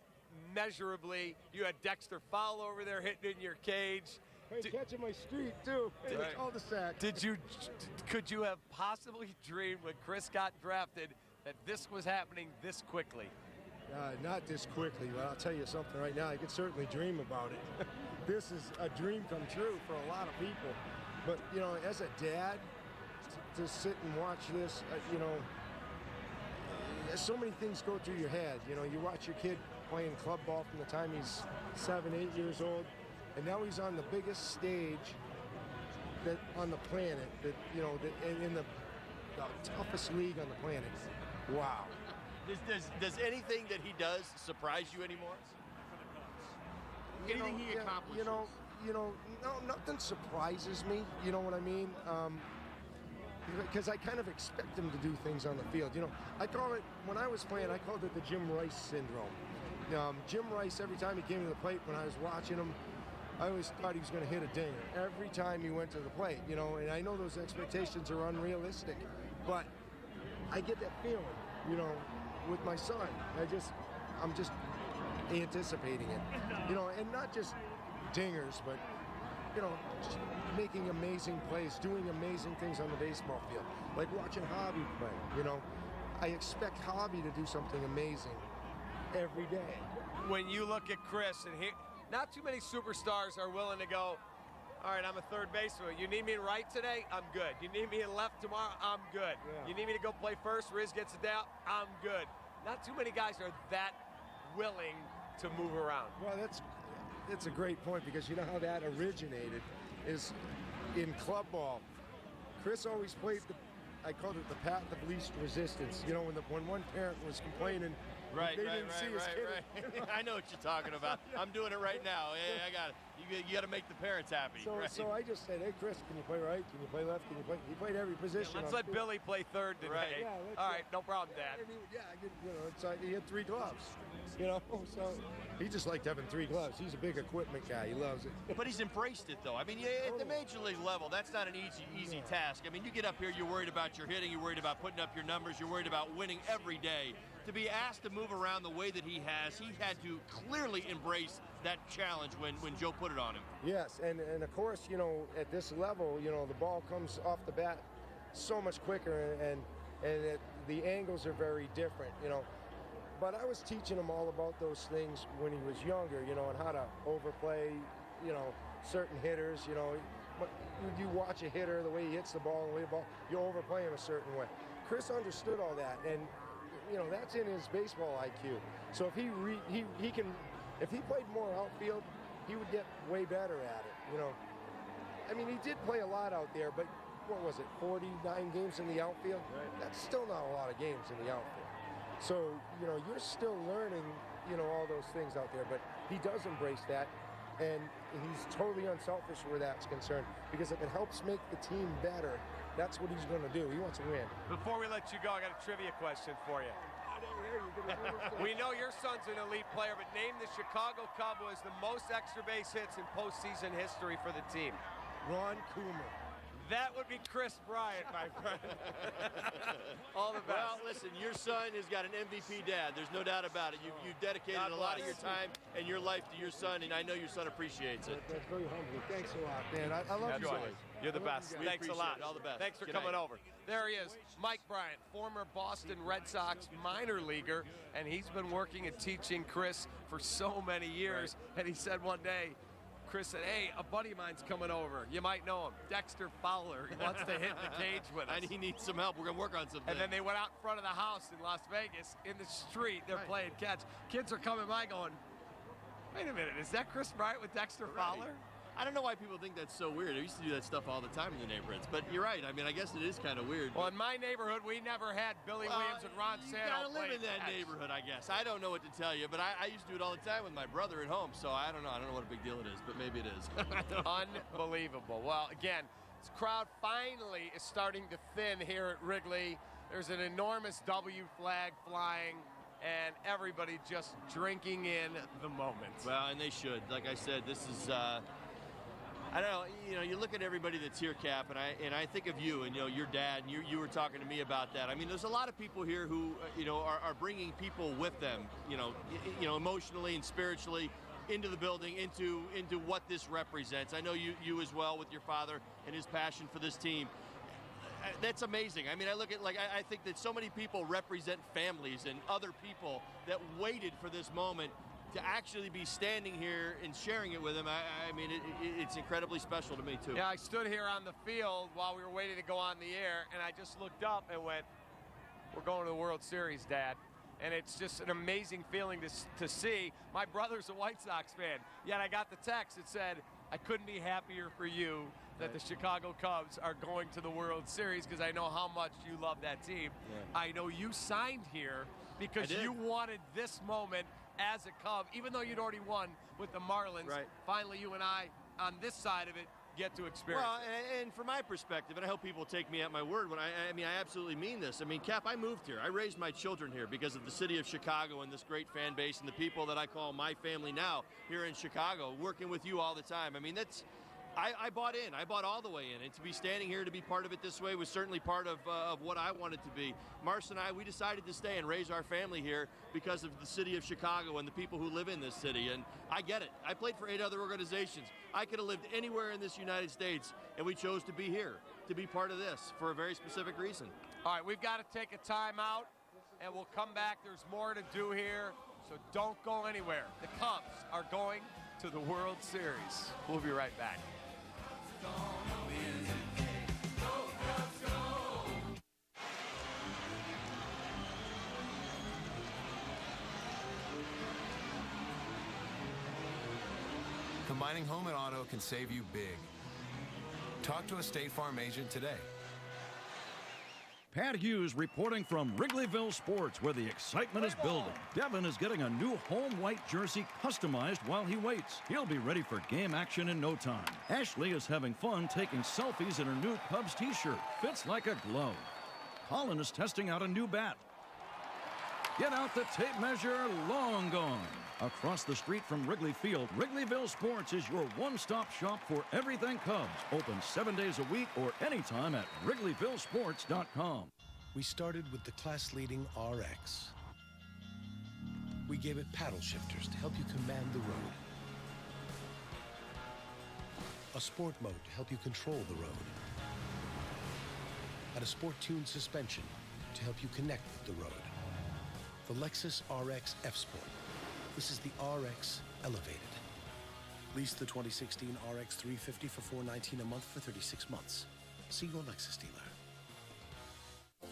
measurably. You had Dexter Fowler over there hitting in your cage. Hey, catching my street too. In the cul-de-sac. Could you have possibly dreamed when Chris got drafted that this was happening this quickly? Not this quickly, but I'll tell you something right now. I could certainly dream about it. this is a dream come true for a lot of people. But, you know, as a dad, to sit and watch this, you know, so many things go through your head. You know, you watch your kid playing club ball from the time he's 7, 8 years old, and now he's on the biggest stage that on the planet, that, you know, that in the toughest league on the planet. Wow. Does anything that he does surprise you anymore? Anything he accomplishes? No, nothing surprises me. You know what I mean? Because I kind of expect him to do things on the field. You know, I call it, when I was playing, I called it the Jim Rice syndrome. Jim Rice, every time he came to the plate, when I was watching him, I always thought he was going to hit a dinger every time he went to the plate, you know, and I know those expectations are unrealistic, but I get that feeling, you know, with my son. I'm just anticipating it, you know, and not just dingers, but, you know, just making amazing plays, doing amazing things on the baseball field, like watching Javi play, you know. I expect Javi to do something amazing every day. When you look at Chris, and not too many superstars are willing to go, all right, I'm a third baseman. You need me in right today? I'm good. You need me in left tomorrow? I'm good. Yeah. You need me to go play first? Riz gets it down? I'm good. Not too many guys are that willing to move around. Well, that's a great point, because you know how that originated is in club ball. Chris always played I called it the path of least resistance. You know, when one parent was complaining, they didn't see his kid. I know what you're talking about. I'm doing it right now. Yeah, I got it. You got to make the parents happy. So I just said, hey, Chris, can you play right? Can you play left? Can you play? He played every position. Yeah, let's let Billy play third today. Right. Yeah, all right, no problem, Dad. He had 3 gloves. You know, so he just liked having 3 gloves. He's a big equipment guy. He loves it. But he's embraced it, though. I mean, at the major league level, that's not an easy task. I mean, you get up here, you're worried about your hitting, you're worried about putting up your numbers, you're worried about winning every day. To be asked to move around the way that he has, he had to clearly embrace that challenge when Joe put it on him. Yes, and of course, you know, at this level, you know, the ball comes off the bat so much quicker, and the angles are very different, you know. But I was teaching him all about those things when he was younger, you know, and how to overplay, you know, certain hitters, you know. You watch a hitter, the way he hits the ball, the way the ball, you overplay him a certain way. Chris understood all that, and you know, that's in his baseball IQ. So if if he played more outfield, he would get way better at it, you know. I mean, he did play a lot out there, but what was it, 49 games in the outfield? Right. That's still not a lot of games in the outfield. So, you know, you're still learning, you know, all those things out there, but he does embrace that, and he's totally unselfish where that's concerned, because if it helps make the team better, that's what he's going to do. He wants to win. Before we let you go, I got a trivia question for you. We know your son's an elite player, but name the Chicago Cub who has the most extra base hits in postseason history for the team. Ron Coomer. That would be Chris Bryant, my friend. All the best. Well, listen, your son has got an MVP dad. There's no doubt about it. You've dedicated a lot of your time and your life to your son, and I know your son appreciates it. That's very humbling. Thanks a lot, man. I love you guys. You're the best. Thanks a lot. All the best. Thanks for coming over. There he is, Mike Bryant, former Boston Red Sox minor leaguer, and he's been working and teaching Chris for so many years. Right. And he said one day, Chris said, hey, a buddy of mine's coming over. You might know him, Dexter Fowler. He wants to hit the cage with us. And he needs some help. We're going to work on something. And then they went out in front of the house in Las Vegas, in the street. They're playing catch. Kids are coming by going, wait a minute, is that Chris Bryant with Dexter Fowler? I don't know why people think that's so weird. I used to do that stuff all the time in the neighborhoods. But you're right. I mean, I guess it is kind of weird. Well, in my neighborhood, we never had Billy Williams and Ron Santo. You gotta live in that neighborhood, I guess. I don't know what to tell you, but I used to do it all the time with my brother at home. So I don't know. I don't know what a big deal it is, but maybe it is. Unbelievable. Well, again, this crowd finally is starting to thin here at Wrigley. There's an enormous W flag flying, and everybody just drinking in the moment. Well, and they should. Like I said, this is. I don't know, you know, you look at everybody that's here, Cap, and I think of you and, you know, your dad, and you were talking to me about that. I mean, there's a lot of people here who, you know, are bringing people with them, you know, emotionally and spiritually into the building, into what this represents. I know you as well with your father and his passion for this team. That's amazing. I mean, I look at, like, I think that so many people represent families and other people that waited for this moment to actually be standing here and sharing it with him, I mean, it's incredibly special to me, too. Yeah, I stood here on the field while we were waiting to go on the air, and I just looked up and went, we're going to the World Series, Dad. And it's just an amazing feeling to see. My brother's a White Sox fan, yet I got the text that said, I couldn't be happier for you that the Chicago Cubs are going to the World Series, because I know how much you love that team. Yeah. I know you signed here because you wanted this moment as a Cub, even though you'd already won with the Marlins. Right. Finally, you and I, on this side of it, get to experience. Well, and from my perspective, and I hope people take me at my word when I mean, I absolutely mean this. I mean, Cap, I moved here. I raised my children here because of the city of Chicago and this great fan base and the people that I call my family now here in Chicago, working with you all the time. I mean, that's, I bought in. I bought all the way in. And to be standing here, to be part of it this way was certainly part of what I wanted to be. Mars and I, we decided to stay and raise our family here because of the city of Chicago and the people who live in this city. And I get it. I played for 8 other organizations. I could have lived anywhere in this United States, and we chose to be here, to be part of this for a very specific reason. All right, we've got to take a timeout, and we'll come back. There's more to do here, so don't go anywhere. The Cubs are going to the World Series. We'll be right back. Combining home and auto can save you big. Talk to a State Farm agent today. Pat Hughes reporting from Wrigleyville Sports, where the excitement is building. Devin is getting a new home white jersey customized while he waits. He'll be ready for game action in no time. Ashley is having fun taking selfies in her new Cubs t-shirt. Fits like a glove. Colin is testing out a new bat. Get out the tape measure, long gone. Across the street from Wrigley Field, Wrigleyville Sports is your one-stop shop for everything Cubs. Open 7 days a week or anytime at WrigleyvilleSports.com. We started with the class-leading RX. We gave it paddle shifters to help you command the road. A sport mode to help you control the road. And a sport-tuned suspension to help you connect with the road. The Lexus RX F-Sport. This is the RX Elevated. Lease the 2016 RX 350 for $419 a month for 36 months. See your Lexus dealer.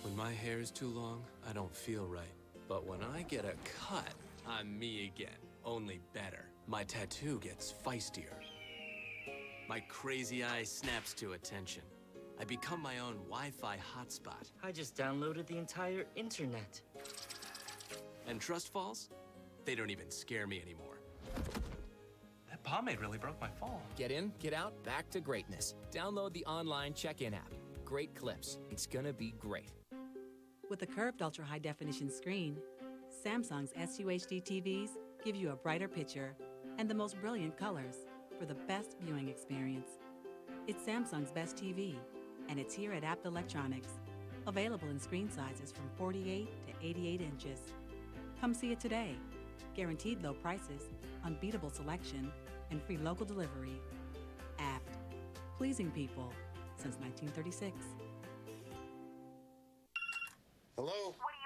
When my hair is too long, I don't feel right. But when I get a cut, I'm me again, only better. My tattoo gets feistier. My crazy eye snaps to attention. I become my own Wi-Fi hotspot. I just downloaded the entire internet. And trust falls? They don't even scare me anymore. That pomade really broke my fall. Get in, get out, back to greatness. Download the online check-in app. Great clips. It's gonna be great. With a curved ultra-high-definition screen, Samsung's SUHD TVs give you a brighter picture and the most brilliant colors for the best viewing experience. It's Samsung's best TV, and it's here at Apt Electronics. Available in screen sizes from 48 to 88 inches. Come see it today. Guaranteed low prices, unbeatable selection, and free local delivery. Apt. Pleasing people since 1936. Hello? What do